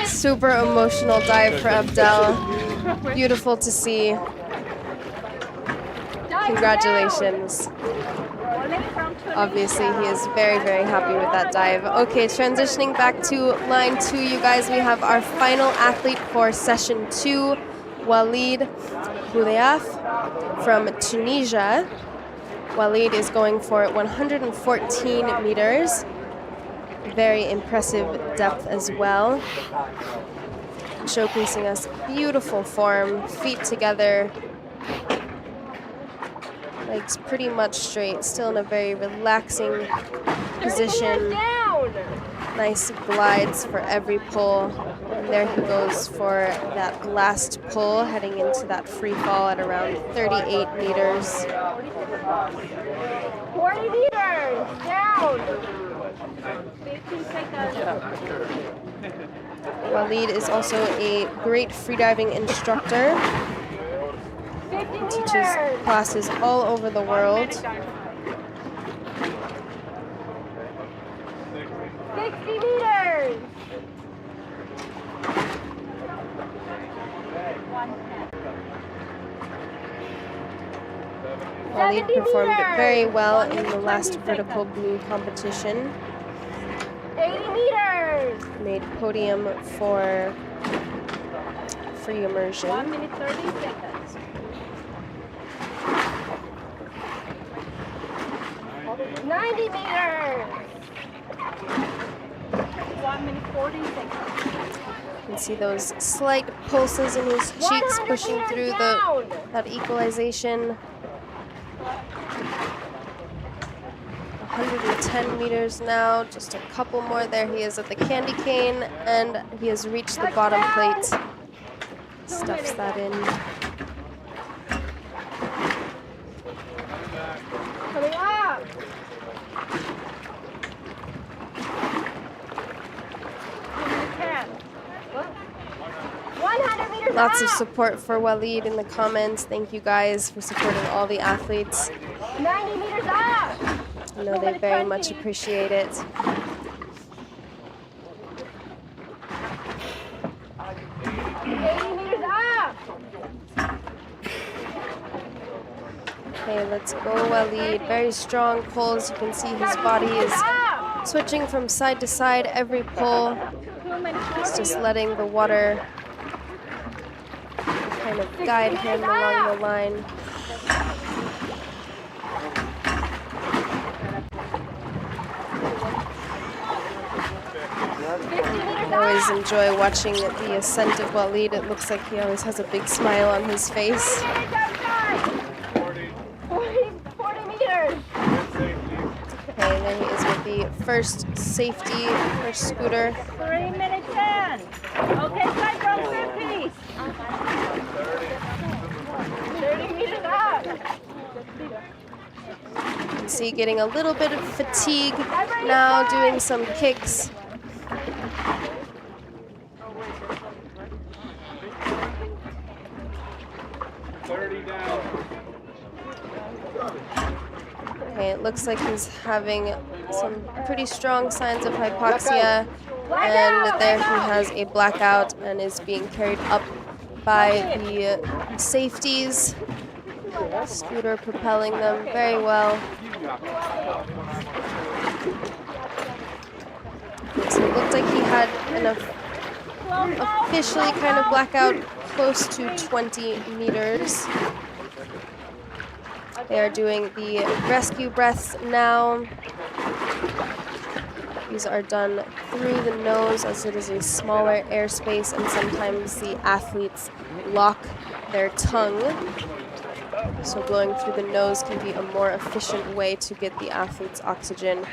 Super emotional dive for Abdel. Beautiful to see. Congratulations. Obviously, he is very, very happy with that dive. Okay, transitioning back to line 2, you guys, we have our final athlete for session 2, Walid Bouliaf from Tunisia. Walid is going for 114 meters. Very impressive depth as well. Showcasing us beautiful form, feet together. Legs pretty much straight, still in a very relaxing position. Nice glides for every pull. And there he goes for that last pull, heading into that free fall at around 38 meters. 40 meters, down. 15 seconds. Walid is also a great freediving instructor. He teaches classes all over the world. 60 meters. Walid performed very well in the last vertical blue competition. 80 meters. Made podium for free immersion. 1 minute 30 seconds. 90 meters. 1 minute 40 seconds. You can see those slight pulses in his cheeks pushing through that equalization. 110 meters now, just a couple more. There he is at the candy cane, and he has reached the bottom plate. Stuffs that in. Coming up. Lots of support for Walid in the comments. Thank you guys for supporting all the athletes. 90 meters up. I know they very much appreciate it. 80 meters up. Okay, let's go, Walid. Very strong pulls. You can see his body is switching from side to side every pull. He's just letting the water kind of guide him along the line. I always enjoy watching the ascent of Walid. It looks like he always has a big smile on his face. 40 meters. Okay, and then he is with the first safety, first scooter. 3 minutes 10. Okay, slide from 50. 30 meters up. You can see getting a little bit of fatigue now, doing some kicks. Okay, it looks like he's having some pretty strong signs of hypoxia, and there he has a blackout and is being carried up by the safeties. Scooter propelling them very well. So it looked like he had an officially kind of blackout close to 20 meters. They are doing the rescue breaths now. These are done through the nose as it is a smaller airspace, and sometimes the athletes lock their tongue. So blowing through the nose can be a more efficient way to get the athletes oxygen.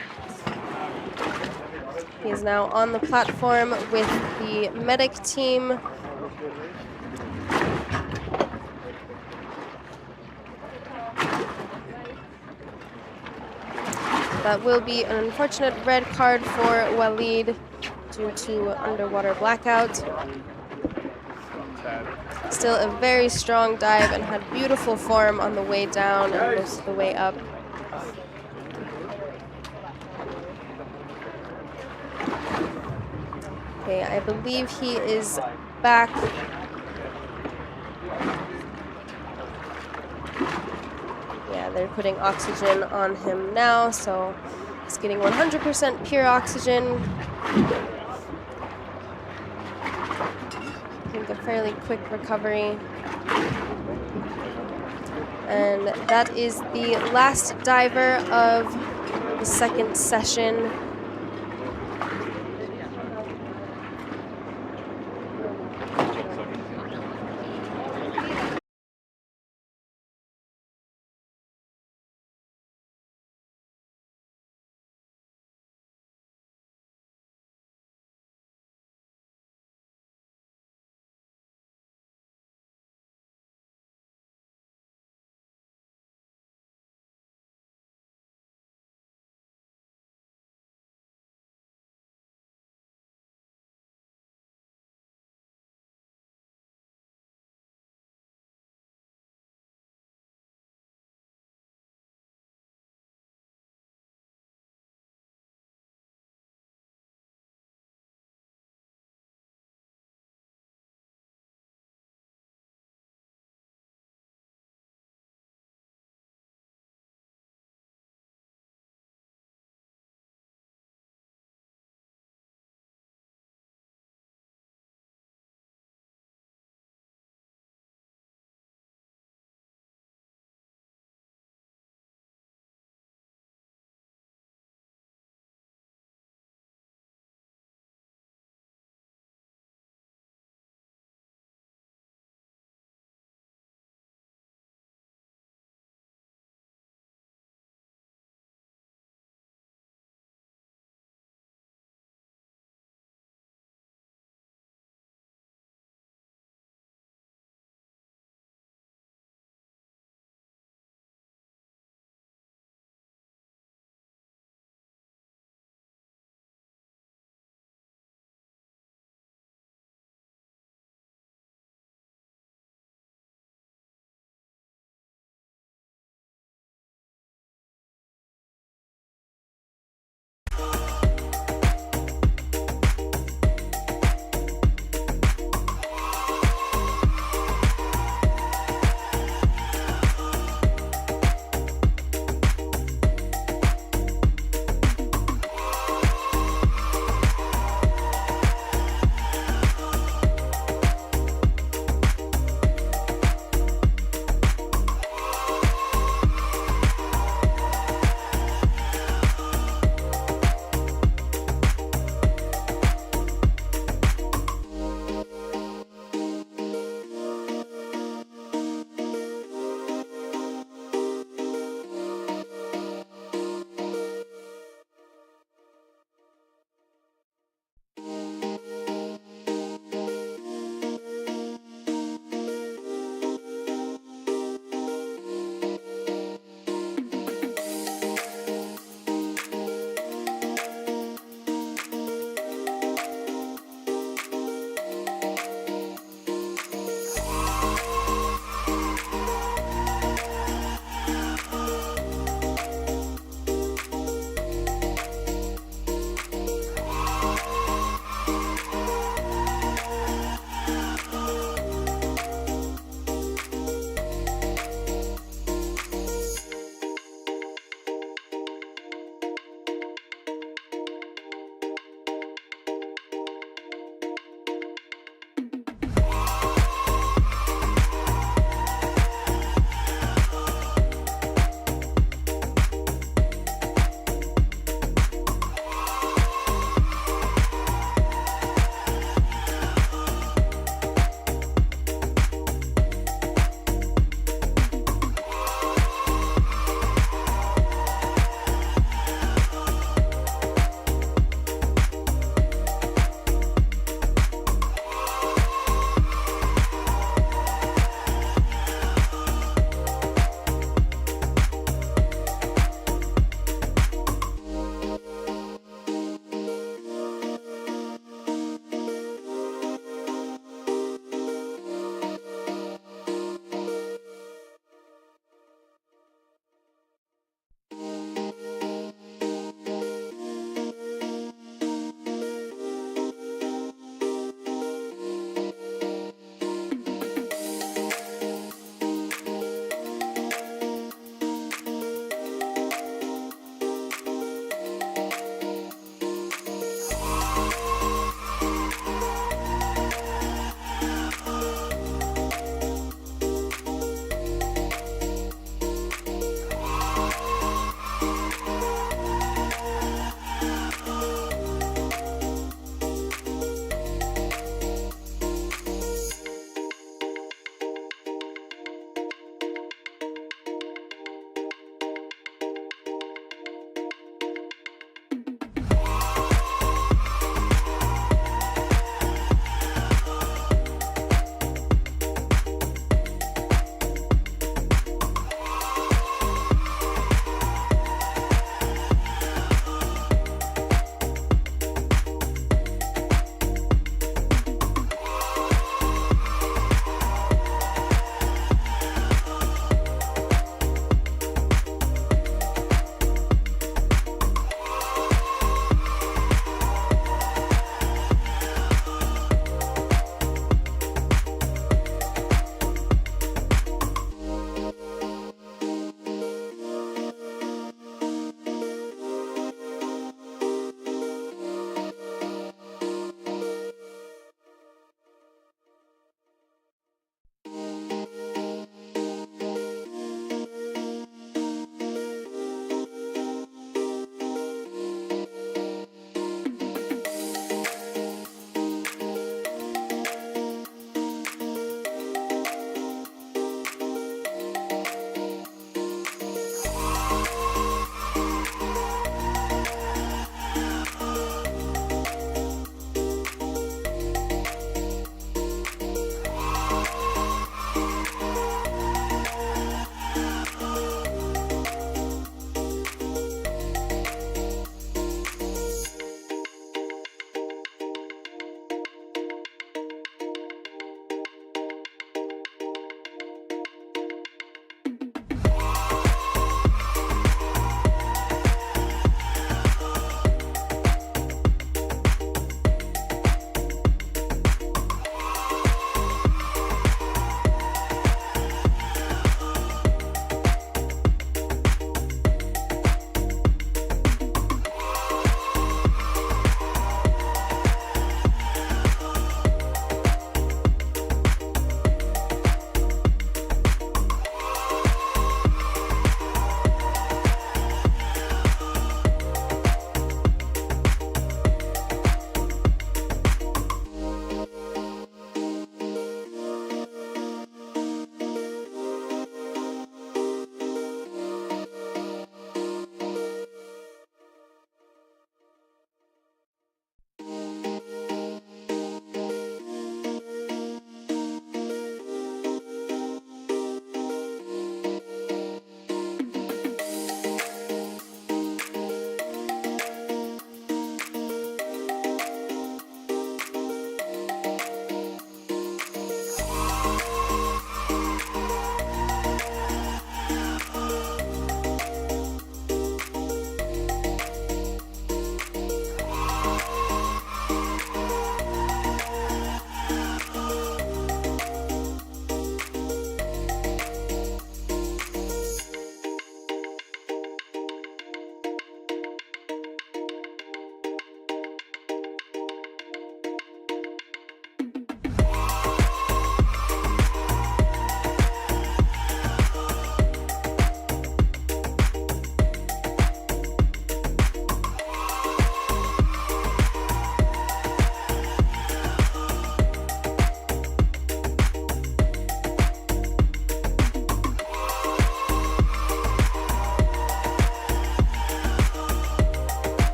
He is now on the platform with the medic team. That will be an unfortunate red card for Walid due to underwater blackout. Still a very strong dive and had beautiful form on the way down and most of the way up. Okay, I believe he is back. Yeah, they're putting oxygen on him now, so he's getting 100% pure oxygen. I think a fairly quick recovery. And that is the last diver of the second session.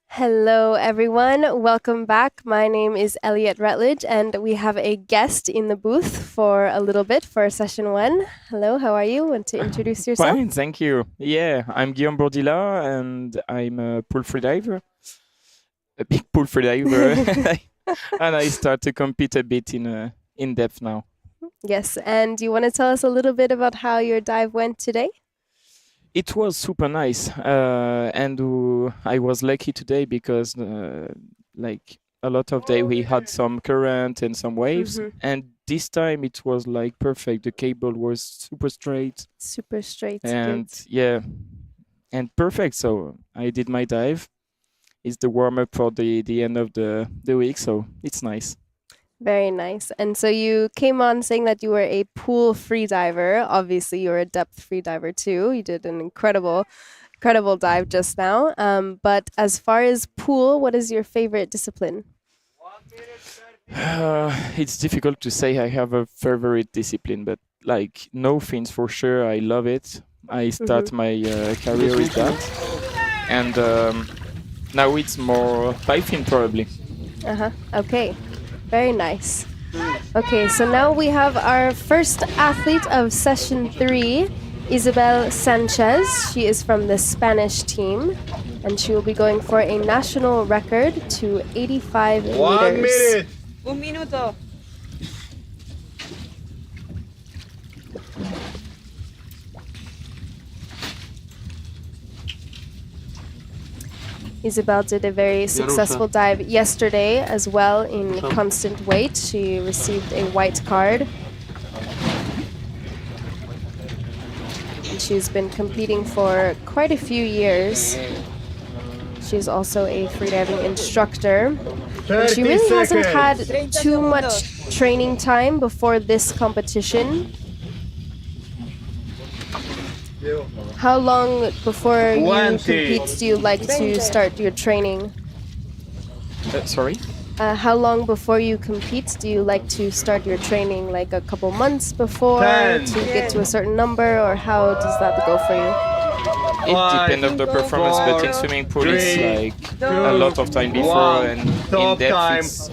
Hello, everyone. Welcome back. My name is Elliot Rutledge, and we have a guest in the booth for a little bit for session 1. Hello, how are you? Want to introduce yourself? Fine, thank you. Yeah, I'm Guillaume Bourdila, and I'm a pool freediver, a big pool freediver, and I start to compete a bit in depth now. Yes, and you want to tell us a little bit about how your dive went today? It was super nice, and I was lucky today because, like a lot of day, we had some current and some waves, and this time it was like perfect. The cable was super straight. Super straight. And good. yeah, and perfect. So I did my dive. It's the warm up for the end of the week, so it's nice. Very nice. And so you came on saying that you were a pool freediver. Obviously, you're a depth freediver too. You did an incredible dive just now. But as far as pool, what is your favorite discipline? It's difficult to say I have a favorite discipline, but like no fins for sure. I love it. I start my career with that, and now it's more FIM probably. Okay. Very nice. Okay, so now we have our first athlete of session 3, Isabel Sanchez. She is from the Spanish team, and she will be going for a national record to 85 meters. 1 minute. Un minuto. Isabel did a very successful dive yesterday as well in constant weight. She received a white card. And she's been competing for quite a few years. She's also a freediving instructor. And she really hasn't had too much training time before this competition. How long before you 20. compete do you like to start your training? Sorry? How long before you compete do you like to start your training? Like a couple months before 10. to get to a certain number, or how does that go for you? It depends on the performance, but in swimming pool it's like a lot of time before, and in depth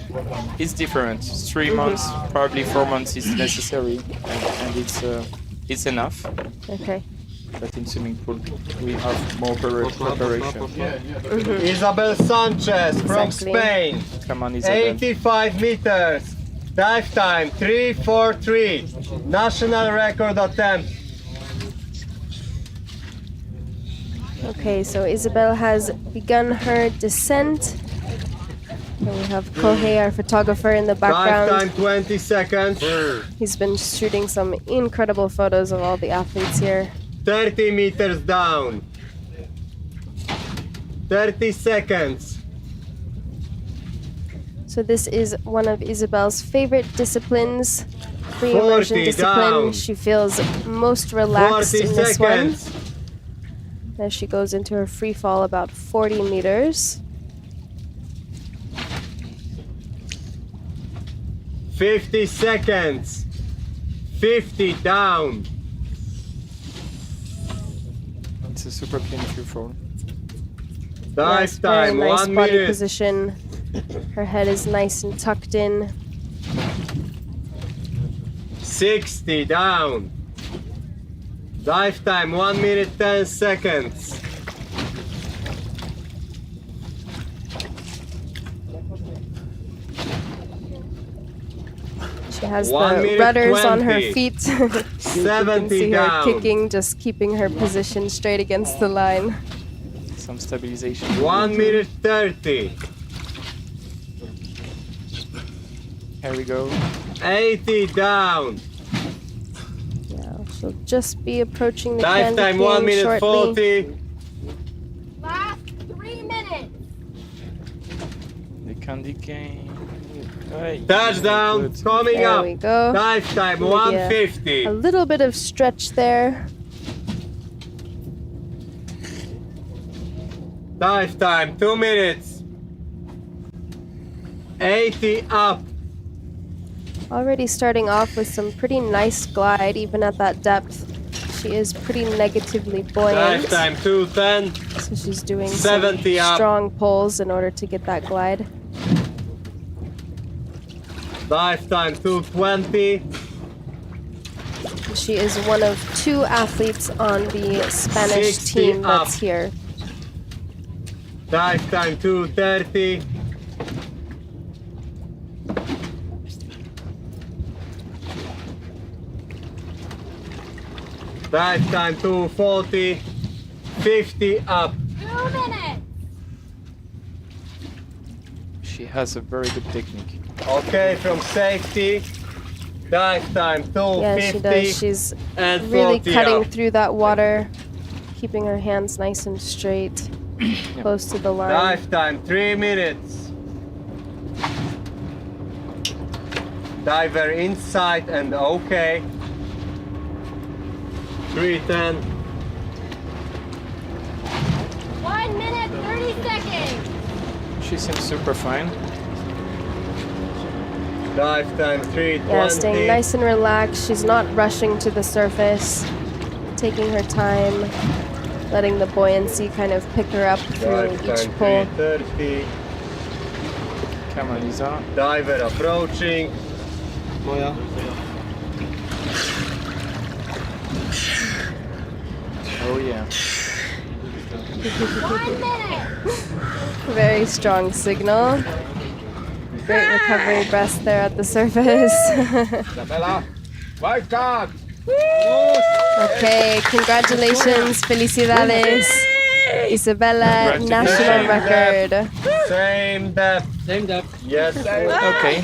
it's different. 3 months, probably 4 months is necessary, and it's enough. Okay. But in swimming pool we have more preparation. Isabel Sanchez from Exactly. Spain. Come on, Isabel. 85 meters. Dive time 3:43. National record attempt. Okay, so Isabel has begun her descent. And we have Kohei, our photographer, in the Dive time background. 20 seconds. He's been shooting some incredible photos of all the athletes here. 30 meters down. 30 seconds. So this is one of Isabel's favorite disciplines, free 40 immersion discipline. down. She feels most relaxed 40 in this one. seconds. As she goes into her free fall about 40 meters. 50 seconds. 50 down. It's a super clean free fall. Dive Very time nice 1 body minute. position. Her head is nice and tucked in. 60 down. Dive time 1 minute 10 seconds. She has 1 the minute rudders on her 20. feet. You can 70 see her down. kicking, just keeping her position straight against the line. Some stabilization. 1 minute 30. Here we go. 80 down. Yeah, she'll just be approaching the Dive candy time 1 cane minute shortly. 40. Last 3 minutes. The candy cane. Right. Touchdown Good. coming There up. we go. Dive time Maybe 150. A little bit of stretch there. Dive time 2 minutes. 80 up. Already starting off with some pretty nice glide, even at that depth. she is pretty negatively Dive buoyant. time 210. So she's doing 70 some up. strong pulls in order to get that glide. Dive time 220. She is one of 2 athletes on the Spanish 60 team that's up. here. Dive time 230. Dive time 240. 50 up. 2 minutes. She has a very good technique. Okay, from safety. Dive time 250. Yeah, she does. She's and really 40 cutting up. through that water, keeping her hands nice and straight, close to the line. Dive time 3 minutes. Diver inside and okay. 310. 1 minute, 30 seconds. She seems super fine. Dive time 320. Yeah, staying nice and relaxed. She's not rushing to the surface, taking her time, letting the buoyancy kind of pick her up through Dive each time pull. 330. Come on, Lisa. Diver approaching. Oh yeah. 1 minute. Very strong signal. Great recovery breast there at the surface. Isabella, wild card. Okay, congratulations, felicidades. Isabella, national record. Same depth. Same depth. Yes. Okay.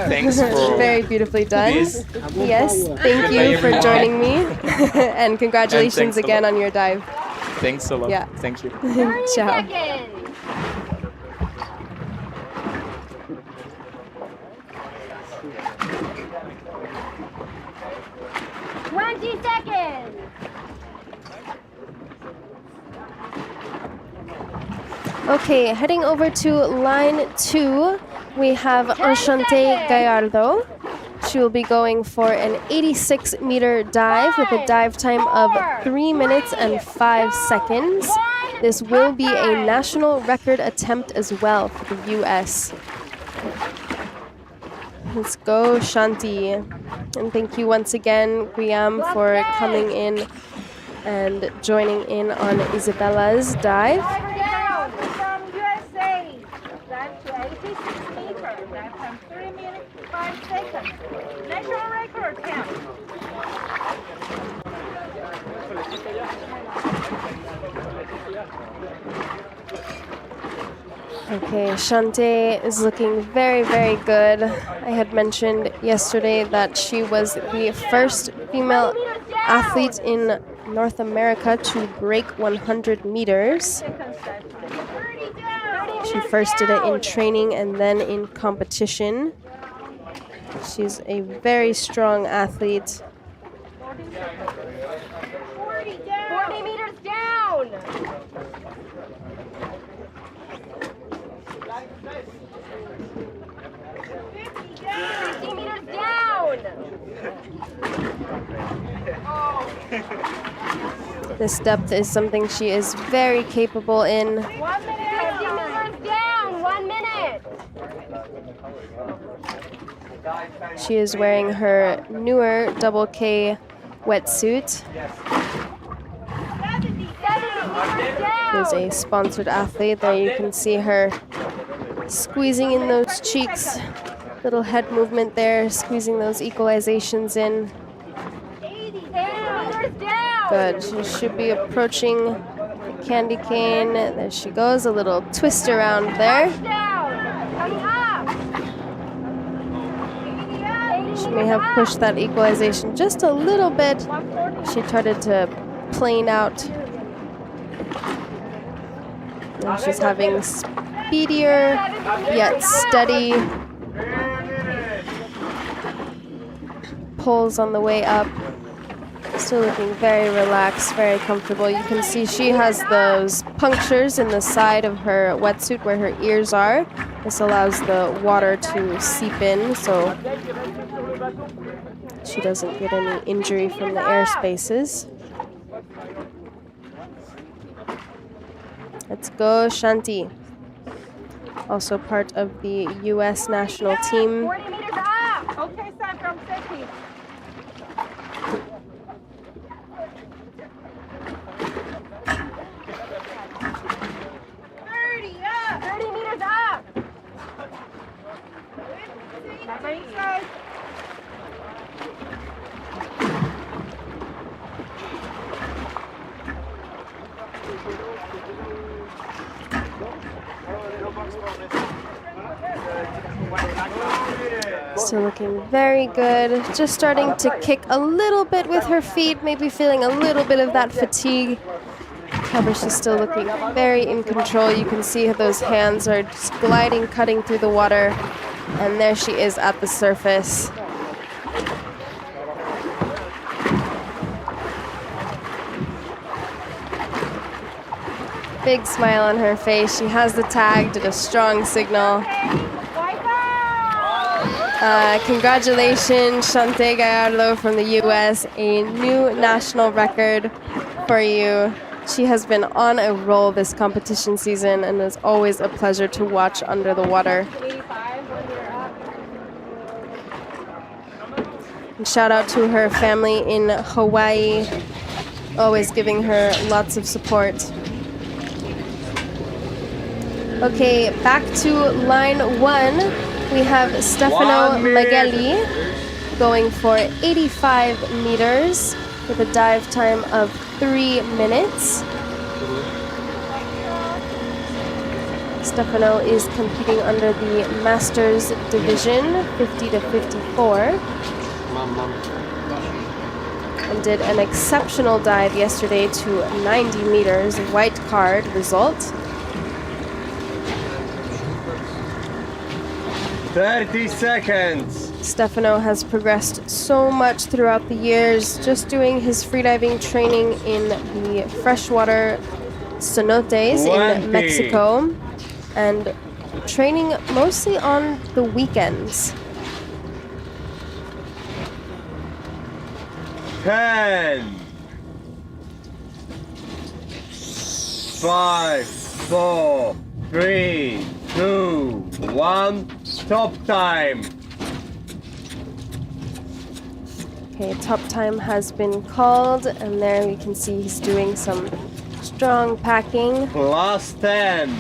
Thanks for Very beautifully done. this. Yes, thank you for joining me. And congratulations thanks a again lot. on your dive. Thanks a lot. Yeah. Thank you. 30 Ciao. seconds. Okay, heading over to line 2, we have Enchante Gallardo. She will be going for an 86-meter dive with a dive time of 3 minutes and 5 seconds. This will be a national record attempt as well for the U.S. Let's go, Shanti. And thank you once again, Guillaume, for coming in and joining in on Isabella's dive. Down from USA. Dive to 86 meters. Dive from 3 minutes 5 seconds. National record attempt. Okay, Shante is looking very, very good. I had mentioned yesterday that she was the first female athlete in North America to break 100 meters. She first did it in training and then in competition. She's a very strong athlete. 40 meters down. 50 meters down. This depth is something she is very capable in. 1 minute. 50 meters down. 1 minute. She is wearing her newer double K wetsuit. 70 meters down. Is a sponsored athlete. There you can see her squeezing in those cheeks. Little head movement there, squeezing those equalizations in. 80 meters down. Good. She should be approaching the candy cane. There she goes. A little twist around there. Down. Coming up. She may have pushed that equalization just a little bit. She started to plane out. And she's having speedier yet steady pulls on the way up. Still looking very relaxed, very comfortable. You can see she has those punctures in the side of her wetsuit where her ears are. This allows the water to seep in so she doesn't get any injury from the air spaces. Let's go, Shanti. Also part of the U.S. national team. 40 meters up. Okay, start from safety. Up. 30 meters up. Back by inside. Still looking very good. Just starting to kick a little bit with her feet, maybe feeling a little bit of that fatigue. However, she's still looking very in control. You can see those hands are just gliding, cutting through the water. And there she is at the surface. Big smile on her face. She has the tag, did a strong signal. Congratulations, Shante Gallardo from the US, a new national record for you. She has been on a roll this competition season and is always a pleasure to watch under the water. And shout out to her family in Hawaii, always giving her lots of support. Okay, back to line 1. We have Stefano Magelli going for 85 meters with a dive time of 3 minutes. Stefano is competing under the Masters division, 50 to 54. And did an exceptional dive yesterday to 90 meters, white card result. 30 seconds. Stefano has progressed so much throughout the years, just doing his freediving training in the freshwater cenotes in Mexico and training mostly on the weekends. 10, 5, 4, 3, 2, 1. Top time. Okay, top time has been called, and there we can see he's doing some strong packing. Last 10.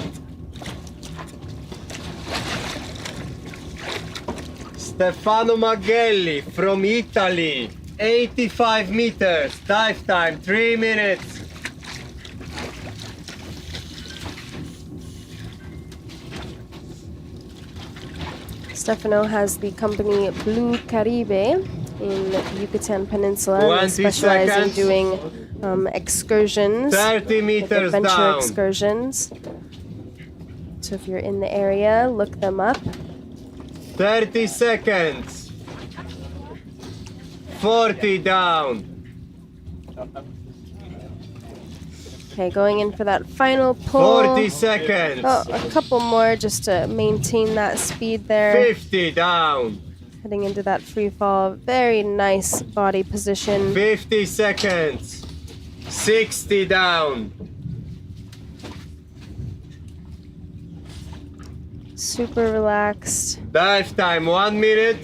Stefano Magelli from Italy, 85 meters, dive time 3 minutes. Stefano has the company Blue Caribe in the Yucatan Peninsula. They specialize in doing excursions, 30 meters adventure down. excursions. So if you're in the area, look them up. 30 seconds. 40 down. Okay, going in for that final pull. 40 seconds. Oh, a couple more just to maintain that speed there. 50 down. Heading into that free fall. Very nice body position. 50 seconds. 60 down. Super relaxed. Dive time 1 minute.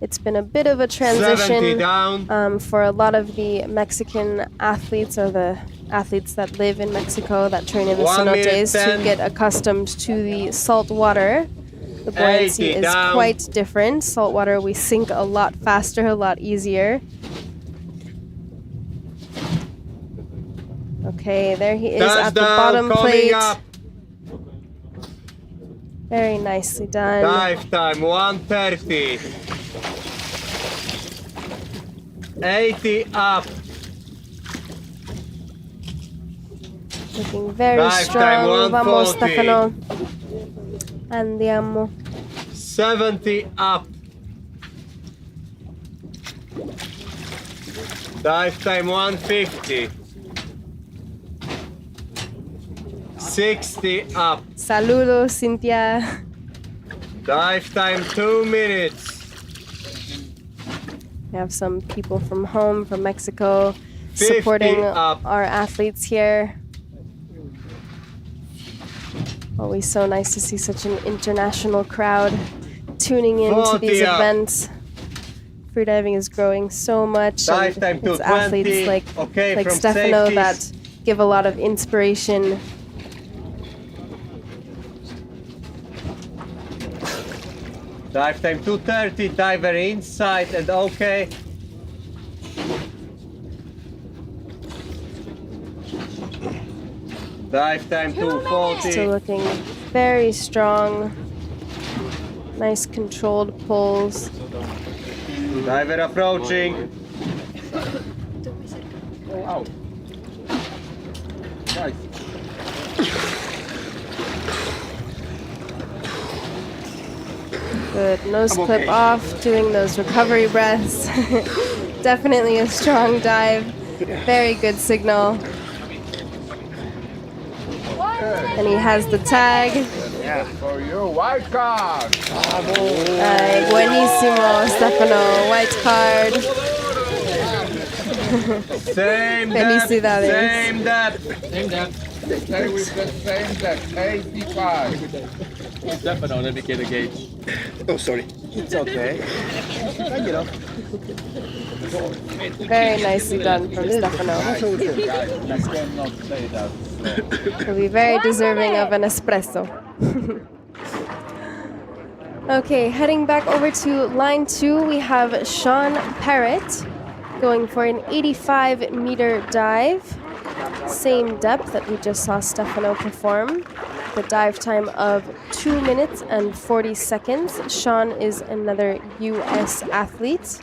It's been a bit of a 70 transition down. for a lot of the Mexican athletes or the athletes that live in Mexico that train in the 1 minute cenotes to 10. get accustomed to the salt water. The buoyancy 80 is down. quite different. Salt water, we sink a lot faster, a lot easier. Okay, there he is at the Touchdown bottom coming plate. up. Very nicely done. Dive time 130. 80 up. Looking very Dive time strong. Vamos, 140. Stefano. Andiamo. 70 up. Dive time 150. 60 up. Saludos, Cynthia. Dive time 2 minutes. We have some people from home, from Mexico, supporting up. our athletes here. Always so nice to see such an international crowd tuning in to these 40 up. events. Freediving is growing so much, Dive and time to it's athletes 20. like Okay, from Stefano safeties. that give a lot of inspiration. Dive time 230, diver inside and okay. Dive time 240. Still looking very strong. Nice controlled pulls. Diver approaching. Wow. Nice. Good nose clip off, doing those recovery breaths. Definitely a strong dive. Very good signal. And he has the tag. For you, white card. Ay, buenísimo, Stefano. White card. Same Felicidades. depth. Same depth. Stay with the same depth, 85. Stefano, let me get a gauge. Oh, sorry. It's okay. Very nicely done from Stefano. Guys, you cannot say that. He'll be very deserving of an espresso. Okay, heading back over to line 2, we have Sean Parrott going for an 85-meter dive. Same depth that we just saw Stefano perform. The dive time of 2 minutes and 40 seconds. Sean is another U.S. athlete.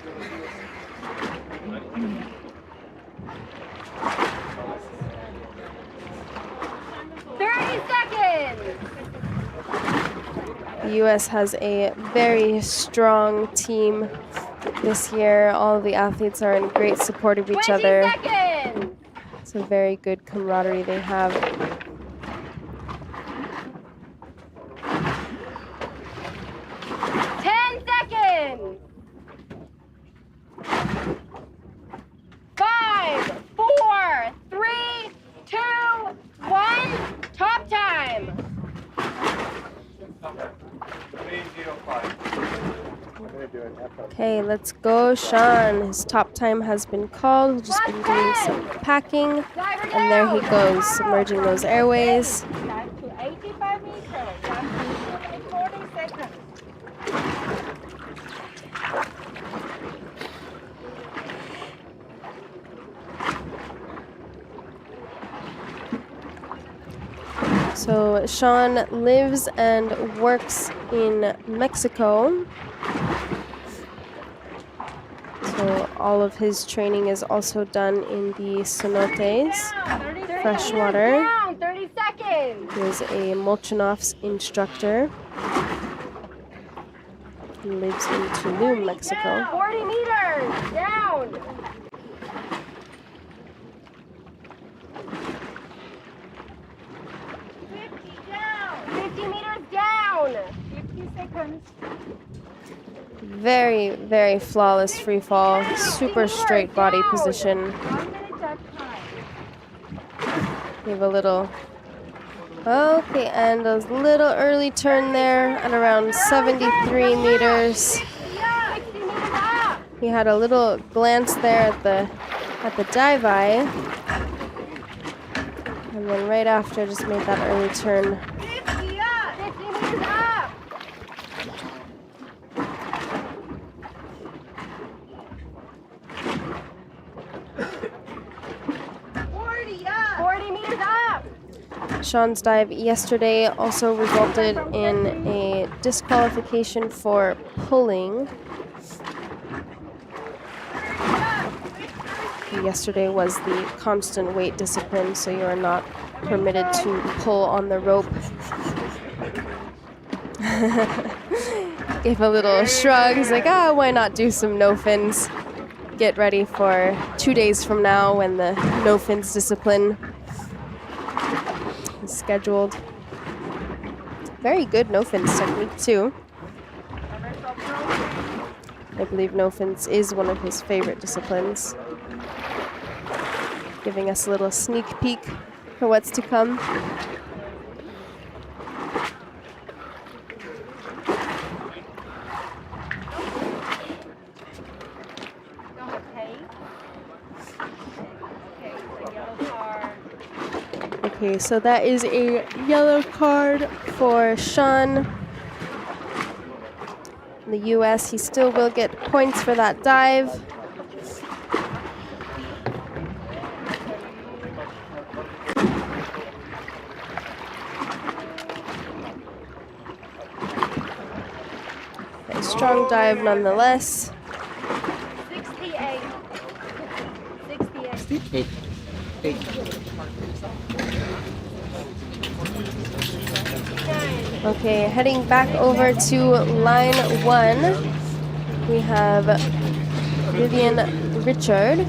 The U.S. has a very strong team this year. All of the athletes are in great support of each other. It's a very good camaraderie they have. Okay, let's go, Sean. His top time has been called. He's just been doing some packing. And there he goes, submerging those airways. Dive to 85 meters. Dive to 40 seconds. So Sean lives and works in Mexico. So all of his training is also done in the cenotes, freshwater. Down, 30 seconds. He is a Molchanov's instructor. He lives in Tulum, Mexico. 40 meters. Down. 50 meters down. 50 seconds. Very, very flawless free fall. Super straight body position. 1 minute dive time. Give a little. Okay, and a little early turn there at around 73 meters. 60 meters up. He had a little glance there at the dive eye. And then right after just made that early turn. 50 up. 50 meters up. 40 meters up. Sean's dive yesterday also resulted in a disqualification for pulling. Yesterday was the constant weight discipline, so you are not permitted to pull on the rope. Gave a little shrug. He's like, why not do some no fins? Get ready for 2 days from now when the no fins discipline is scheduled. Very good no fins technique too. I believe no fins is one of his favorite disciplines. giving us a little sneak peek for what's to come. Okay, so that is a yellow card for Sean. In the US, he still will get points for that dive. A strong dive nonetheless. 68. 68. Okay, heading back over to line 1, we have Vivian Richard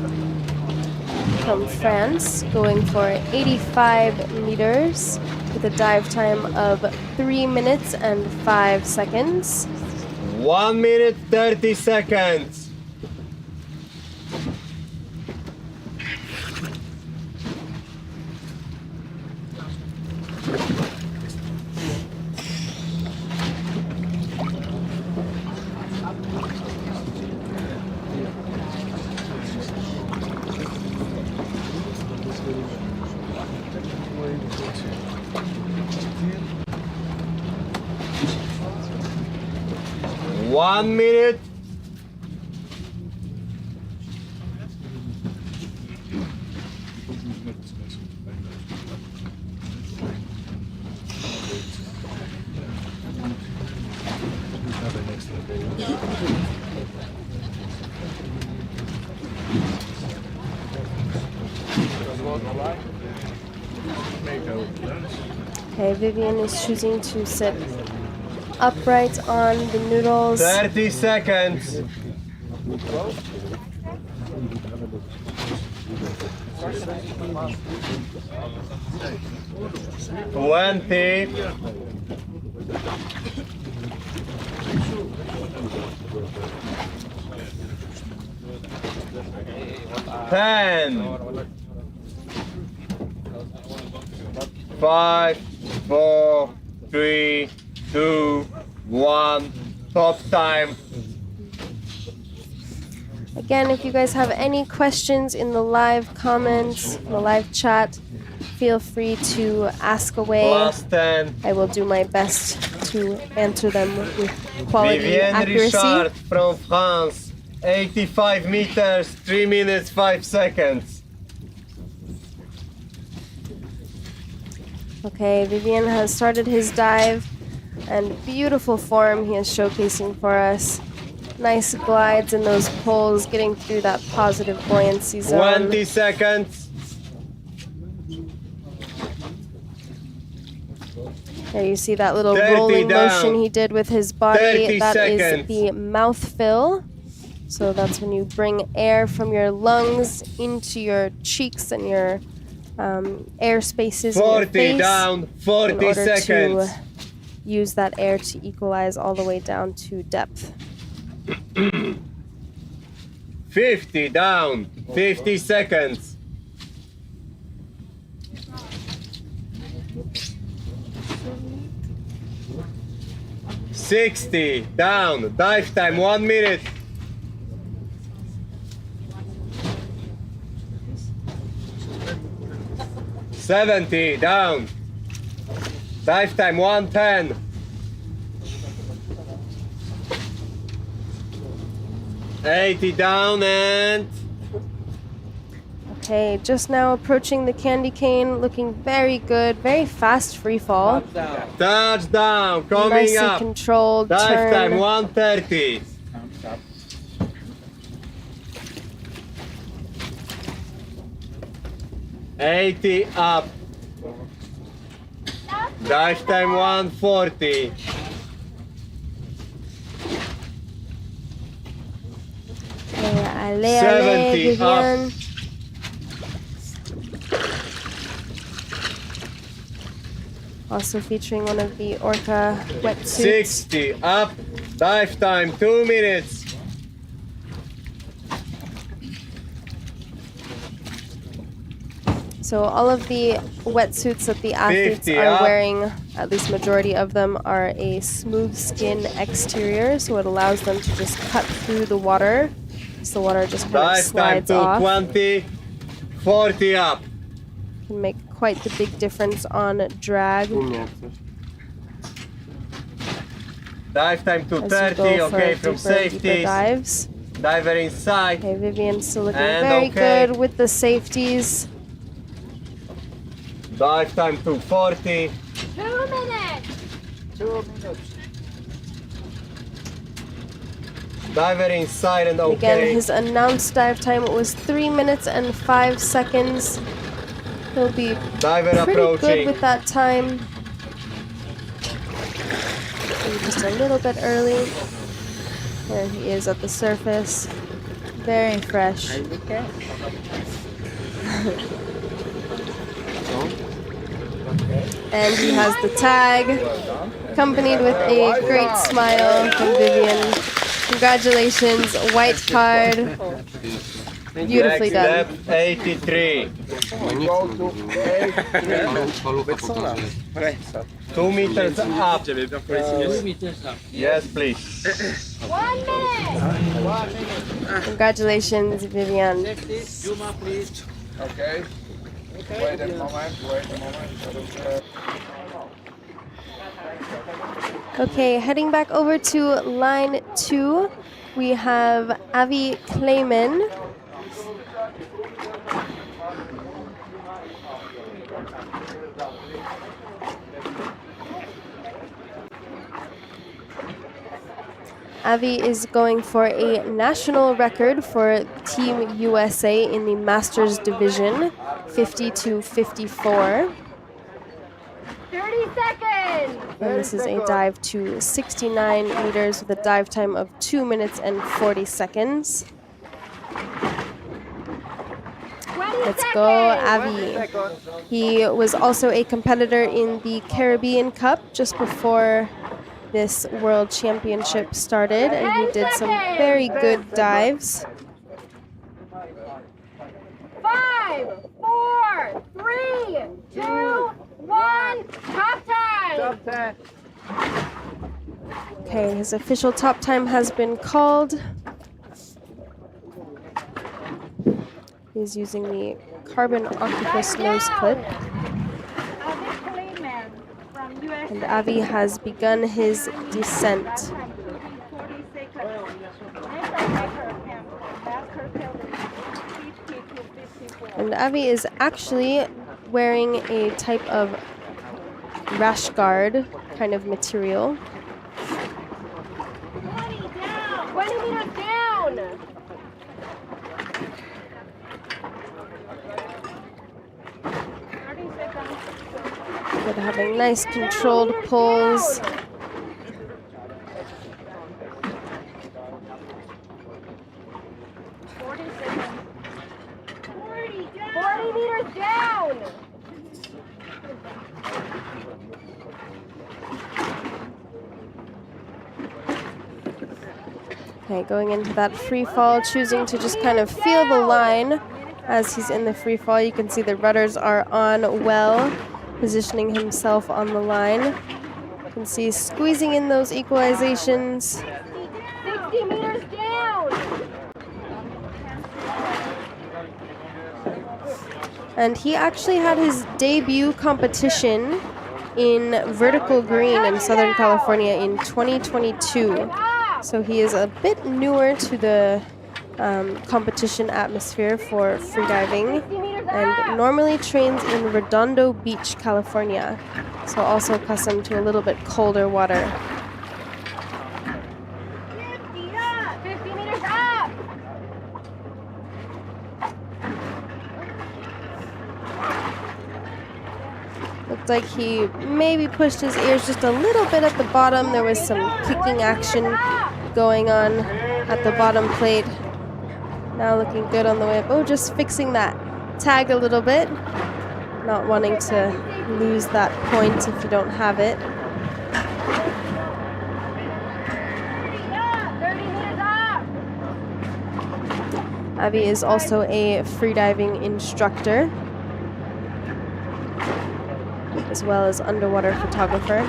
from France going for 85 meters with a dive time of 3 minutes and 5 seconds. 1 minute 30 seconds. One minute. Okay, Vivian is choosing to sit upright on the noodles. 30 seconds. 20. 10. 5, 4, 3, 2, 1. Top time. Again, if you guys have any questions in the live comments, in the live chat, feel free to ask away. Last 10. I will do my best to answer them with quality Vivienne accuracy. Richard from France. 85 meters, 3 minutes, 5 seconds. Okay, Vivian has started his dive, and beautiful form he is showcasing for us. Nice glides in those poles, getting through that positive buoyancy zone. 20 seconds. There you see that little 30 rolling down. motion he did with his body. 30 That is seconds. the mouth fill. So that's when you bring air from your lungs into your cheeks and your air spaces in your 40 face down, in 40 order seconds. to use that air to equalize all the way down to depth. 50 down, 50 seconds. 60 down, dive time 1 minute. 70 down, dive time 110. 80 down and Okay, just now approaching the candy cane, looking very good, very fast free fall. touchdown, coming Nicely up. controlled Dive turn. time 130. 80 up. Dive time 140. Allez, 70 Vivian. Also featuring one of the Orca wetsuits. 60 up. Dive time 2 minutes. So all of the wetsuits that the athletes 50 are up. wearing, at least majority of them, are a smooth skin exterior, so it allows them to just cut through the water. So the water just kind of Dive time slides to off. 20, 40 up. Can make quite the big difference on drag Dive time to as 30, you go for okay, deeper from and deeper safeties. dives. Diver inside. Okay, Vivian's still looking And very okay. good with the safeties. Dive time to 40. 2 minutes. 2 minutes. Diver inside and Again, okay. his announced dive time was 3 minutes and 5 seconds. He'll be Diver pretty good approaching. with that time. Maybe just a little bit early. There he is at the surface. Very fresh. And he has the tag, accompanied with a great smile from Vivian. Congratulations, white card. Beautifully done. Step 83. Go to 83. 2 meters up. J'avais bien pour essayer. Yes, please. 1 minute. Congratulations, Vivian. Okay. Wait a moment. Okay, heading back over to line 2, we have Avi Kleiman. Avi is going for a national record for Team USA in the Masters Division, 50 to 54. 30 seconds. And this is a dive to 69 meters with a dive time of 2 minutes and 40 seconds. 20 Let's seconds. go, Avi. He was also a competitor in the Caribbean Cup just before this World Championship started, and he did some very good dives. 5, 4, 3, 2, 1. Top time. Okay, his official top time has been called. He's using the carbon octopus nose clip. And Avi has begun his descent. And Avi is actually wearing a type of rash guard kind of material. 20 meters down. But having nice controlled pulls. Okay, going into that free fall, choosing to just kind of feel the line as he's in the free fall. You can see the rudders are on well, positioning himself on the line. You can see squeezing in those equalizations. 60 meters down. And he actually had his debut competition in vertical green in Southern California in 2022. So he is a bit newer to the competition atmosphere for freediving and normally trains in Redondo Beach, California. So also accustomed to a little bit colder water. 50 meters up. Looked like he maybe pushed his ears just a little bit at the bottom. There was some kicking action going on at the bottom plate. Now looking good on the way up. Oh, just fixing that tag a little bit. Not wanting to lose that point if you don't have it. 30 meters up. Avi is also a freediving instructor. as well as underwater photographer.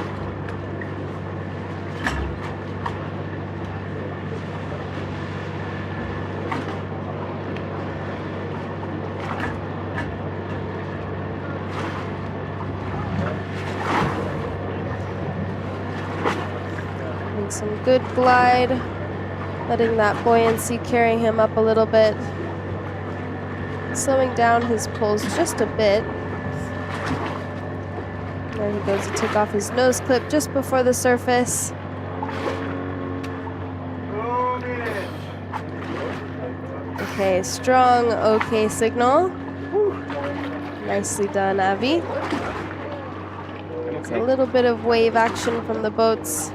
Doing some good glide, letting that buoyancy carry him up a little bit. Slowing down his pulls just a bit. There he goes to take off his nose clip just before the surface. Okay, strong okay signal. Nicely done, Avi. It's a little bit of wave action from the boats.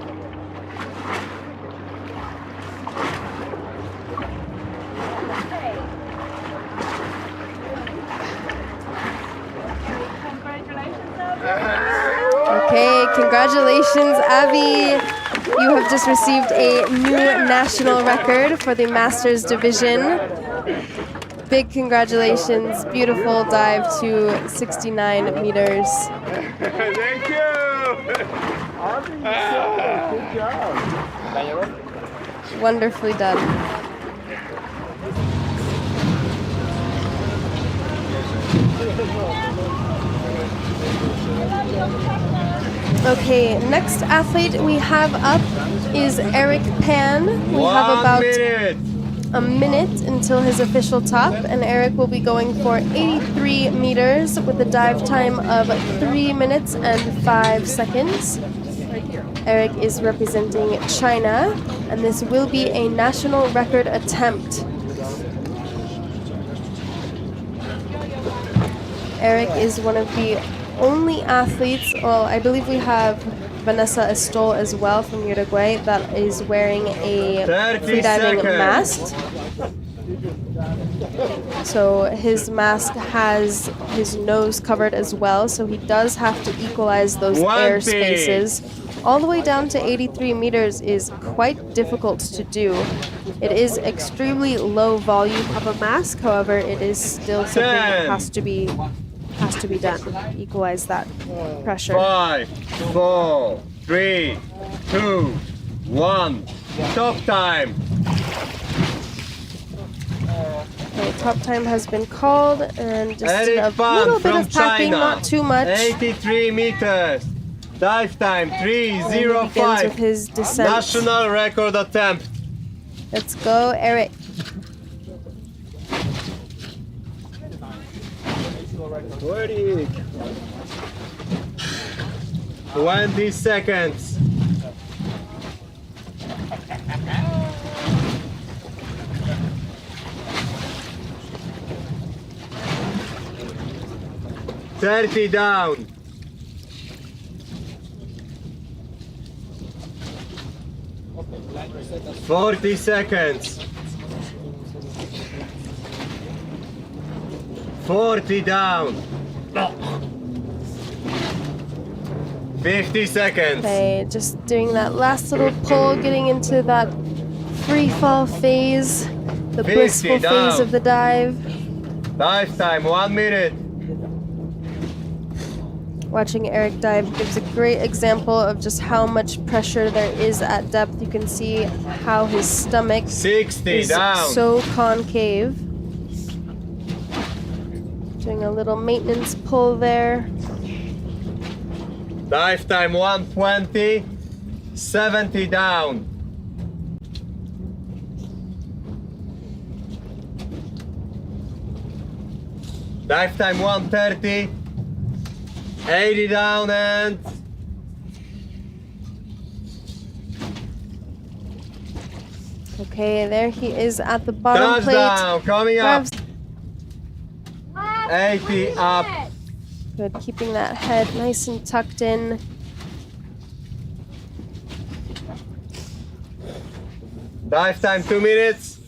Okay, congratulations, Avi. You have just received a new national record for the Masters division. Big congratulations. Beautiful dive to 69 meters. Thank you! Good job. Wonderfully done. Okay, next athlete we have up is Eric Pan. We have about a minute until his official top, and Eric will be going for 83 meters with a dive time of 3 minutes and 5 seconds. Eric is representing China, and this will be a national record attempt. Eric is one of the only athletes, well, I believe we have Vanessa Estol as well from Uruguay that is wearing a freediving mask. So his mask has his nose covered as well, so he does have to equalize those air spaces. All the way down to 83 meters is quite difficult to do. It is extremely low volume of a mask, however, it is still something that has to be done. Equalize that pressure. 5, 4, 3, 2, 1. Top time. Okay, top time has been called, and just Eric a Pan little bit from of packing, China. not too much. 83 meters. Dive time And he begins 3:05. with his descent. National record attempt. Let's go, Eric. Eric. 20 seconds. $30 down. 40 seconds. 40 down. 50 seconds. Okay, just doing that last little pull, getting into that free fall phase, the 50 blissful down. phase of the dive. Dive time 1 minute. Watching Eric dive gives a great example of just how much pressure there is at depth. You can see how his stomach 60 is down. so concave. Doing a little maintenance pull there. Dive time 120. 70 down. Dive time 130. 80 down and Okay, there he is at the bottom plate. touchdown coming up. Grabs 80 up. Good, keeping that head nice and tucked in. Dive time 2 minutes.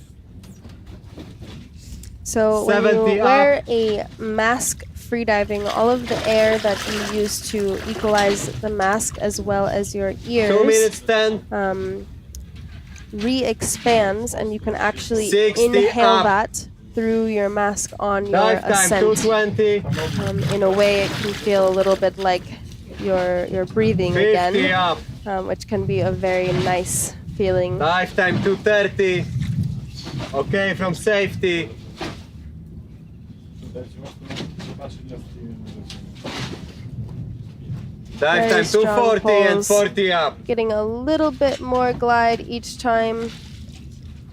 So when 70 you wear a mask freediving, all of the air that you use to equalize the mask as well as your 2 ears minutes 10. re-expands, and you can actually 60 inhale up. that through your mask on your Dive time ascent. 220. In a way, it can feel a little bit like you're breathing 50 again, up. which can be a very nice feeling. Dive time 230. Okay, from safety. Dive Very time strong 240 and pulls. 40 up. Getting a little bit more glide each time.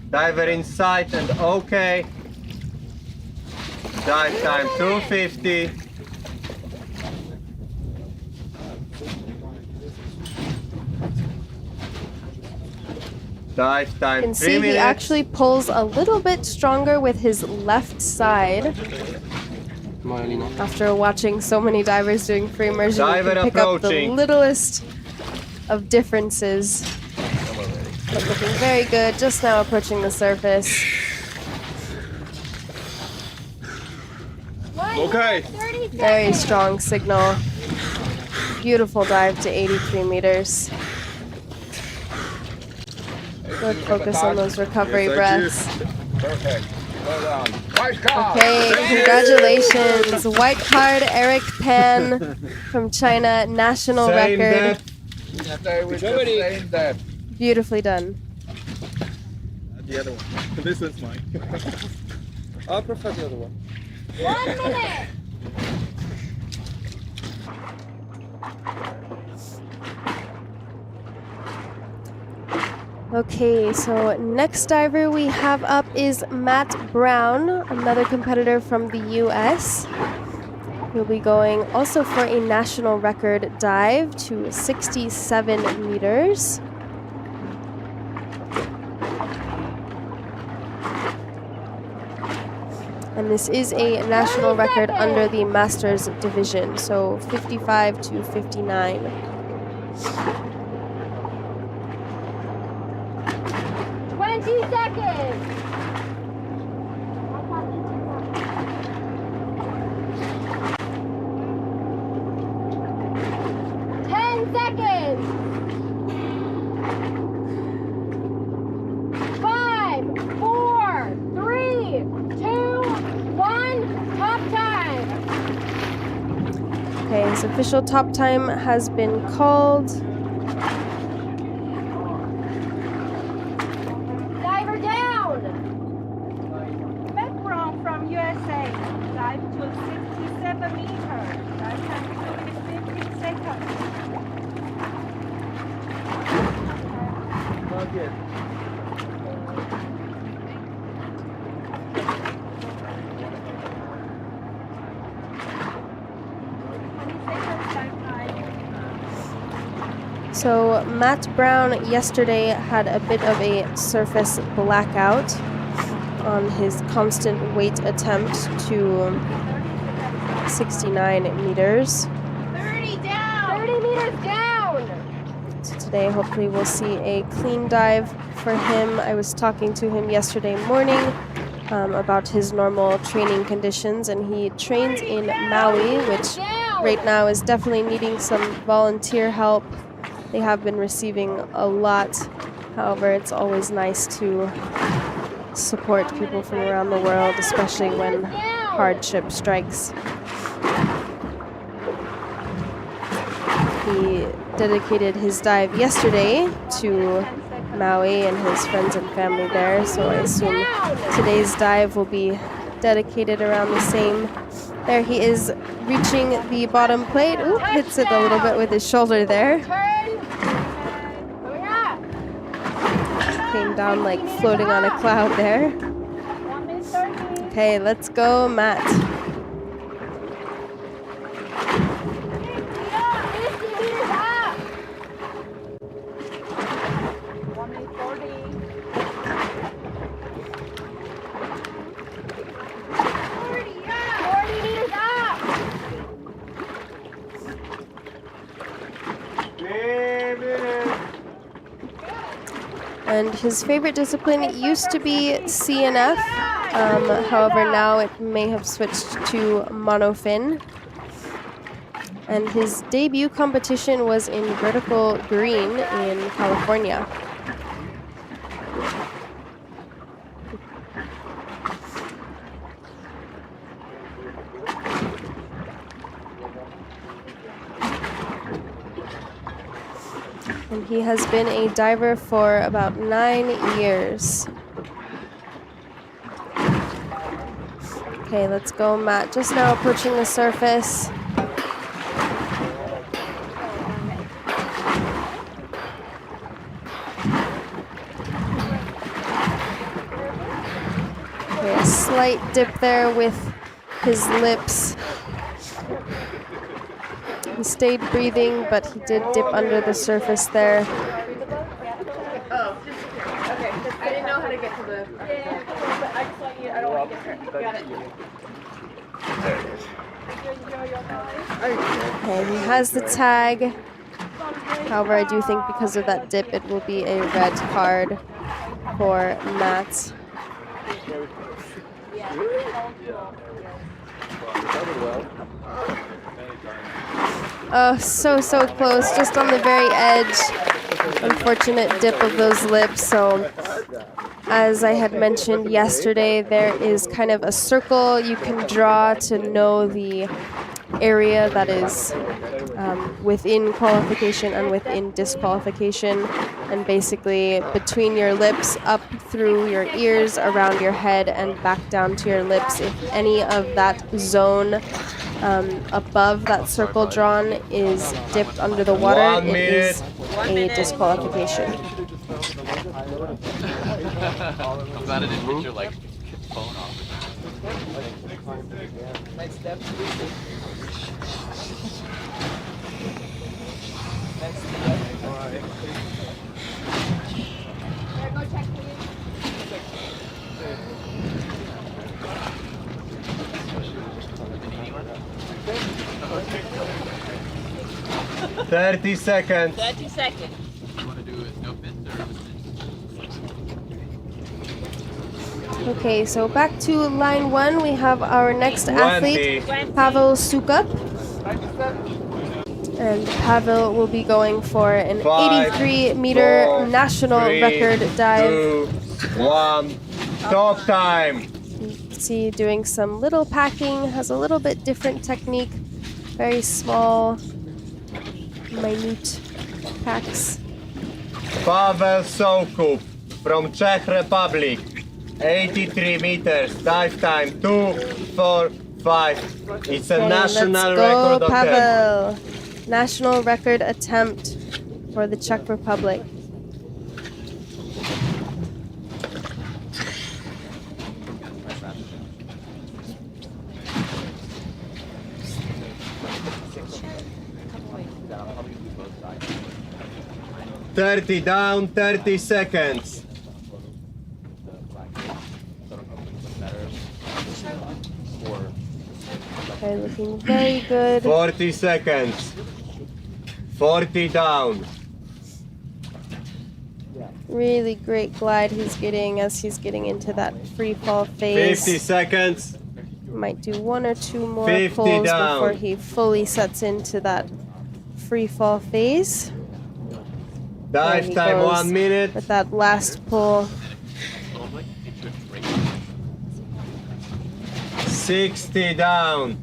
Diver in sight and okay. Dive time 250. Dive You time can 3 see minutes. he actually pulls a little bit stronger with his left side. After watching so many divers doing free immersion, you Diver can pick up the approaching. littlest of differences. But looking very good, just now approaching the surface. Okay. 30 Very seconds. strong signal. Beautiful dive to 83 meters. Good focus on those recovery breaths. Perfect. Well done. White card. Okay, congratulations. White card, Eric Pan from China, national Same record. depth. Stay with the Germany. same depth. Beautifully done. The other one. This one's mine. I prefer the other one. 1 minute. Okay, so next diver we have up is Matt Brown, another competitor from the US. He'll be going also for a national record dive to 67 meters. And this is a national record under the Masters division, so 55 to 59. 20 seconds. Seconds. 5, 4, 3, 2, 1. Top time. Okay, his official top time has been called. Diver down. Matt Brown from USA. Dive to 67 meters. Dive time 50 seconds. Not yet. So Matt Brown yesterday had a bit of a surface blackout on his constant weight attempt to 69 meters. 30 down. 30 meters down. So today hopefully we'll see a clean dive for him. I was talking to him yesterday morning about his normal training conditions, and he trains in Maui, which right now is definitely needing some volunteer help. They have been receiving a lot. However, it's always nice to support people from around the world, especially when hardship strikes. He dedicated his dive yesterday to Maui and his friends and family there, so I assume today's dive will be dedicated around the same. There he is, reaching the bottom plate. Ooh, hits it a little bit with his shoulder there. Came down like floating on a cloud there. Okay, let's go, Matt. And his favorite discipline used to be CNF. However, now it may have switched to monofin. And his debut competition was in vertical green in California. And he has been a diver for about 9 years. Okay, let's go, Matt. Just now approaching the surface. Okay, a slight dip there with his lips. He stayed breathing, but he did dip under the surface there. Oh, okay. I didn't know how to get to the. Yeah, but I just want you. I don't want to get hurt. Got it. Okay, he has the tag. However, I do think because of that dip, it will be a red card for Matt. Oh, so close, just on the very edge. Unfortunate dip of those lips. So, as I had mentioned yesterday, there is kind of a circle you can draw to know the area that is within qualification and within disqualification. And basically between your lips, up through your ears, around your head, and back down to your lips. If any of that zone above that circle drawn is dipped under the water, it is a disqualification. I'm glad I didn't picture like phone off. Next step. Next step. All right. Go check, please. 30 seconds. 30 seconds. You want to do it? No bits or Okay, so back to line 1, we have our next athlete, 20. Pavel Sukup. And Pavel will be going for an 83-meter national record dive. 2, 1, stop time. You can see doing some little packing, has a little bit different technique, very small, minute packs. Pavel Soukup from Czech Republic, 83 meters, dive time 2:45. It's a Okay, national let's go, record attempt. Pavel. National record attempt for the Czech Republic. $30 down, 30 seconds. Okay, looking very good. 40 seconds. 40 down. Really great glide he's getting as he's getting into that free fall phase. 50 seconds. Might do 1 or 2 more 50 pulls down. before he fully sets into that free fall phase. There Dive he time goes 1 minute. with that last pull. 60 down.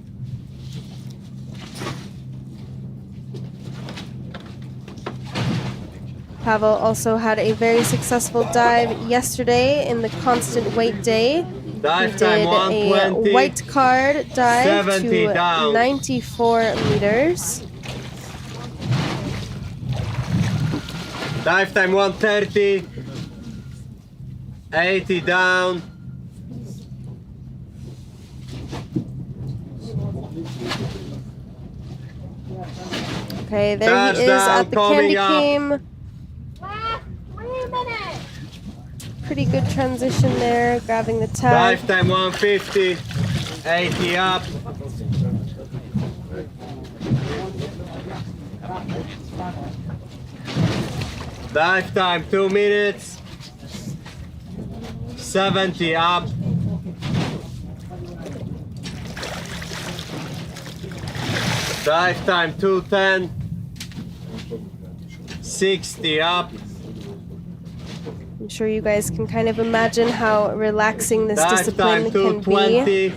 Pavel also had a very successful dive yesterday in the constant weight day. Dive He time did a 120. white card dive 70 to down. 94 meters. Dive time 130. 80 down. Okay, there he is Touchdown at the coming candy up. cane. Last 3 minutes. Pretty good transition there, grabbing the tag. Dive time 150. 80 up. Dive time 2 minutes. 70 up. Dive time 210. 60 up. I'm sure you guys can kind of imagine how relaxing this Dive discipline time can be. 220.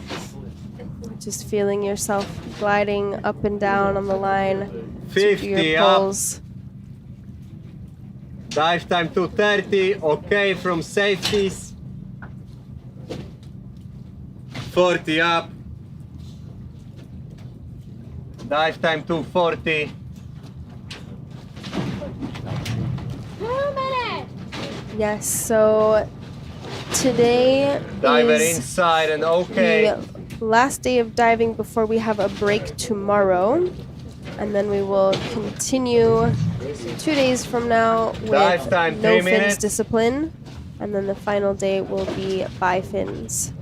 Just feeling yourself gliding up and down on the line to do 50 your up. pulls. Dive time 230, okay from safeties. 40 up. Dive time 240. 2 minutes. Yes, so today Diver is inside and okay. the last day of diving before we have a break tomorrow. And then we will continue 2 days from now with Dive time, no 3 fins minutes. discipline. And then the final day will be by fins.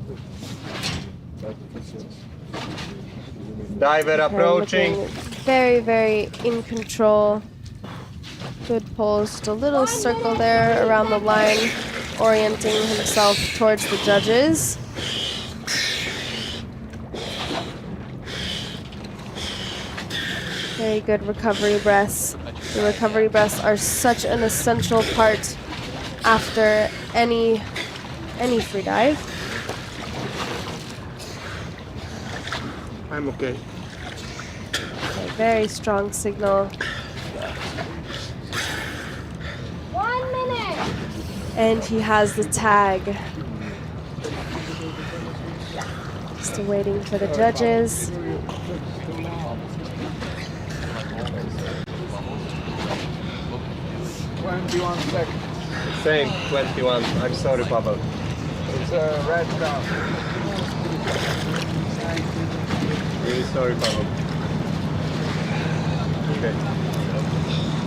Diver Okay, approaching. looking very, very in control. Good pulls, just a little circle there around the line, orienting himself towards the judges. Very good recovery breaths. The recovery breaths are such an essential part after any free dive. I'm okay. Okay, very strong signal. 1 minute. And he has the tag. Still waiting for the judges. 21 seconds. Same, 21. I'm sorry, Pavel. It's a red count. Really sorry, Pavel. Okay.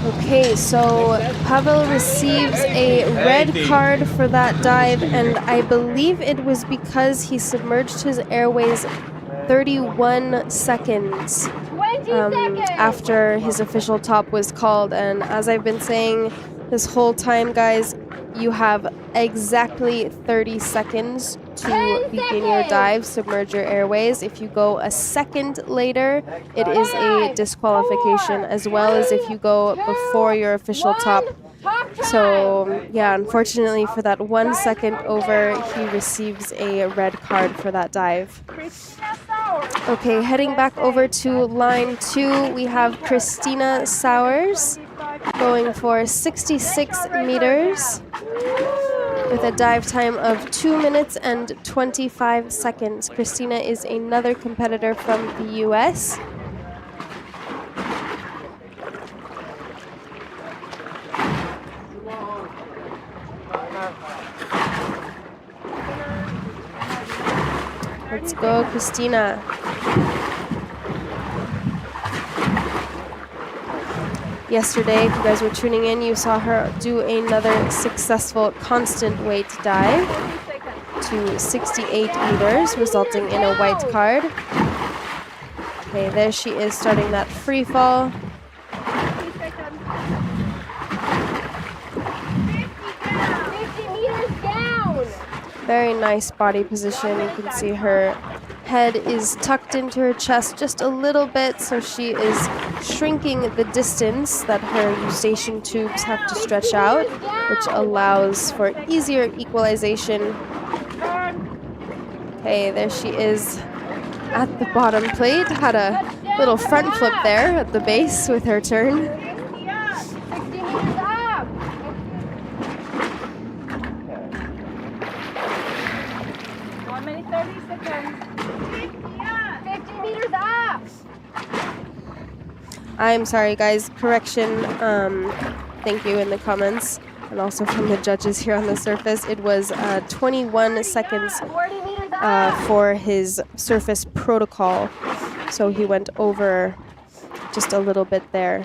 Okay, so Pavel receives a red card for that dive, and I believe it was because he submerged his airways 31 seconds 20 seconds. after his official top was called. And as I've been saying this whole time, guys, you have exactly 30 seconds to 10 begin your seconds. dive, submerge your airways. If you go a second later, it is a disqualification, as well as if you go before your official top. So yeah, unfortunately for that 1 second over, he receives a red card for that dive. Okay, heading back over to line 2, we have Christina Sowers going for 66 meters with a dive time of 2 minutes and 25 seconds. Christina is another competitor from the US. Let's go, Christina. Yesterday, if you guys were tuning in, you saw her do another successful constant weight dive to 68 meters, resulting in a white card. Okay, there she is starting that free fall. 50 meters down. Very nice body position. You can see her head is tucked into her chest just a little bit, so she is shrinking the distance that her eustachian tubes have to stretch out, which allows for easier equalization. Okay, there she is at the bottom plate. Had a little front flip there at the base with her turn. 60 meters up. 1 minute 30 seconds. 50 meters up. I'm sorry, guys. Correction. Thank you in the comments, and also from the judges here on the surface. It was 21 seconds 40 meters up. for his surface protocol, so he went over just a little bit there.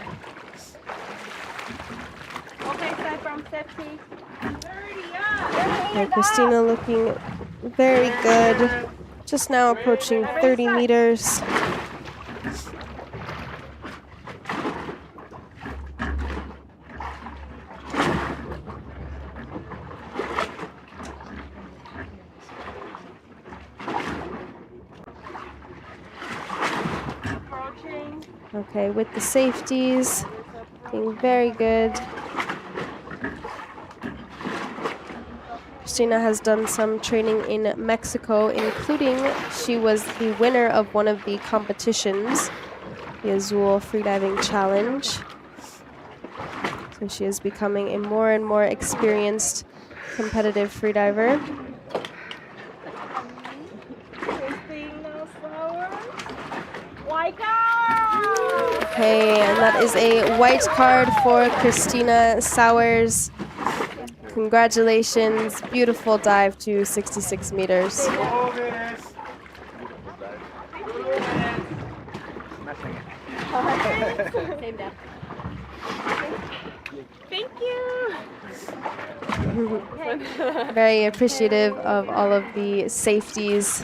Okay, side from safety. 30 up. Okay, Christina looking very good. Just now approaching 30 meters. Approaching. Okay, with the safeties, looking very good. Christina has done some training in Mexico, including she was the winner of one of the competitions, the Azul Freediving Challenge. So she is becoming a more and more experienced competitive freediver. Christina Sowers. White card! Okay, and that is a white card for Christina Sowers. Congratulations, beautiful dive to 66 meters. Same down. Thank you. Very appreciative of all of the safeties.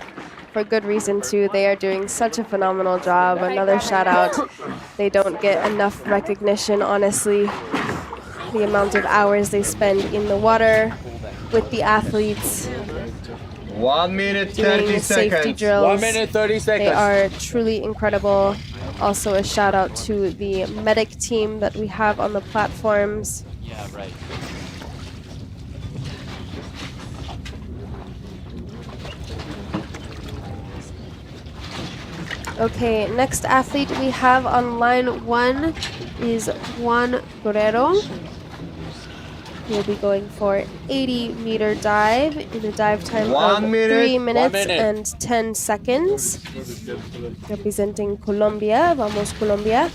For good reason too. They are doing such a phenomenal job. Another shout out. They don't get enough recognition, honestly. The amount of hours they spend in the water with the athletes. 1 minute doing 30 safety seconds. drills. 1 minute 30 seconds. They are truly incredible. Also a shout out to the medic team that we have on the platforms. Yeah, right. Okay, next athlete we have on line 1 is Juan Guerrero. He'll be going for 80-meter dive in a dive time of 3 minutes and 10 seconds. Representing Colombia. Vamos, Colombia.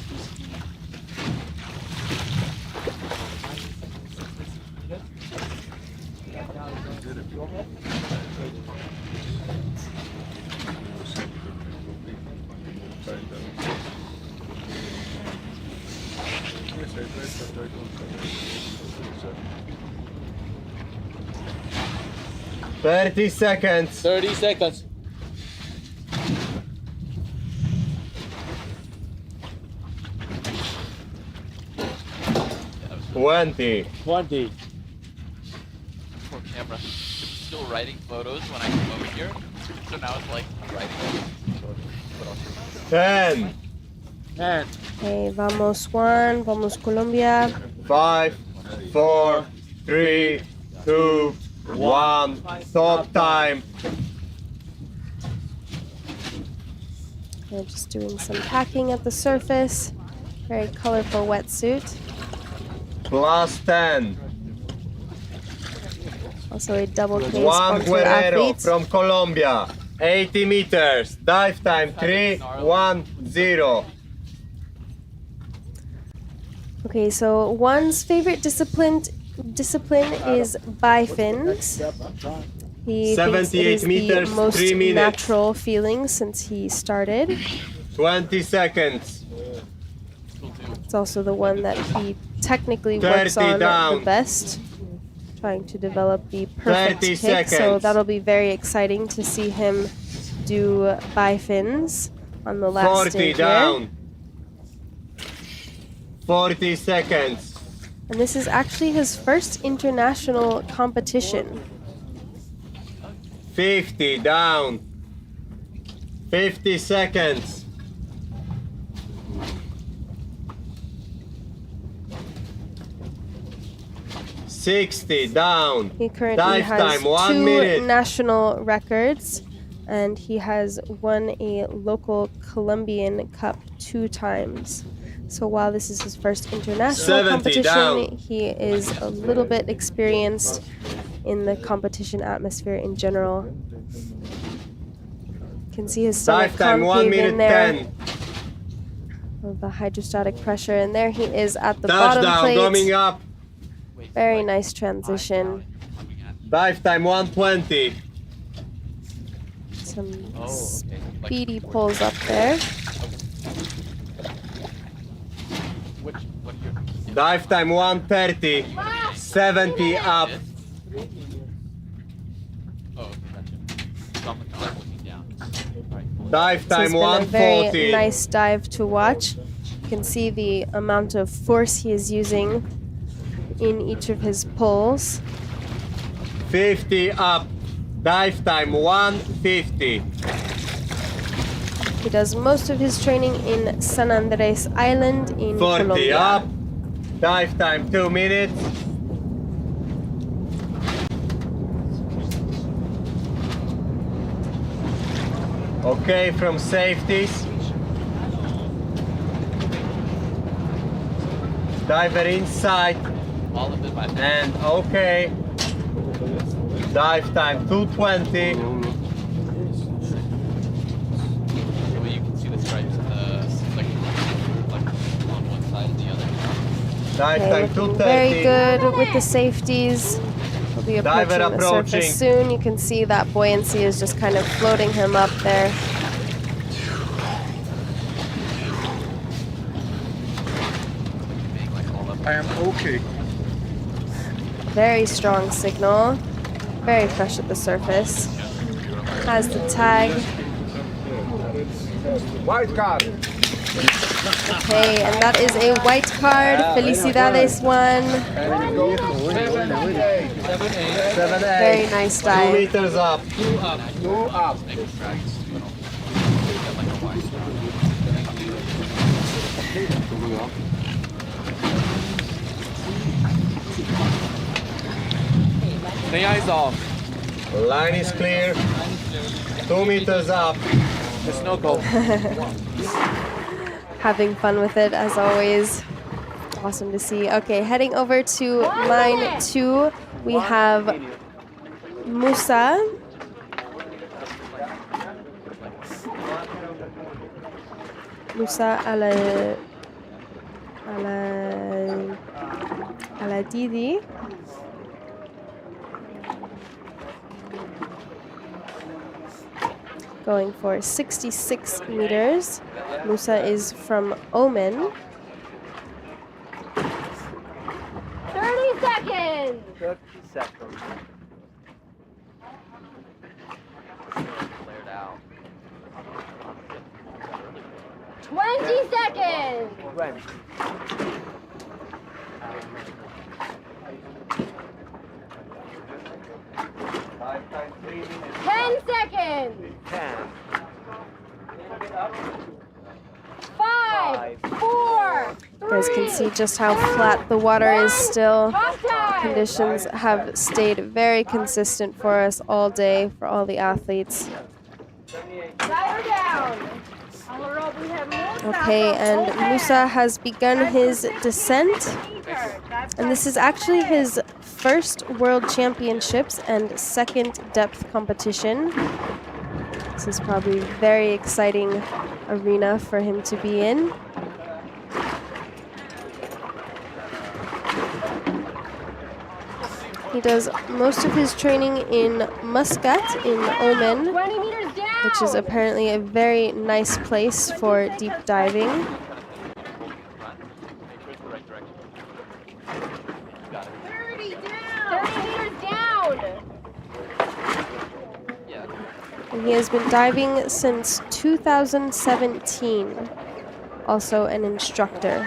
Thirty seconds. 30 seconds. Twenty. 20. Poor camera. It was still writing photos when I came over here. So now it's like writing. 10. 10. Okay, vamos Juan, vamos Colombia. 5, 4, 3, 2, 1. Stop time. They're just doing some packing at the surface. Very colorful wetsuit. Plus 10. Also a double case Juan for Guerrero athletes. from Colombia. 80 meters. Dive time 3-1-0. Okay, so Juan's favorite discipline is bifins. He thinks it is 78 meters, the most 3 minutes. natural feeling since he started. 20 seconds. It's also the one that he technically 30 works on down. the best, trying to develop the perfect 30 kick. So seconds. that'll be very exciting to see him do bifins on the last 40 stage down. here. 40 seconds. And this is actually his first international competition. 50 down. 50 seconds. 60 down. He currently Dive has time, 1 2 minute. national records, and he has won a local Colombian Cup 2 times. So while this is his first international 70 competition, down. he is a little bit experienced in the competition atmosphere in general. You can see his stomach Dive time, 1 concave minute in there 10. of the hydrostatic pressure, and there he is at the bottom Touchdown plate. coming up. Very nice transition. Dive time 120. Some speedy pulls up there. Dive time 130. 70 up. Dive So time it's been a very 140. nice dive to watch. You can see the amount of force he is using in each of his pulls. 50 up. Dive time 150. He does most of his training in San Andres Island in 40 Colombia. up. Dive time 2 minutes. Okay, from safeties. Diver inside. All of it by And okay. Dive time 220. Well, you can see the stripes like on one side and the other. Dive Okay, time looking 230. very good with the safeties. He'll be Diver approaching the approaching. surface soon. You can see that buoyancy is just kind of floating him up there. I am okay. Very strong signal. Very fresh at the surface. Has the tag. White card. Okay, and that is a white card. Felicidades one. Very nice 2 dive. meters up. Two up. The eyes off. Line is clear. 2 meters up. The snorkel. Having fun with it as always. Awesome to see. Okay, heading over to line 2, we have Musa. Musa Aladidi. Going for 66 meters. Musa is from Oman. 30 seconds. 30 seconds. Flared out. 20 seconds. 20. 10 seconds. 10. 5, 4, You guys can see just how flat the water is still. Half time. Conditions have stayed very consistent for us all day, for all the athletes. Diver down. On the rope we have Musa Okay, from and Roatan. Musa has begun his descent. Meters. And this is actually his first World Championships and second depth competition. This is probably a very exciting arena for him to be in. He does most of his training in Muscat in Oman, 20 meters down. which is apparently a very nice place for deep diving. Make sure it's the right direction. You got it. 30 down. 30 meters down. Yeah. And he has been diving since 2017. Also an instructor.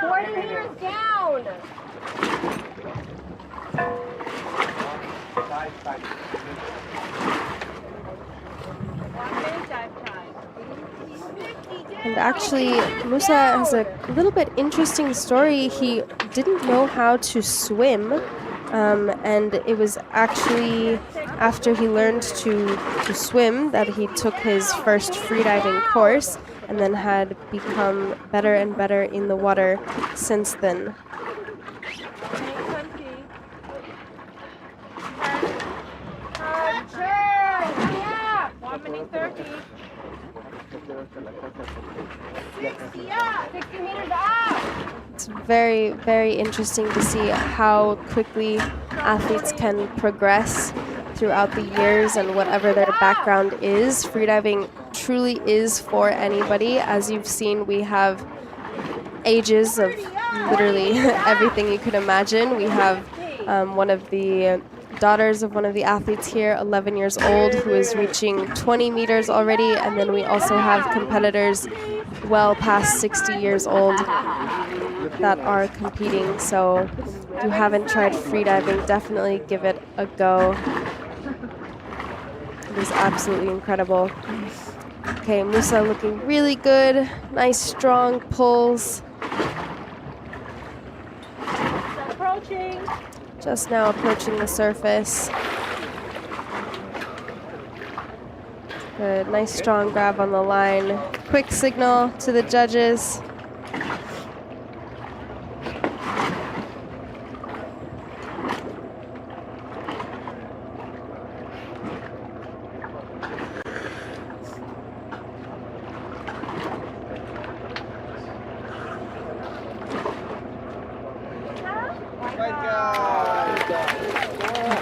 40 meters down. And actually, Musa has a little bit interesting story. He didn't know how to swim, and it was actually after he learned to swim that he took his first freediving course, and then had become better and better in the water since then. 1 minute 30. 60 meters up. It's very, very interesting to see how quickly athletes can progress throughout the years and whatever their background is. Freediving truly is for anybody. As you've seen, we have ages of literally everything you could imagine. We have one of the daughters of one of the athletes here, 11 years old, who is reaching 20 meters already, and then we also have competitors well past 60 years old that are competing. So if you haven't tried freediving, definitely give it a go. It is absolutely incredible. Okay, Musa looking really good. Nice strong pulls. Approaching. Just now approaching the surface. Good, nice strong grab on the line. Quick signal to the judges.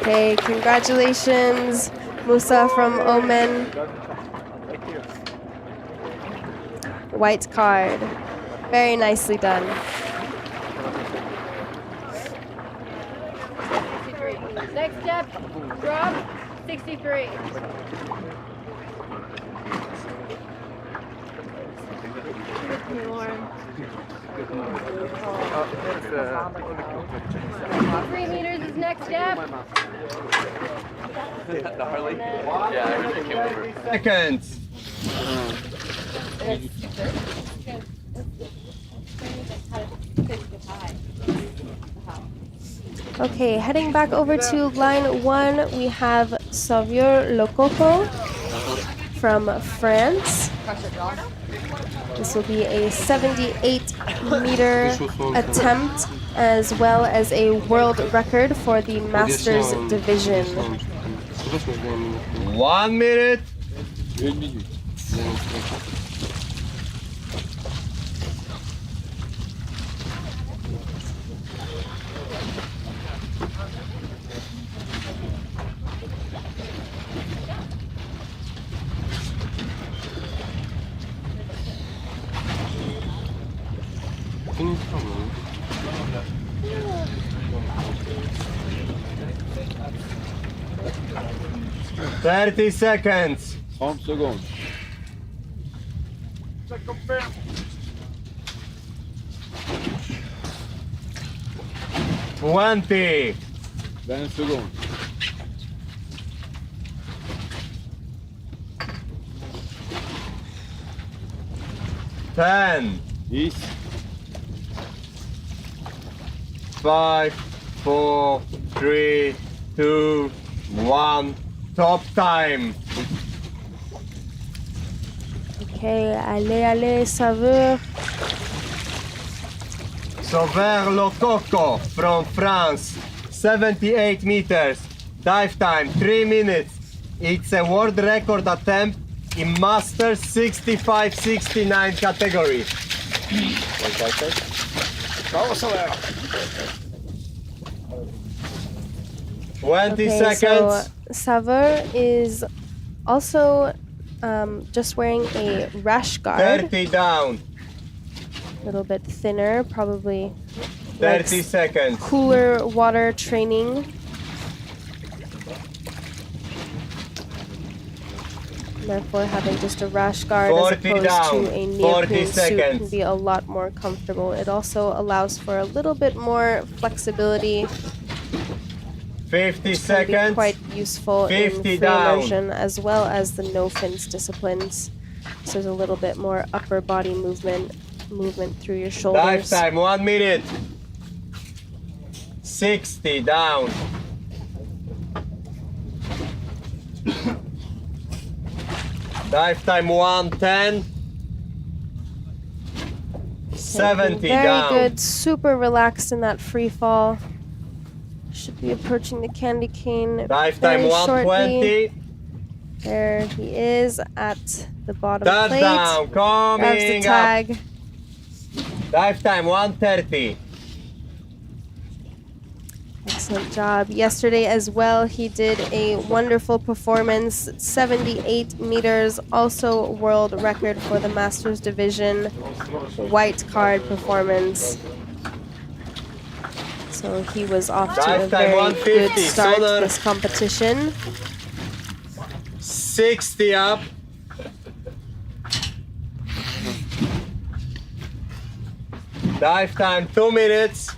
Okay, congratulations, Musa from Oman. White card. Very nicely done. 63. Next step, drop 63. Lauren. 3 meters is next step. Gnarly. Yeah, everything came over. Seconds. Okay, heading back over to line 1, we have Xavier Lococo from France. This will be a 78-meter attempt, as well as a world record for the Masters division. 1 minute. Thirty seconds. 30 secondes. 20. 20 secondes. 10. 10. 5, 4, 3, 2, 1. Top time. Okay, allez, Xavier. Xavier Lococo from France, 78 meters, dive time 3 minutes. It's a world record attempt in Masters 65-69 category. 20 seconds. So Xavier is also just wearing a rash guard. 30 down. A little bit thinner, probably 30 likes seconds. cooler water training. Therefore, having just a rash guard as 40 opposed down. to a 40 neoprene suit can seconds. be a lot more comfortable. It also allows for a little bit more flexibility. 50 Can be seconds. quite useful in 50 free down. immersion as well as the no fins disciplines. So there's a little bit more upper body movement through your Dive shoulders. time 1 minute. 60 down. Dive time 110. 70 Very down. good, super relaxed in that free fall. Should be approaching the candy cane Dive time very shortly. 120. There he is at the bottom Touchdown plate. Grabs the coming up. tag. Dive time 130. Excellent job. Yesterday as well, he did a wonderful performance, 78 meters, also world record for the Masters division, white card performance. So he was off to a Dive time very 150, good start to Sonar. this competition. 60 up. Dive time 2 minutes.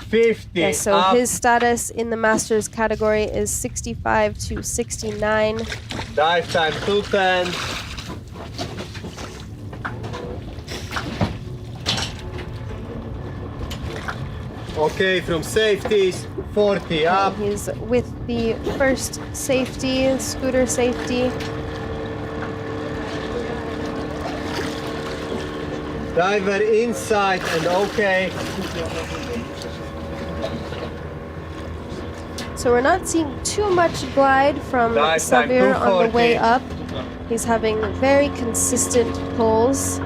50 Yeah, so up. his status in the Masters category is 65 to 69. Dive time 210. Okay, from safeties, 40 up. He's with the first safety, scooter safety. Diver inside and okay. So we're not seeing too much glide from Dive time Xavier on the way 240. up. He's having very consistent pulls.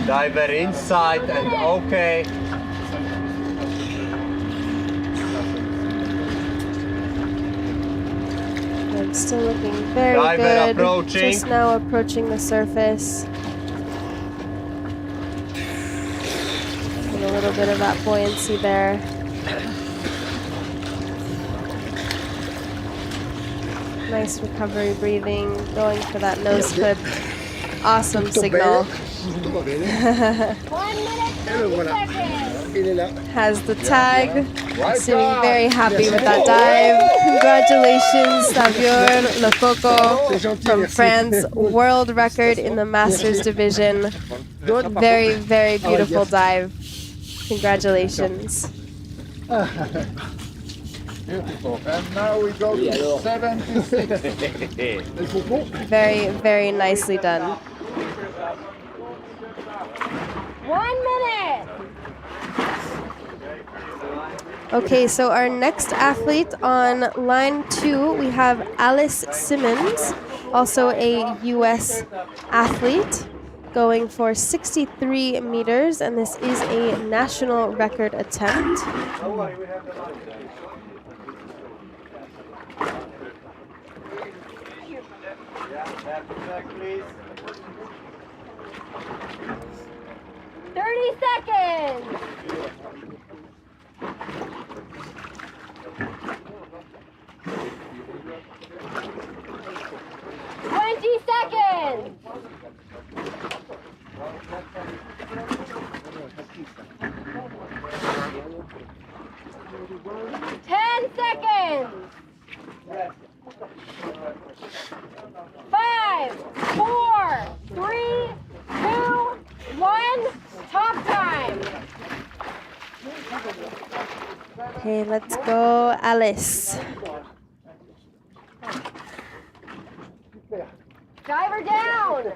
Diver inside and okay. Still looking very Diver good. approaching. Just now approaching the surface. And a little bit of that buoyancy there. Nice recovery breathing, going for that nose clip. Awesome signal. 1 minute, 30 seconds. Has the tag. Seeming very happy with that dive. Congratulations, Xavier Lecoco from France. World record in the Masters division. Very, very beautiful dive. Congratulations. Beautiful. And now we go to 76. Very, very nicely done. 1 minute. Okay, so our next athlete on line 2, we have Alice Simmons, also a U.S. athlete, going for 63 meters, and this is a national record attempt. Please. 30 seconds. 20 seconds. 10 seconds. 5, 4, 3, 2, 1. Top time. Okay, let's go, Alice. Diver down.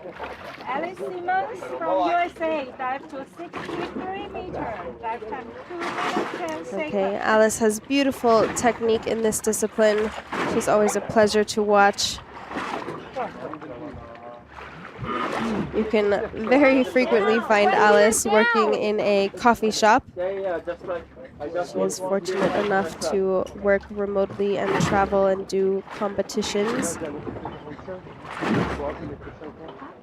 Alice Simmons from USA, dive to 63 meters. Dive time 2 minutes 10 seconds. Okay, Alice has beautiful technique in this discipline. She's always a pleasure to watch. You can very frequently find Alice working in a coffee shop. She is fortunate enough to work remotely and travel and do competitions.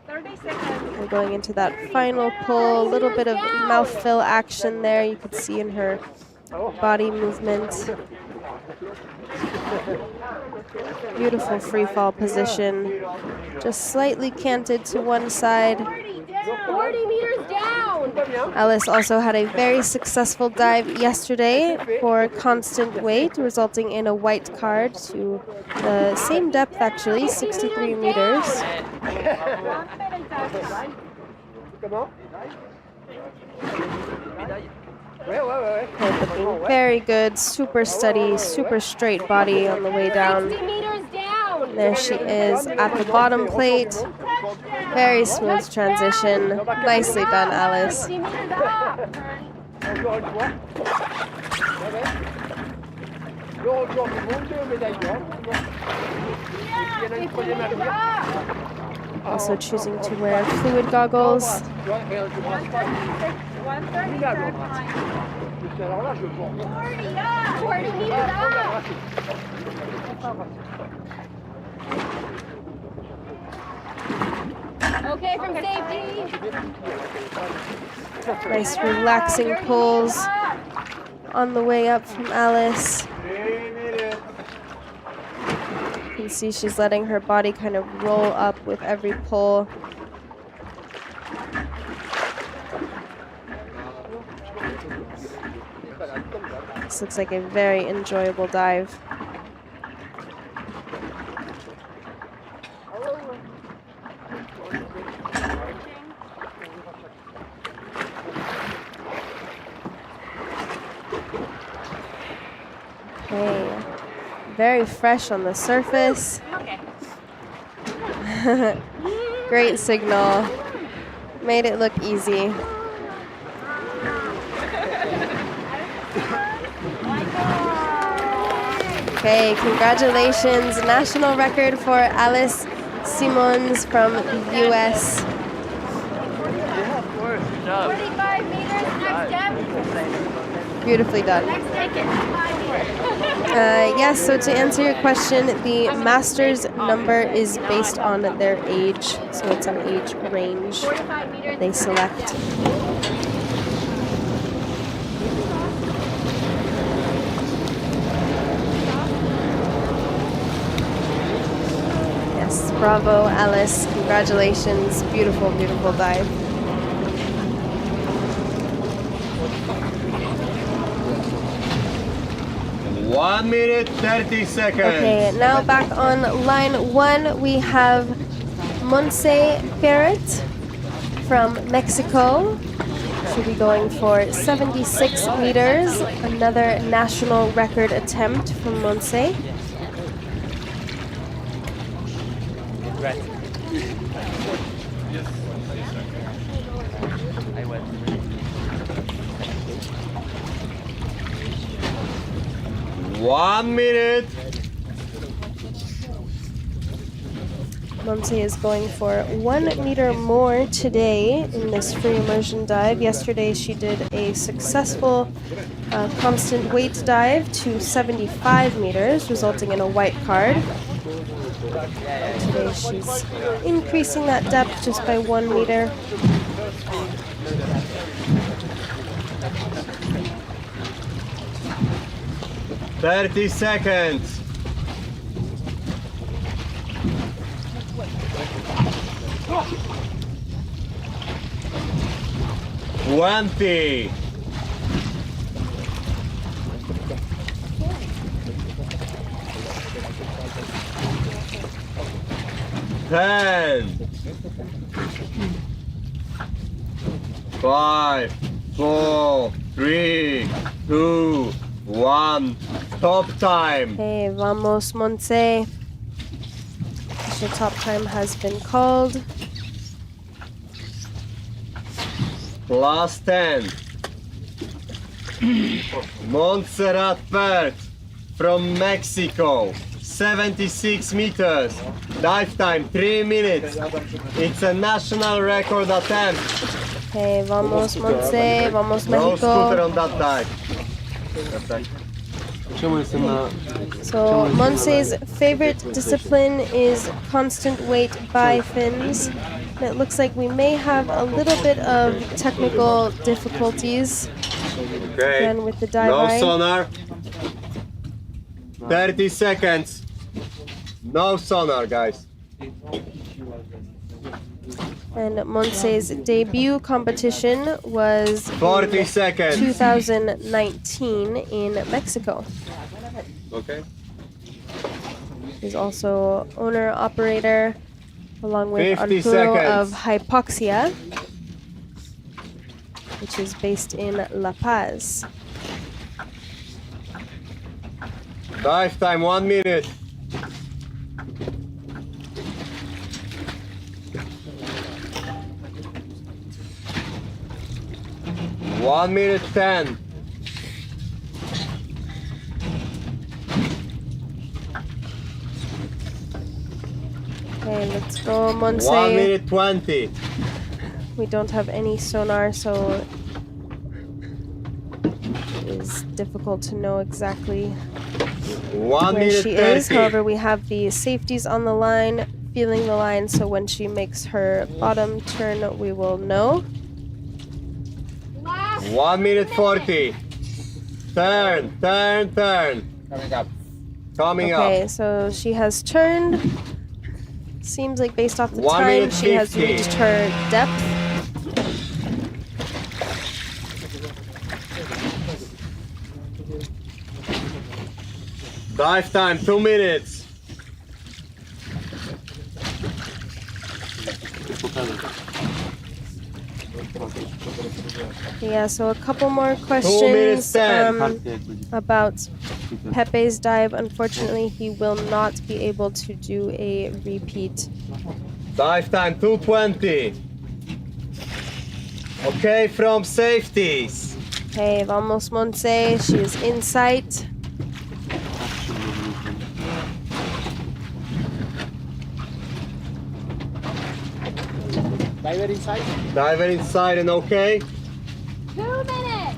30 seconds. We're going into that final pull, a little bit of mouthfill action there. You could see in her body movement. Beautiful free fall position. Just slightly canted to one side. 40 meters down. Alice also had a very successful dive yesterday for constant weight, resulting in a white card to the same depth actually, 63 meters. 1 minute dive. Okay, looking very good, super steady, super straight body on the way down. 60 meters down. There she is at the bottom plate. Very smooth transition. Nicely done, Alice. 60 meters up. Yeah, 50 meters up. Also choosing to wear fluid goggles. 130 dive time. 40 up. 40 meters up. Okay, from safety. Nice relaxing pulls on the way up from Alice. You can see she's letting her body kind of roll up with every pull. This looks like a very enjoyable dive. Okay, very fresh on the surface. Great signal. Made it look easy. Okay, congratulations. National record for Alice Simmons from the US. 45 meters, next step. Beautifully done. Yes, so to answer your question, the master's number is based on their age, so it's an age range they select. Yes, bravo, Alice. Congratulations. Beautiful, beautiful dive. One minute, 30 seconds. Okay, now back on line 1, we have Montse Ferret from Mexico. She'll be going for 76 meters. Another national record attempt from Montse. One minute. Montse is going for 1 meter more today in this free immersion dive. Yesterday she did a successful constant weight dive to 75 meters, resulting in a white card. Today she's increasing that depth just by 1 meter. $30 seconds. $20. 10. 5, 4, 3, 2, 1. Top time. Okay, vamos, Montse. Your top time has been called. Plus 10. Montserrat Pert from Mexico. 76 meters. Dive time 3 minutes. It's a national record attempt. Okay, vamos, Montse. Vamos, No Mexico. scooter on that dive. So Montse's favorite discipline is constant weight by fins. And it looks like we may have a little bit of technical difficulties Okay. again with the dive No eye. sonar. 30 seconds. No sonar, guys. And Montse's debut competition was 40 in seconds. 2019 in Mexico. Okay. He's also owner-operator, along with 50 Arturo seconds. of Hypoxia, which is based in La Paz. Dive time 1 minute. One minute 10. Okay, let's go, Montse. 1 minute 20. We don't have any sonar, so it is difficult to know exactly 1 where minute she 30. is. However, we have the safeties on the line, feeling the line, so when she makes her bottom turn, we will know. 1 minute 40. Turn, turn, turn. Coming up. Coming Okay, up. so she has turned. Seems like based off the 1 time, minute she has 50. reached her depth. Dive time 2 minutes. Yeah, so a couple more 2 questions minutes 10. about Pepe's dive. Unfortunately, he will not be able to do a repeat. Dive time 2:20. Okay, from safeties. Okay, vamos, Montse. She is in sight. Diver inside. Diver inside and okay. 2 minutes.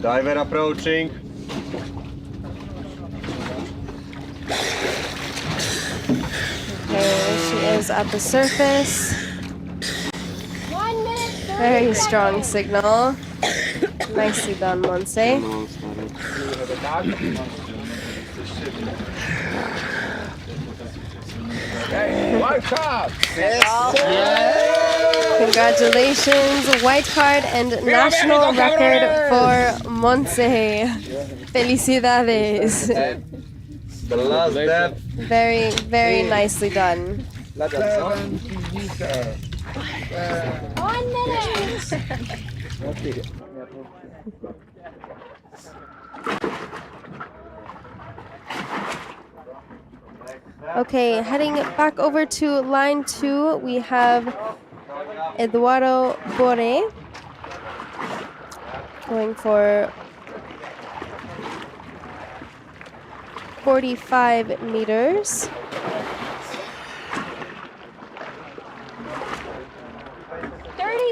Diver approaching. Okay, she is at the surface. 1 minute, 30 Very seconds. strong signal. Nicely done, Monse. One shot! Congratulations, white card and national record for Monse. Felicidades. The last depth. Very, very nicely done. 70 meters. 1 minute. Okay, heading back over to line 2, we have Eduardo Bore going for 45 meters.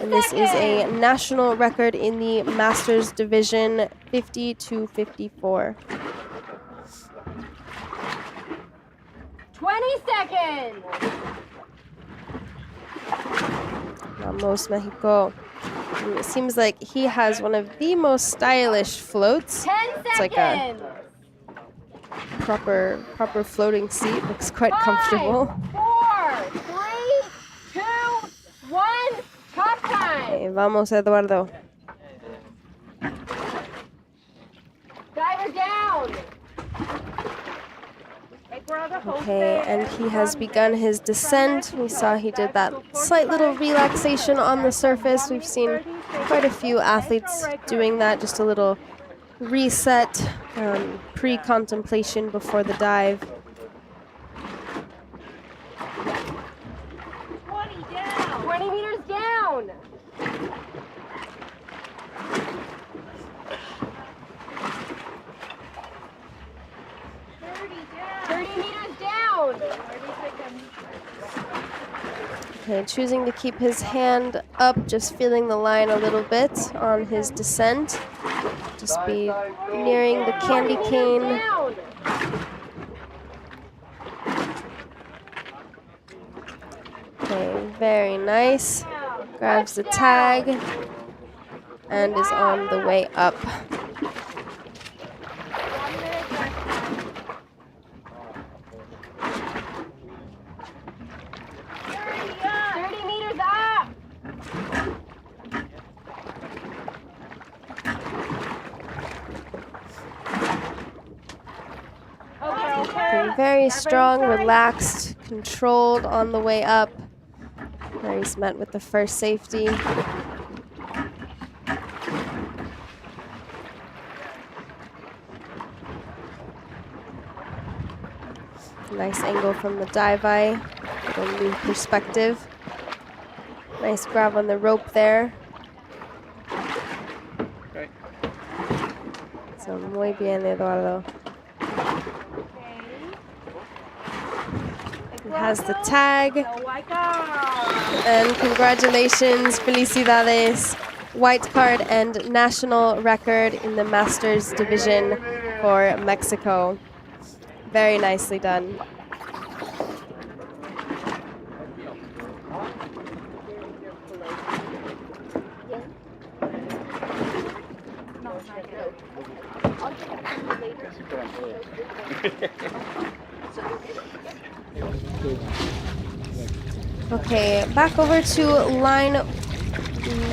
And this is a national record in the Masters Division, 50 to 54. 20 seconds. Vamos, Mexico. It seems like he has one of the most stylish floats. 10 It's like seconds. a proper floating seat. Looks quite comfortable. 4, 3, 2, 1. Top time. Okay, vamos, Eduardo. Diver down. Okay, and he has begun his descent. We saw he did that slight little relaxation on the surface. We've seen quite a few athletes doing that, just a little reset, pre-contemplation before the dive. 20 meters down. Okay, choosing to keep his hand up, just feeling the line a little bit on his descent. Just be nearing the candy cane. Okay, very nice. Grabs the tag and is on the way up. Very strong, relaxed, controlled on the way up. There he's met with the first safety. Nice angle from the dive eye, little new perspective. Nice grab on the rope there. Okay. So muy bien, Eduardo. He has the tag. And congratulations, felicidades. White card and national record in the Masters division for Mexico. Very nicely done. Okay, back over to line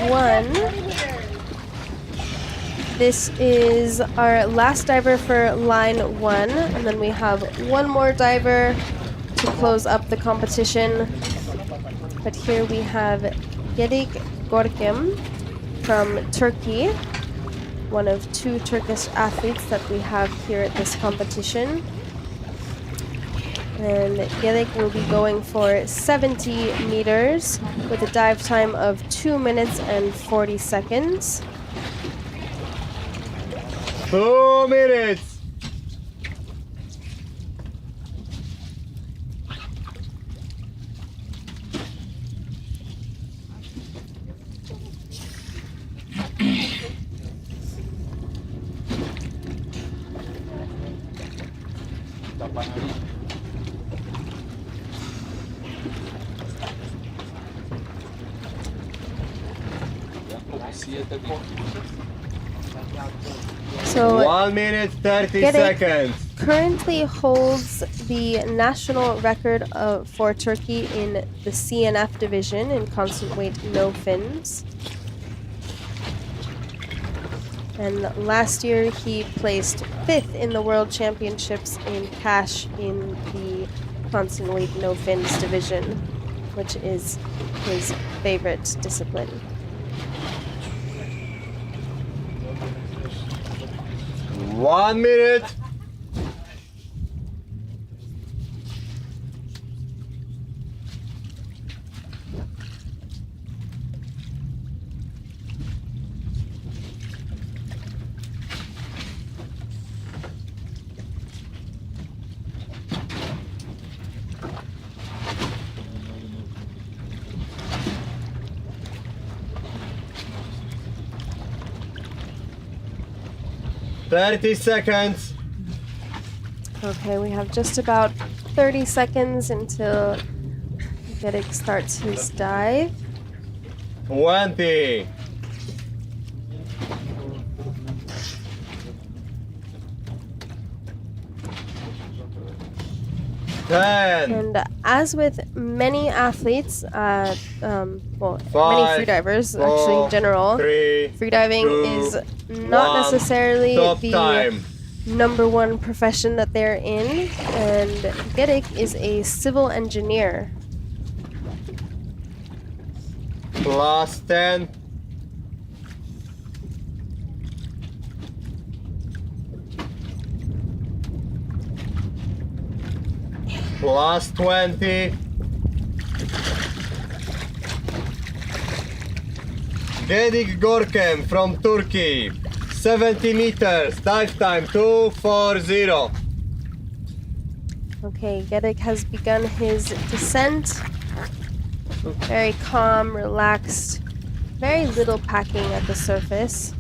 1. This is our last diver for line 1, and then we have one more diver to close up the competition. But here we have Gedik Gorkem from Turkey, one of 2 Turkish athletes that we have here at this competition. And Gedik will be going for 70 meters with a dive time of 2 minutes and 40 seconds. 2 minutes. So 1 minute 30 Gedek seconds. currently holds the national record for Turkey in the CNF division in constant weight no fins. And last year he placed 5th in the World Championships in cash in the constant weight no fins division, which is his favorite discipline. One minute. Thirty seconds. Okay, we have just about 30 seconds until Gedek starts his dive. 20. 10. And as with many athletes, many Five, freedivers, actually four, in general, 3, freediving 2, is not 1. necessarily Stop the time. #1 profession that they're in, and Gedek is a civil engineer. Plus 10. Plus 20. Gedik Gorkem from Turkey. 70 meters, dive time 240. Okay, Gedek has begun his descent. Very calm, relaxed, very little packing at the surface.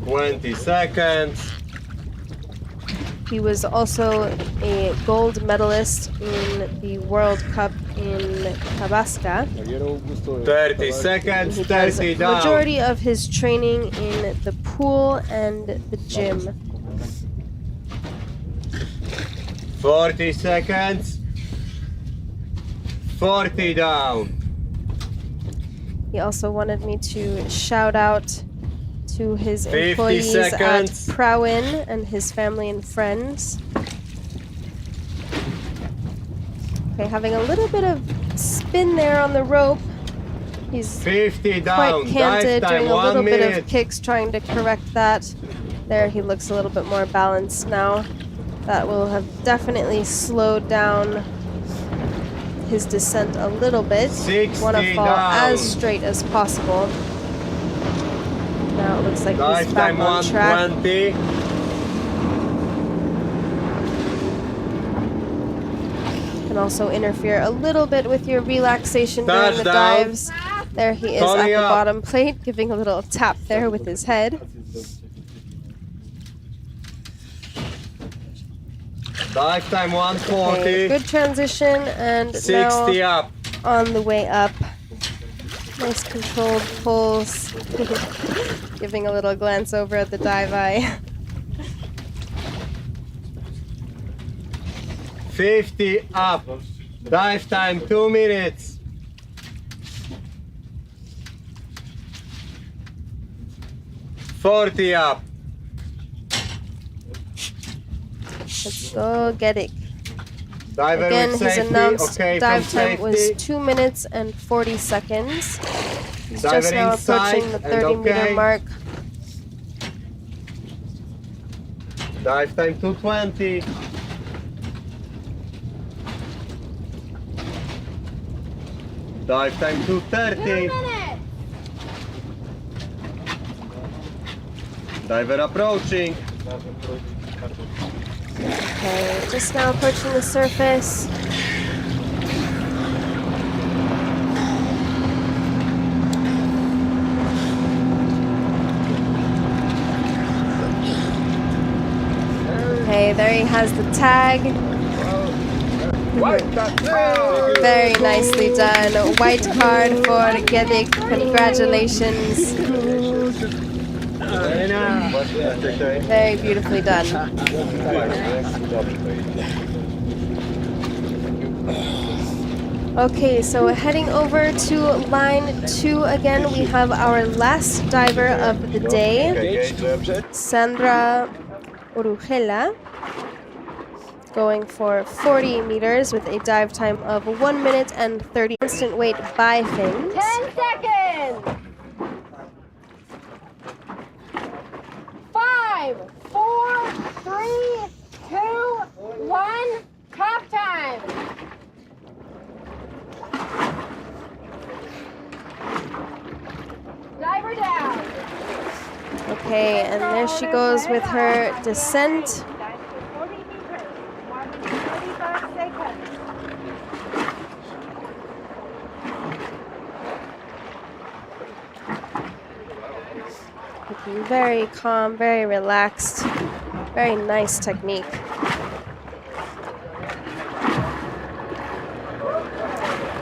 20 seconds. He was also a gold medalist in the World Cup in Tabasco. 30 seconds, He does 30 the down. majority of his training in the pool and the gym. 40 seconds. 40 down. He also wanted me to shout out to his 50 employees seconds. at Prowin and his family and friends. Okay, having a little bit of spin there on the rope. He's 50 down. quite canted, Dive time, doing a 1 little bit minute. of kicks, trying to correct that. There, he looks a little bit more balanced now. That will have definitely slowed down his descent a little bit. 60 Want to fall down. as straight as possible. Now it looks like Dive he's back time on track. 120. Can also interfere a little bit with your relaxation during the Touchdown. dives. There he is Coming at the up. bottom plate, giving a little tap there with his head. Dive time 140. Okay, good transition, and 60 now up. on the way up. Nice controlled pulls. Giving a little glance over at the dive eye. 50 up. Dive time 2 minutes. $40 up. Let's go, Gedek. Diver Again, with his safety. announced Okay, dive from time was safety. 2 minutes and 40 seconds. He's Diver just now inside approaching the and 30-meter okay. mark. Dive time 220. Dive time 230. Diver approaching. Okay, just now approaching the surface. Okay, Okay, there he has the tag. Very nicely done. White card for Gedik. Congratulations. Very beautifully done. Okay, so heading over to line 2 again, we have our last diver of the day, Sandra Orujela, going for 40 meters with a dive time of 1 minute and 30. Instant weight by FIM. 10 seconds. 5, 4, 3, 2, 1. Top time. Diver down. Okay, and there she goes with her descent. Dive to 40 meters. 1 minute 35 seconds. Looking very calm, very relaxed, very nice technique.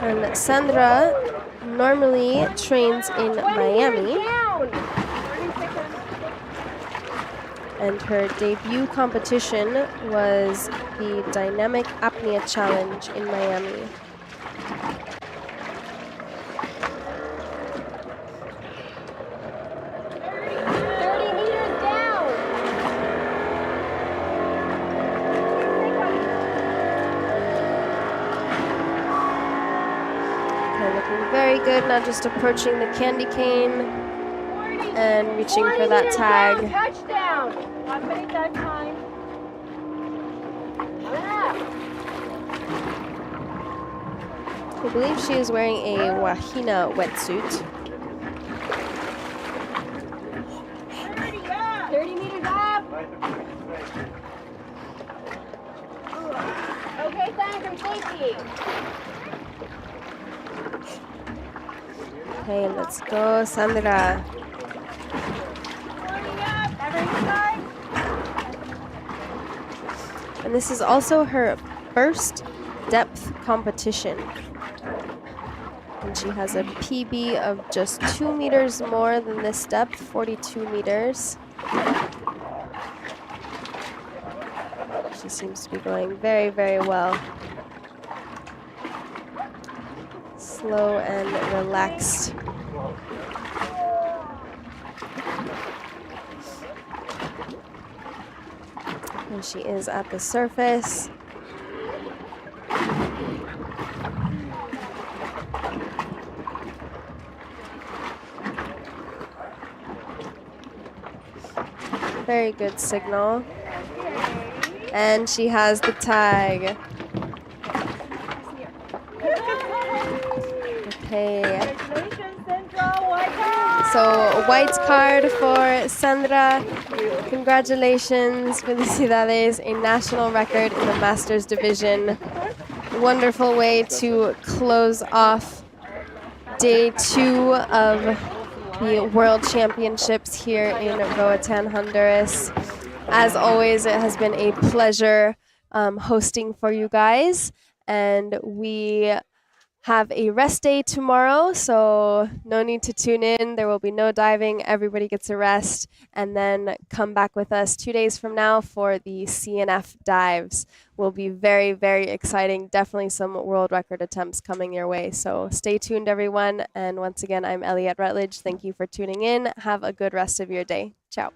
And Sandra normally trains in Miami, and her debut competition was the Dynamic Apnea Challenge in Miami. Very good, now just approaching the candy cane and reaching for that tag. Touchdown. 1 minute dive time. I believe she is wearing a Wahina wetsuit. 30 meters up. Okay, Sandra, safety. Okay, let's go, Sandra. And this is also her first depth competition. And she has a PB of just 2 meters more than this depth, 42 meters. She seems to be going very, very well. Slow and relaxed. And she is at the surface. Very good signal. And she has the tag. Okay. So white card for Sandra. Congratulations, felicidades, a national record in the Masters division. Wonderful way to close off day 2 of the World Championships here in Roatan, Honduras. As always, it has been a pleasure hosting for you guys, and we have a rest day tomorrow, so no need to tune in. There will be no diving. Everybody gets a rest, and then come back with us 2 days from now for the CNF dives. Will be very, very exciting. Definitely some world record attempts coming your way. So stay tuned, everyone. And once again, I'm Ellie at Rutledge. Thank you for tuning in. Have a good rest of your day. Ciao.